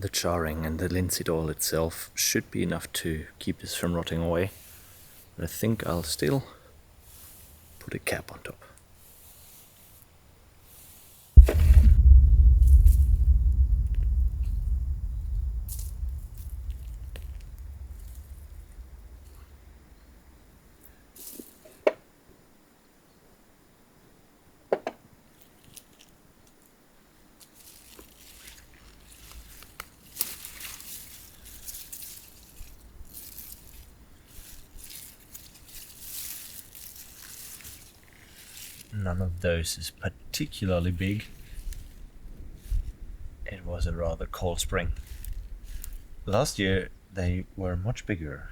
The charring and the linseed oil itself should be enough to keep this from rotting away. But I think I'll still put a cap on top. None of those is particularly big. It was a rather cold spring. Last year they were much bigger.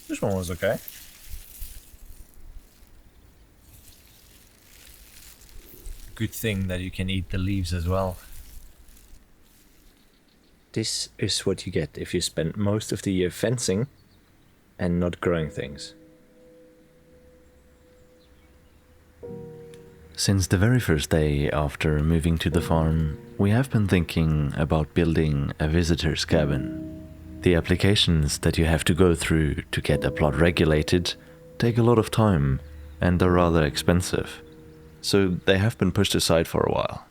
This one was okay. Good thing that you can eat the leaves as well. This is what you get if you spend most of the year fencing and not growing things. Since the very first day after moving to the farm, we have been thinking about building a visitor's cabin. The applications that you have to go through to get a plot regulated take a lot of time and are rather expensive, so they have been pushed aside for a while.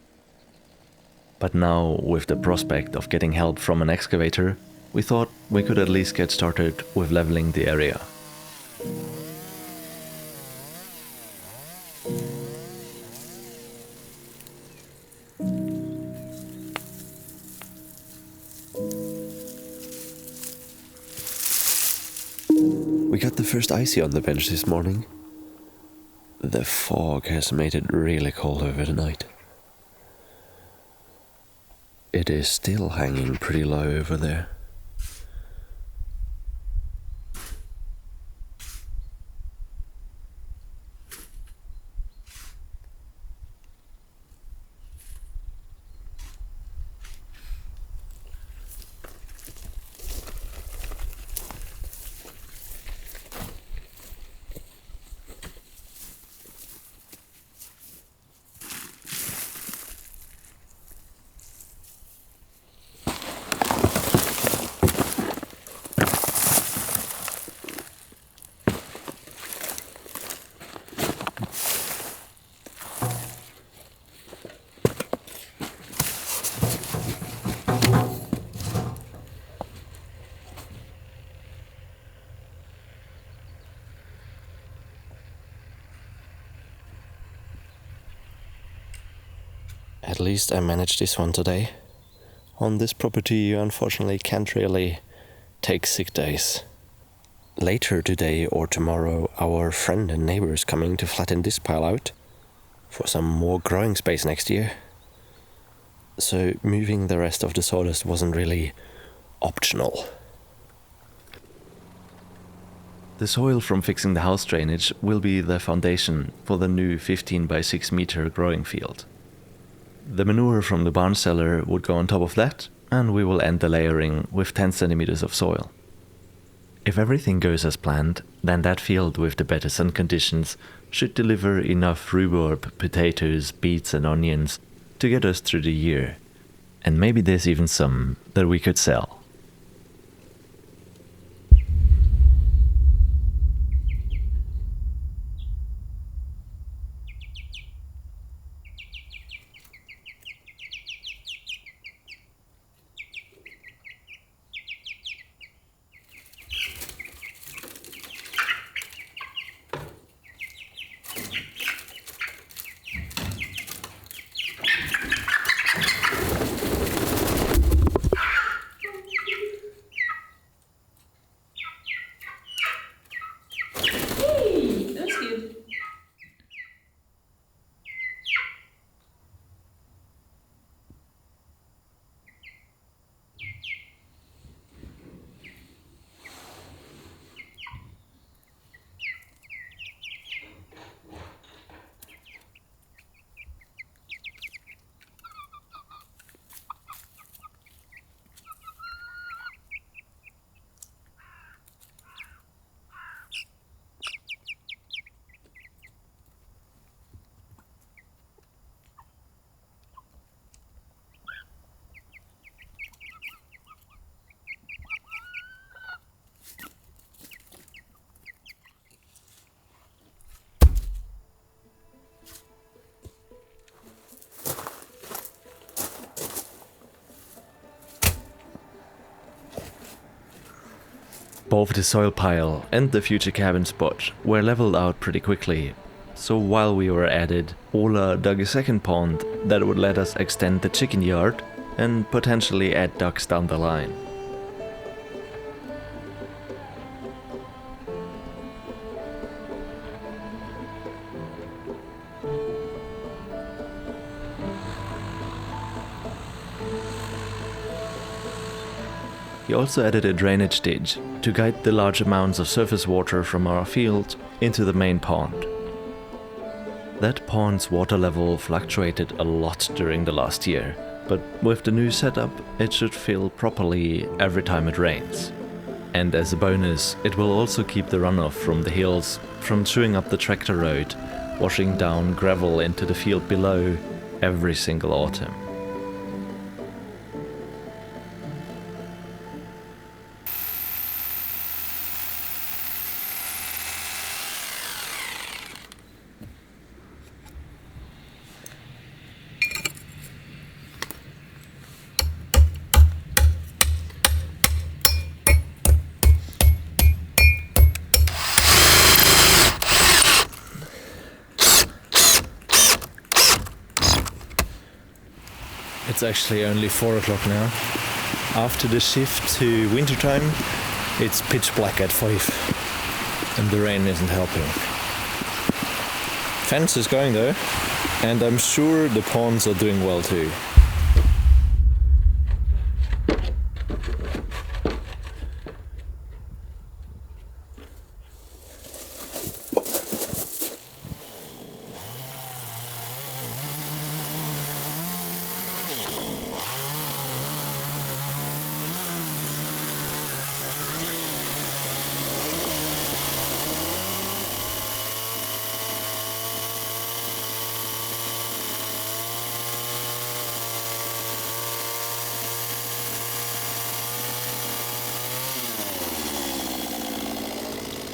But now, with the prospect of getting help from an excavator, we thought we could at least get started with leveling the area. We got the first icy on the bench this morning. The fog has made it really cold over the night. It is still hanging pretty low over there. At least I managed this one today. On this property you unfortunately can't really take sick days. Later today or tomorrow our friend and neighbor is coming to flatten this pile out for some more growing space next year. So moving the rest of the sawdust wasn't really optional. The soil from fixing the house drainage will be the foundation for the new 15 by 6 meter growing field. The manure from the barn cellar would go on top of that, and we will end the layering with 10 centimeters of soil. If everything goes as planned, then that field with the better sun conditions should deliver enough rhubarb, potatoes, beets and onions to get us through the year. And maybe there's even some that we could sell. Both the soil pile and the future cabin spot were leveled out pretty quickly, so while we were at it, Ola dug a second pond that would let us extend the chicken yard and potentially add ducks down the line. He also added a drainage ditch to guide the large amounts of surface water from our field into the main pond. That pond's water level fluctuated a lot during the last year, but with the new setup it should fill properly every time it rains. And as a bonus, it will also keep the runoff from the hills from chewing up the tractor road, washing down gravel into the field below every single autumn. It's actually only 4 o'clock now. After the shift to wintertime, it's pitch black at 5. And the rain isn't helping. Fence is going though, and I'm sure the ponds are doing well too.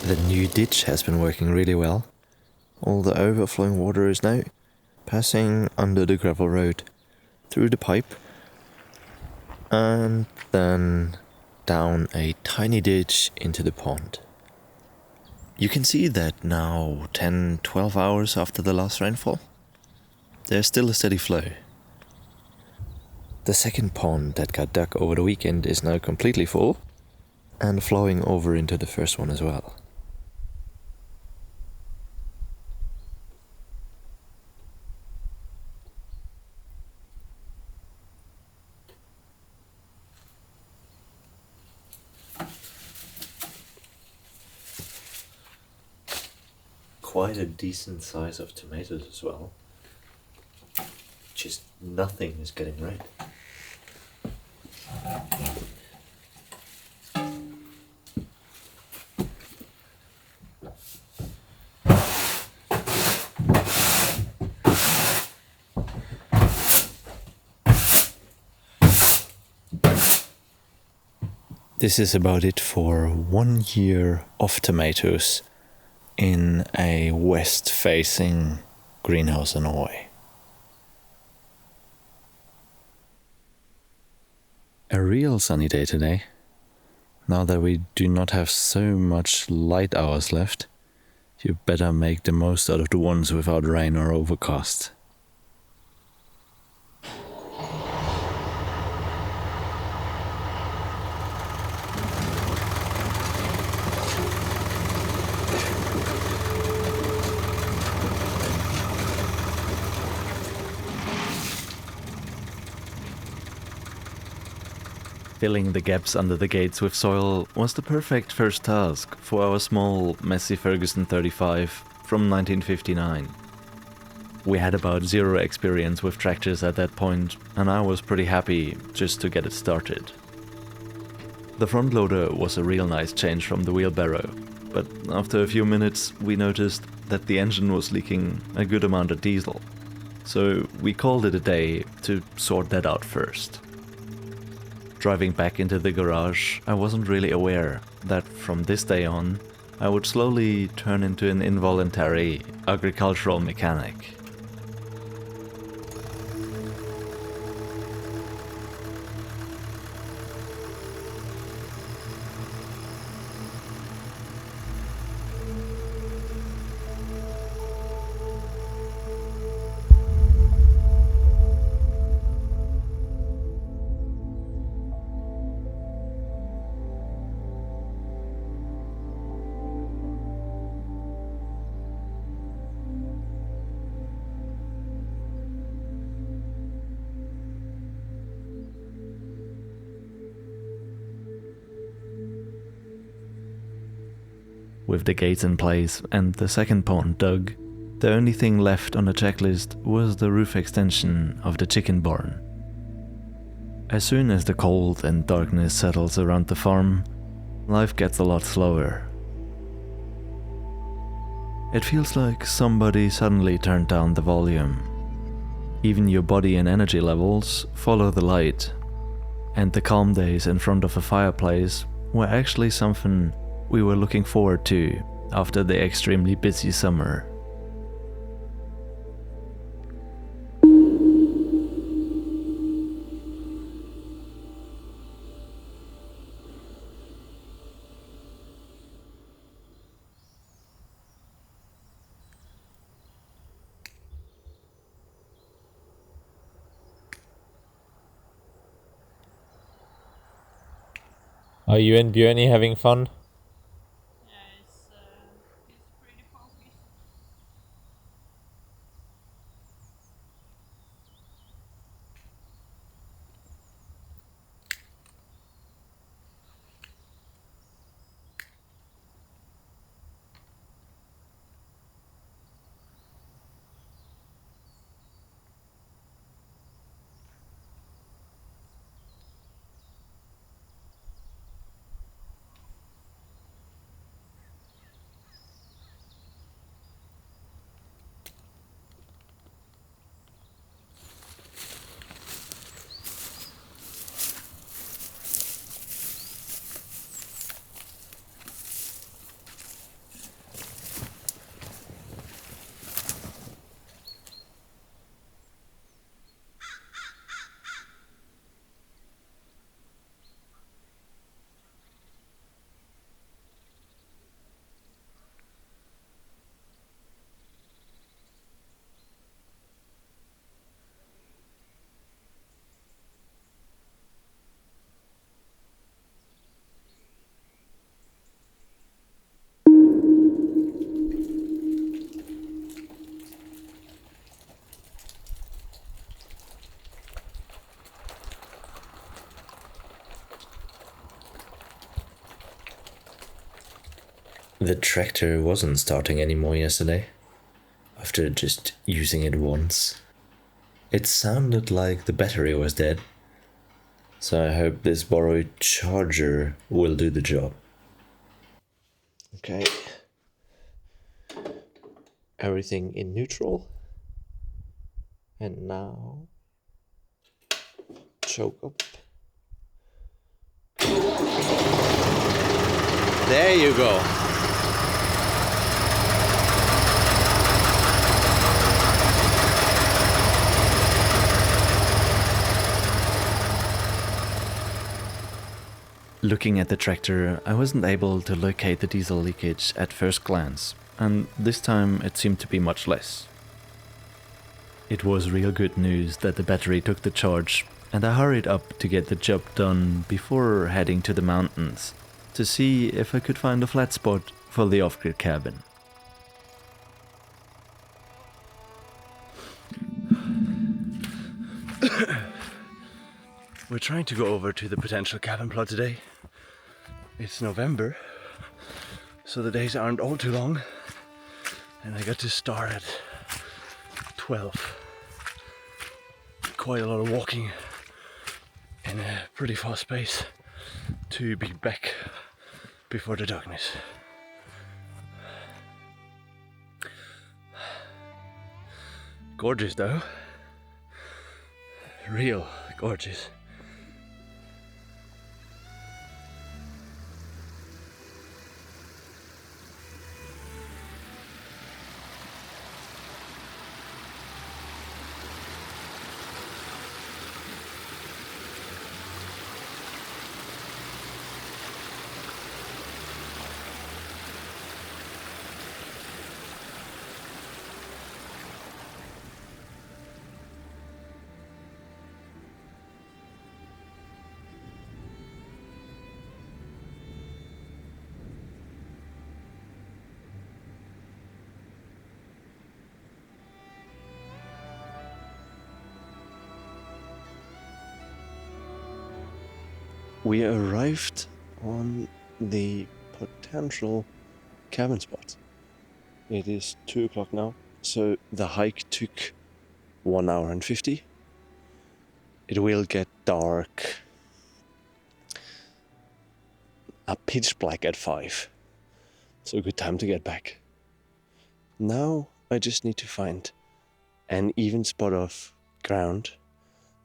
The new ditch has been working really well. All the overflowing water is now passing under the gravel road, through the pipe, and then down a tiny ditch into the pond. You can see that now, 10-12 hours after the last rainfall, there's still a steady flow. The second pond that got dug over the weekend is now completely full and flowing over into the first one as well. Quite a decent size of tomatoes as well. Just nothing is getting red. This is about it for 1 year of tomatoes in a west-facing greenhouse in Norway. A real sunny day today. Now that we do not have so much light hours left, you better make the most out of the ones without rain or overcast. Filling the gaps under the gates with soil was the perfect first task for our small Massey Ferguson 35 from 1959. We had about zero experience with tractors at that point, and I was pretty happy just to get it started. The front loader was a real nice change from the wheelbarrow, but after a few minutes we noticed that the engine was leaking a good amount of diesel, so we called it a day to sort that out first. Driving back into the garage, I wasn't really aware that from this day on, I would slowly turn into an involuntary agricultural mechanic. With the gates in place and the second pond dug, the only thing left on the checklist was the roof extension of the chicken barn. As soon as the cold and darkness settles around the farm, life gets a lot slower. It feels like somebody suddenly turned down the volume. Even your body and energy levels follow the light, and the calm days in front of a fireplace were actually something we were looking forward to after the extremely busy summer. Are you and Björni having fun? Yeah, it's The tractor wasn't starting anymore yesterday, after just using it once. It sounded like the battery was dead, so I hope this borrowed charger will do the job. Okay. Everything in neutral. And now choke up. There you go. Looking at the tractor, I wasn't able to locate the diesel leakage at first glance, and this time it seemed to be much less. It was real good news that the battery took the charge, and I hurried up to get the job done before heading to the mountains to see if I could find a flat spot for the off-grid cabin. We're trying to go over to the potential cabin plot today. It's November, so the days aren't all too long, and I got to start at 12. Quite a lot of walking in a pretty fast pace to be back before the darkness. Gorgeous though. Real gorgeous. We arrived on the potential cabin spot. It is 2 o'clock now, so the hike took 1 hour and 50. It will get dark pitch black at 5, so good time to get back. Now I just need to find an even spot of ground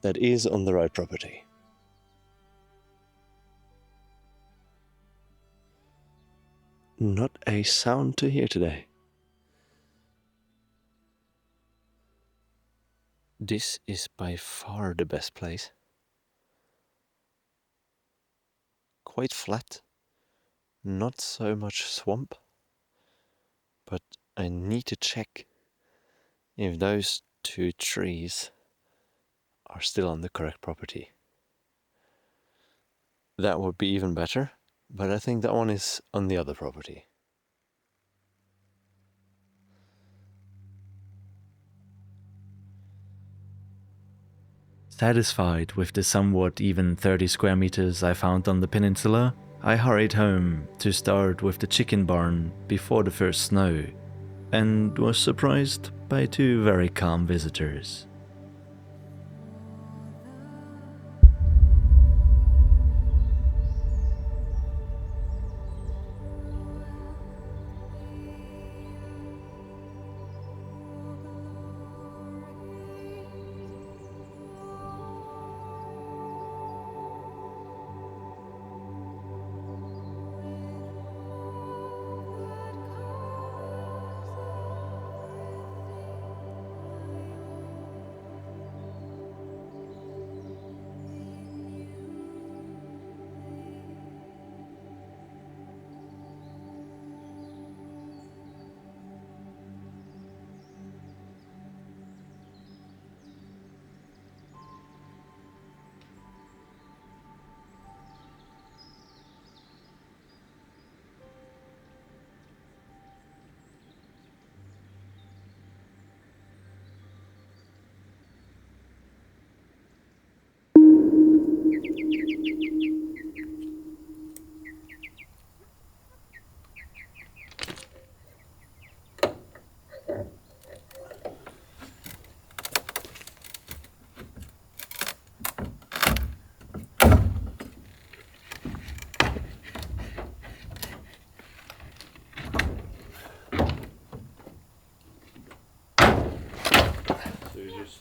that is on the right property. Not a sound to hear today. This is by far the best place. Quite flat, not so much swamp, but I need to check if those 2 trees are still on the correct property. That would be even better, but I think that one is on the other property. Satisfied with the somewhat even 30 square meters I found on the peninsula, I hurried home to start with the chicken barn before the first snow, and was surprised by 2 very calm visitors.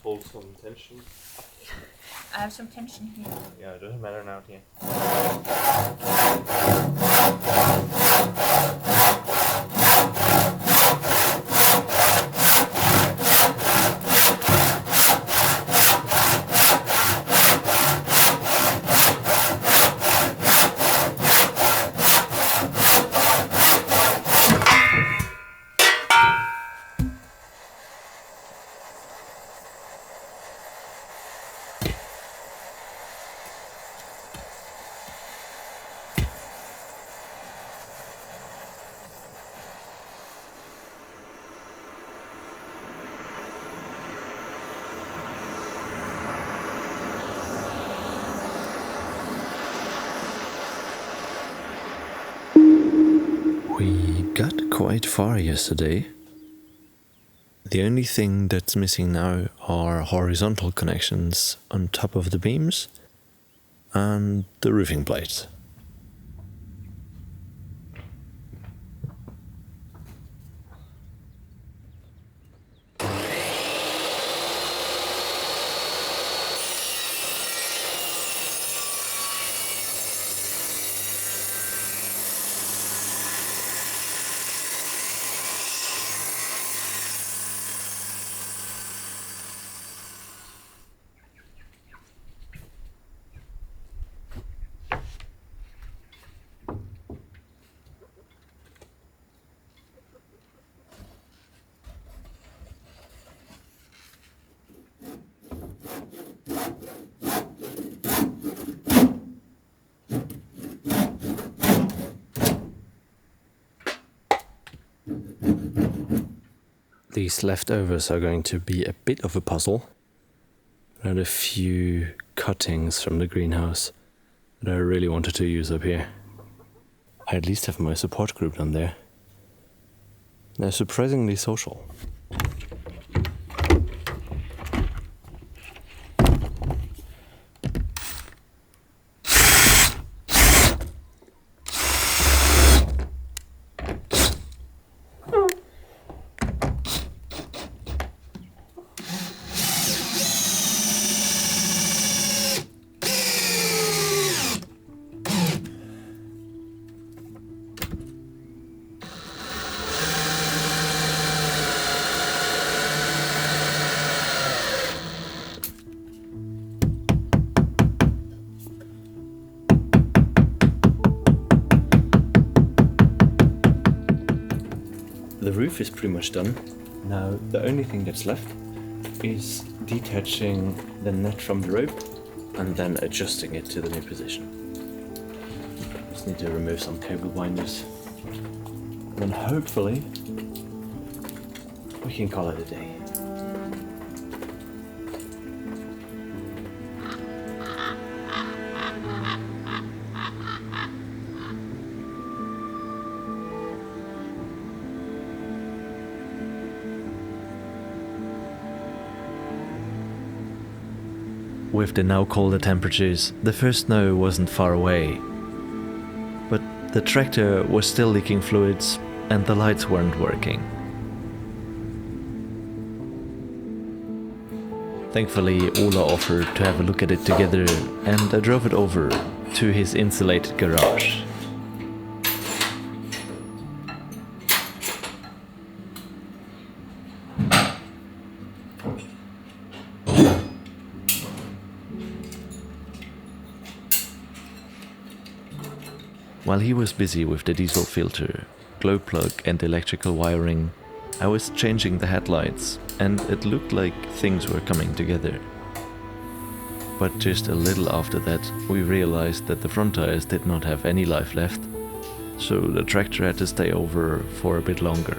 hold some tension. I have some tension here. Yeah, it doesn't matter now, here. We got quite far yesterday. The only thing that's missing now are horizontal connections on top of the beams and the roofing plates. These leftovers are going to be a bit of a puzzle. I had a few cuttings from the greenhouse that I really wanted to use up here. I at least have my support group down there. They're surprisingly social. The roof is pretty much done. Now the only thing that's left is detaching the net from the rope and then adjusting it to the new position. Just need to remove some cable binders. And then hopefully we can call it a day. With the now colder temperatures, the first snow wasn't far away. But the tractor was still leaking fluids and the lights weren't working. Thankfully, Ola offered to have a look at it together and I drove it over to his insulated garage. While he was busy with the diesel filter, glow plug and electrical wiring, I was changing the headlights and it looked like things were coming together. But just a little after that, we realized that the front tires did not have any life left, so the tractor had to stay over for a bit longer.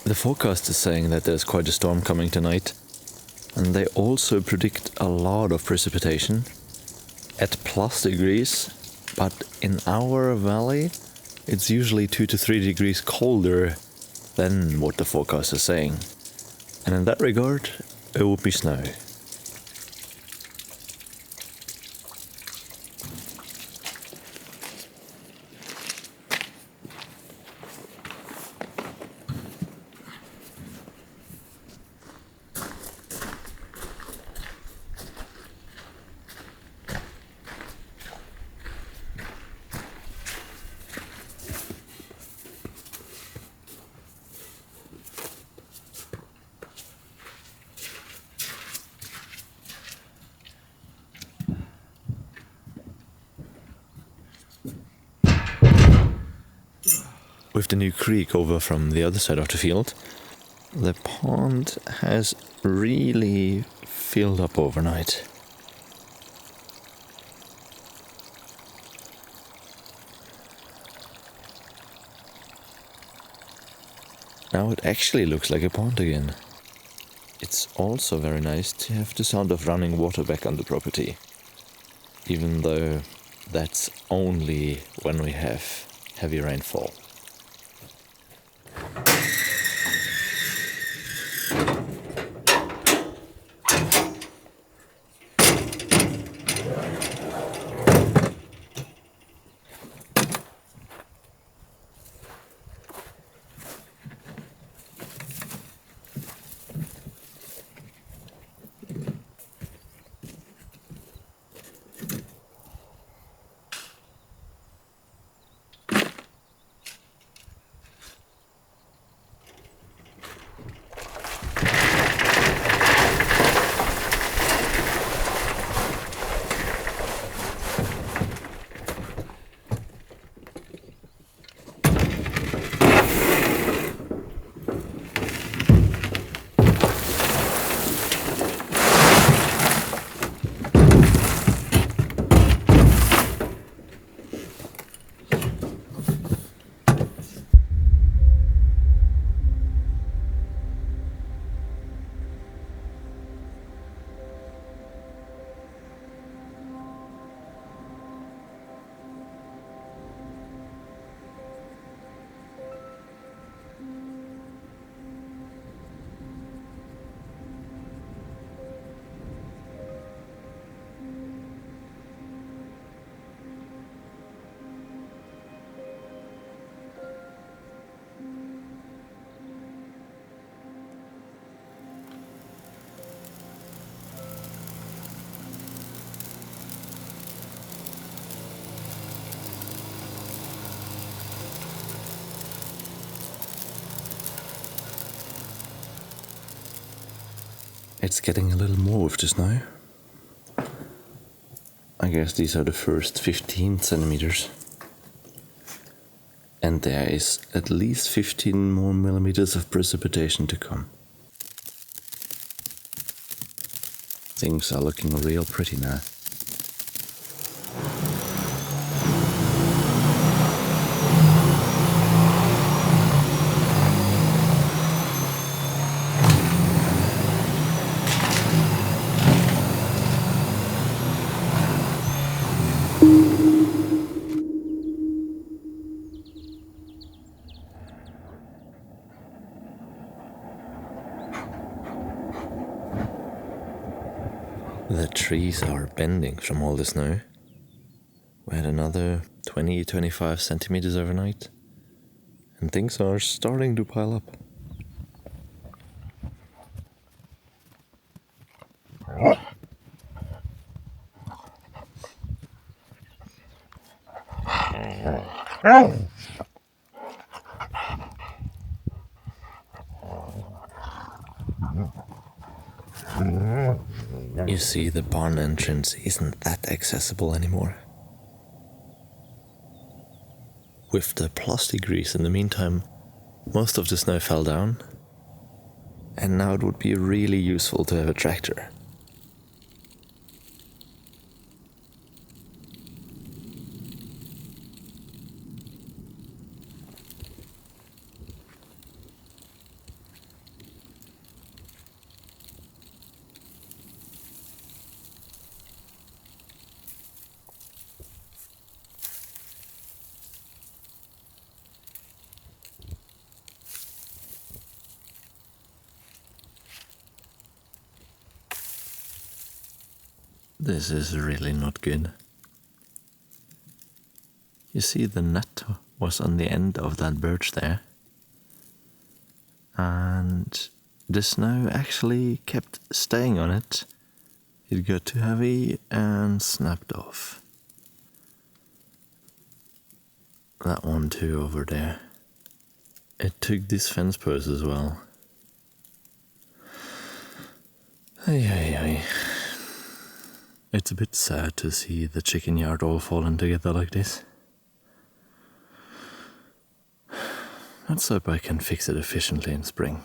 The forecast is saying that there's quite a storm coming tonight, and they also predict a lot of precipitation. At plus degrees, But in our valley, it's usually 2 to 3 degrees colder than what the forecast is saying. And in that regard, it would be snow. With the new creek over from the other side of the field, the pond has really filled up overnight. Now it actually looks like a pond again. It's also very nice to have the sound of running water back on the property, even though that's only when we have heavy rainfall. It's getting a little more with the snow. I guess these are the first 15 centimeters. And there is at least 15 more millimeters of precipitation to come. Things are looking real pretty now. The trees are bending from all the snow. We had another 20-25 centimeters overnight, and things are starting to pile up. You see, the barn entrance isn't that accessible anymore. With the plus degrees in the meantime, most of the snow fell down, and now it would be really useful to have a tractor. This is really not good. You see, the net was on the end of that birch there, and the snow actually kept staying on it. It got too heavy and snapped off. That one too over there. It took this fence post as well. Ay. It's a bit sad to see the chicken yard all falling together like this. Let's hope I can fix it efficiently in spring.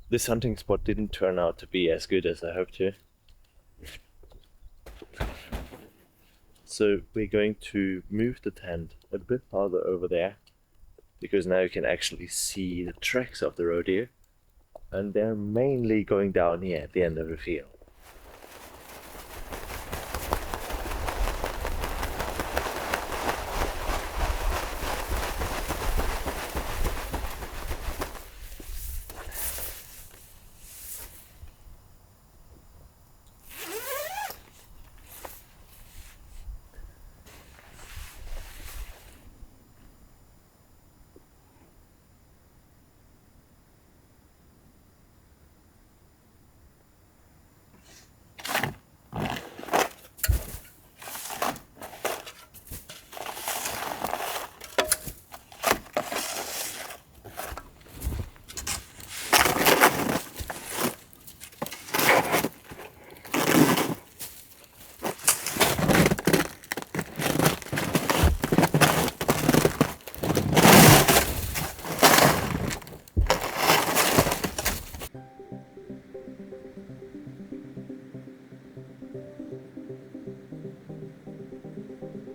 This hunting spot didn't turn out to be as good as I hoped to. So we're going to move the tent a bit farther over there, because now you can actually see the tracks of the road here, and they're mainly going down here at the end of the field.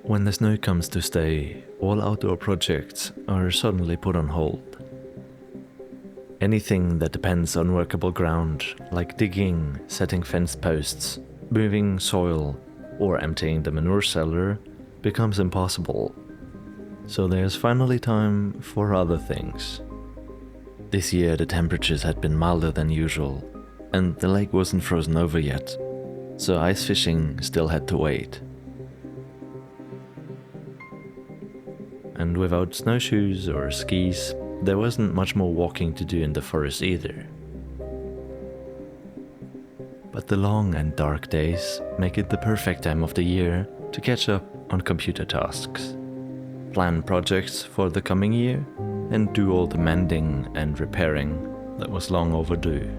When the snow comes to stay, all outdoor projects are suddenly put on hold. Anything that depends on workable ground, like digging, setting fence posts, moving soil, or emptying the manure cellar, becomes impossible. So there's finally time for other things. This year the temperatures had been milder than usual, and the lake wasn't frozen over yet, so ice fishing still had to wait. And without snowshoes or skis, there wasn't much more walking to do in the forest either. But the long and dark days make it the perfect time of the year to catch up on computer tasks, plan projects for the coming year, and do all the mending and repairing that was long overdue.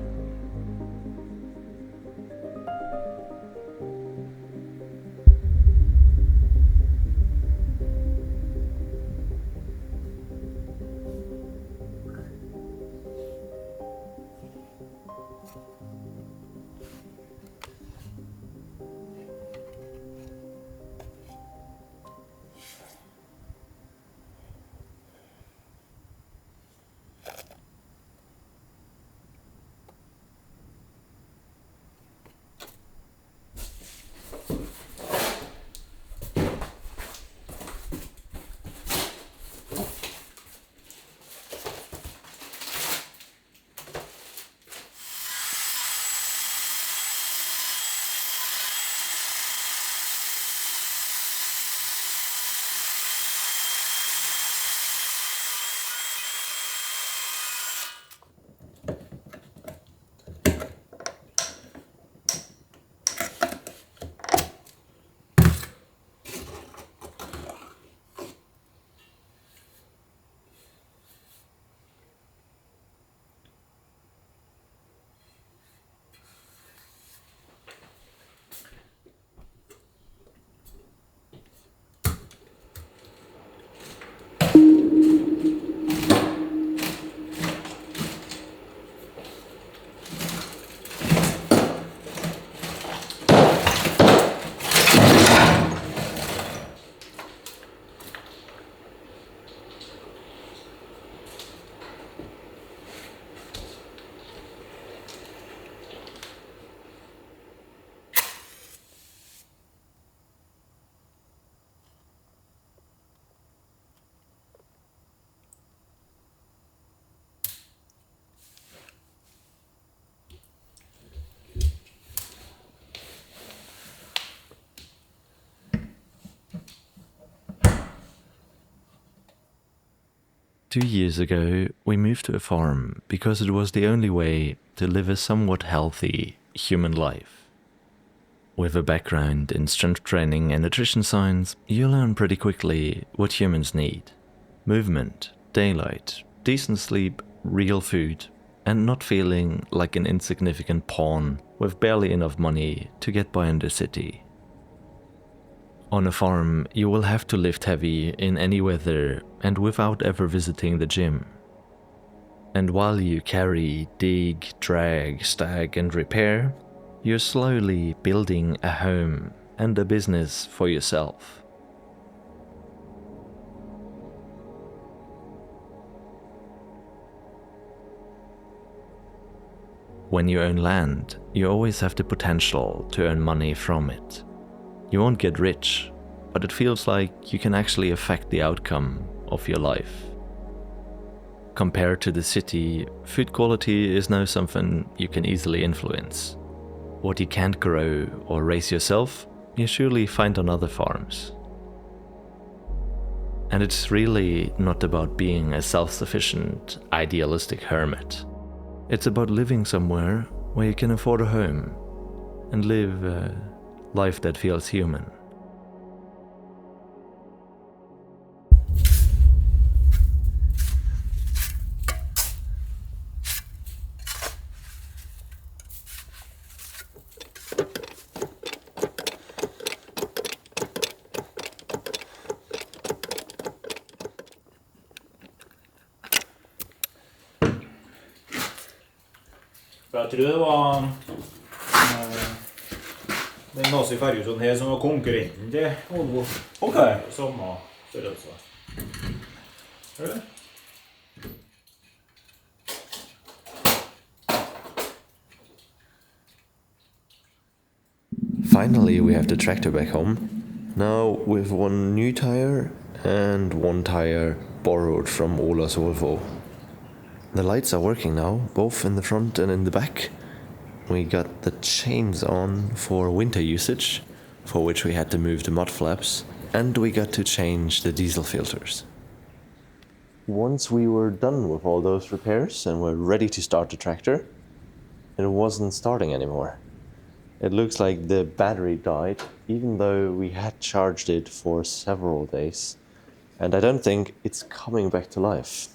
2 years ago, we moved to a farm because it was the only way to live a somewhat healthy human life. With a background in strength training and nutrition science, you learn pretty quickly what humans need. Movement, daylight, decent sleep, real food, and not feeling like an insignificant pawn with barely enough money to get by in the city. On a farm, you will have to lift heavy in any weather and without ever visiting the gym. And while you carry, dig, drag, stack and repair, you're slowly building a home and a business for yourself. When you own land, you always have the potential to earn money from it. You won't get rich, but it feels like you can actually affect the outcome of your life. Compared to the city, food quality is now something you can easily influence. What you can't grow or raise yourself, you surely find on other farms. And it's really not about being a self-sufficient, idealistic hermit. It's about living somewhere where you can afford a home and live a life that feels human. Jeg tror det var den Massey Ferguson her som var konkurrenten til Volvo. Ok. Samme størrelse. Hører du det? Finally, we have the tractor back home. Now with one new tire and one tire borrowed from Ola's Volvo. The lights are working now, both in the front and in the back. We got the chains on for winter usage, for which we had to move the mud flaps, and we got to change the diesel filters. Once we were done with all those repairs and were ready to start the tractor, it wasn't starting anymore. It looks like the battery died, even though we had charged it for several days, and I don't think it's coming back to life.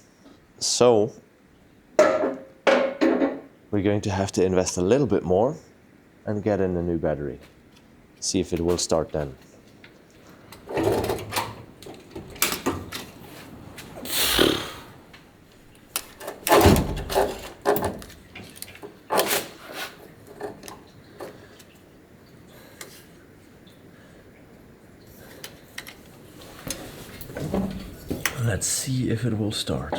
So we're going to have to invest a little bit more and get in a new battery. See if it will start then. Let's see if it will start.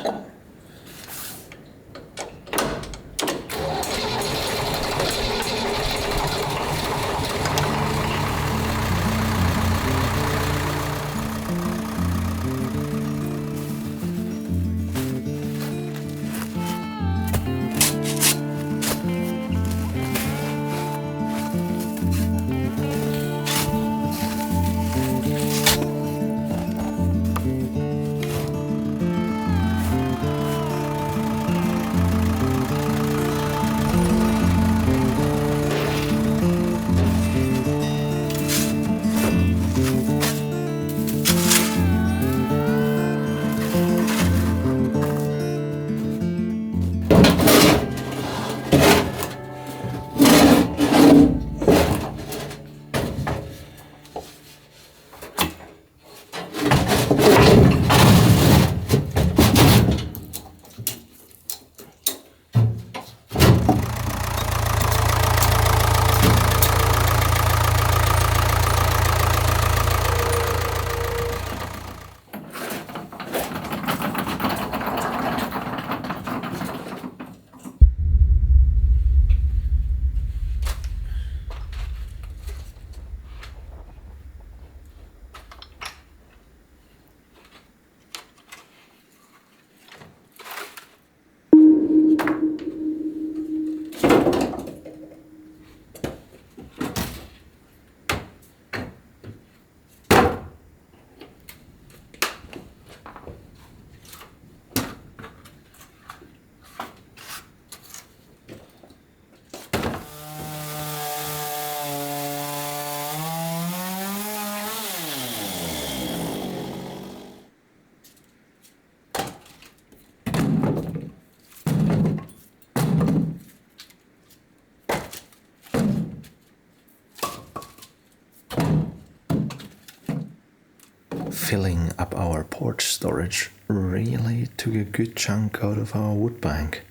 filling up our porch storage really took a good chunk out of our wood bank.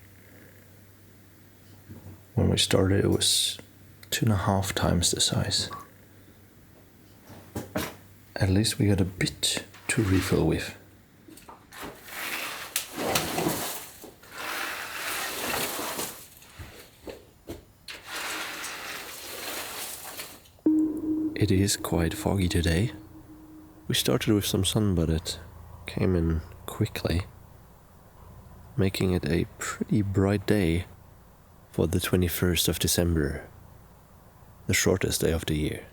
When we started, it was 2.5 times the size. At least we got a bit to refill with. It is quite foggy today. We started with some sun, but it came in quickly, making it a pretty bright day for the 21st of December, the shortest day of the year.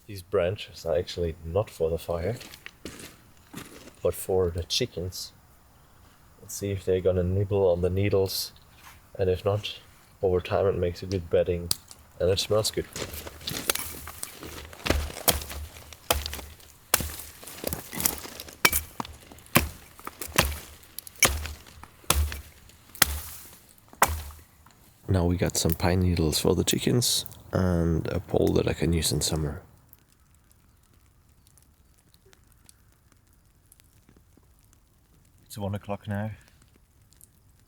These branches are actually not for the fire, but for the chickens. Let's see if they're gonna nibble on the needles, and if not, over time it makes a good bedding and it smells good. Now we got some pine needles for the chickens and a pole that I can use in summer. It's 1 o'clock now,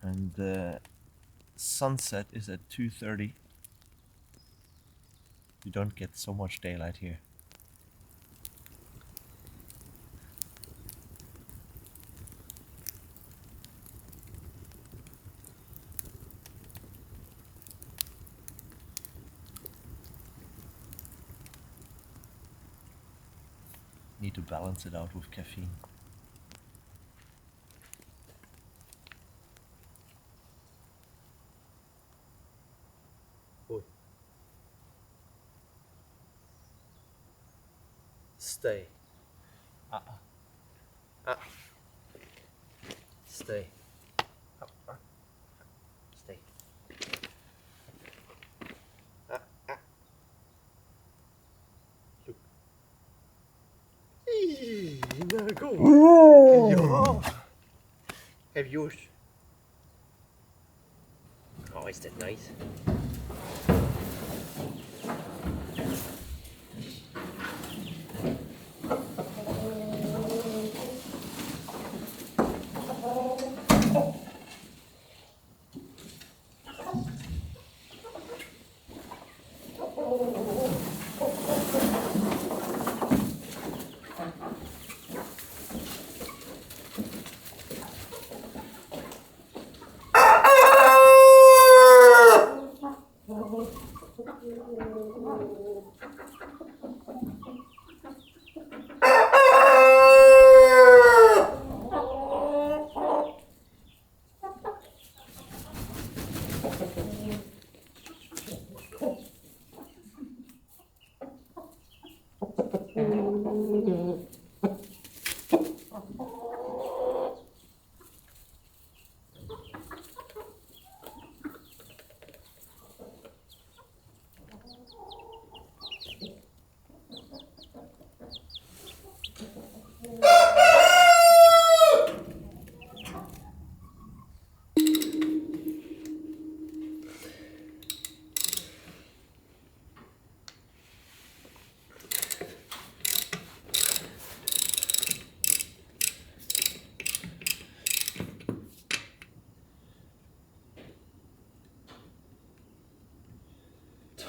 and the sunset is at 2:30. You don't get so much daylight here. Need to balance it out with caffeine. Stay. Stay. Stay. Look. There go. Ja. Have yours. Oh, is that nice?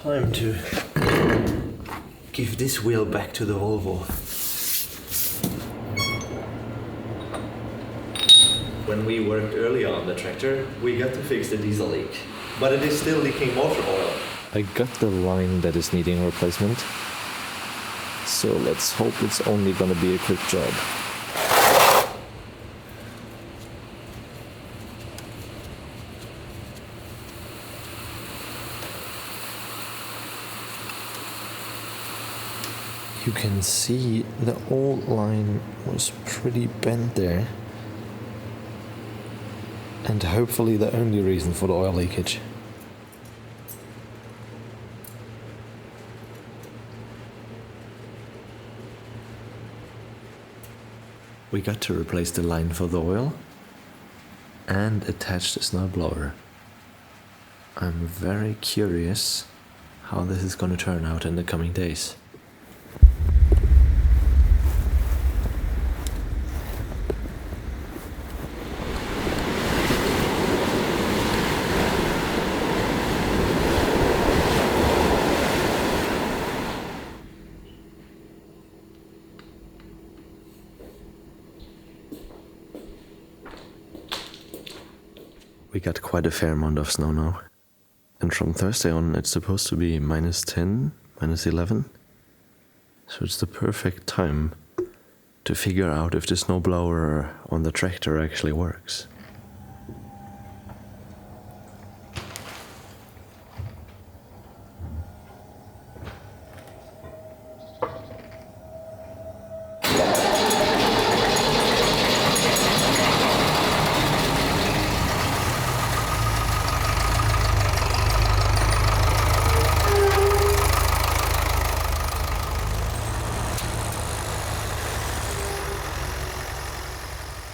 Time to give this wheel back to the Volvo. When we worked earlier on the tractor, we got to fix the diesel leak, but it is still leaking motor oil. I got the line that is needing replacement, so let's hope it's only gonna be a quick job. You can see the old line was pretty bent there, and hopefully the only reason for the oil leakage. We got to replace the line for the oil and attach the snowblower. I'm very curious how this is going to turn out in the coming days. We got quite a fair amount of snow now. And from Thursday on it's supposed to be -10, -11. So it's the perfect time to figure out if the snowblower on the tractor actually works.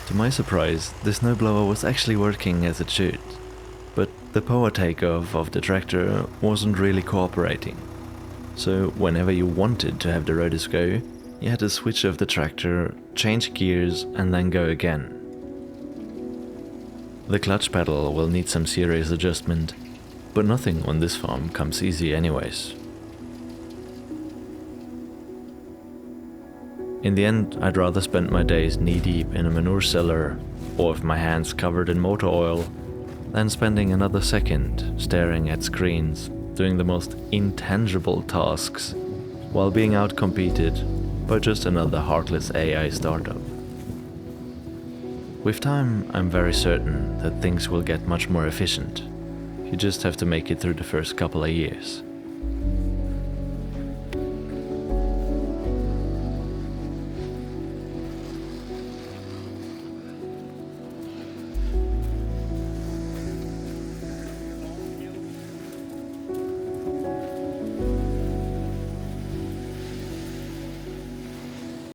To my surprise, the snowblower was actually working as it should, but the power takeoff of the tractor wasn't really cooperating. So whenever you wanted to have the rotors go, you had to switch off the tractor, change gears and then go again. The clutch pedal will need some serious adjustment, but nothing on this farm comes easy anyways. In the end, I'd rather spend my days knee-deep in a manure cellar or with my hands covered in motor oil than spending another second staring at screens, doing the most intangible tasks while being outcompeted by just another heartless AI startup. With time, I'm very certain that things will get much more efficient. You just have to make it through the first couple of years.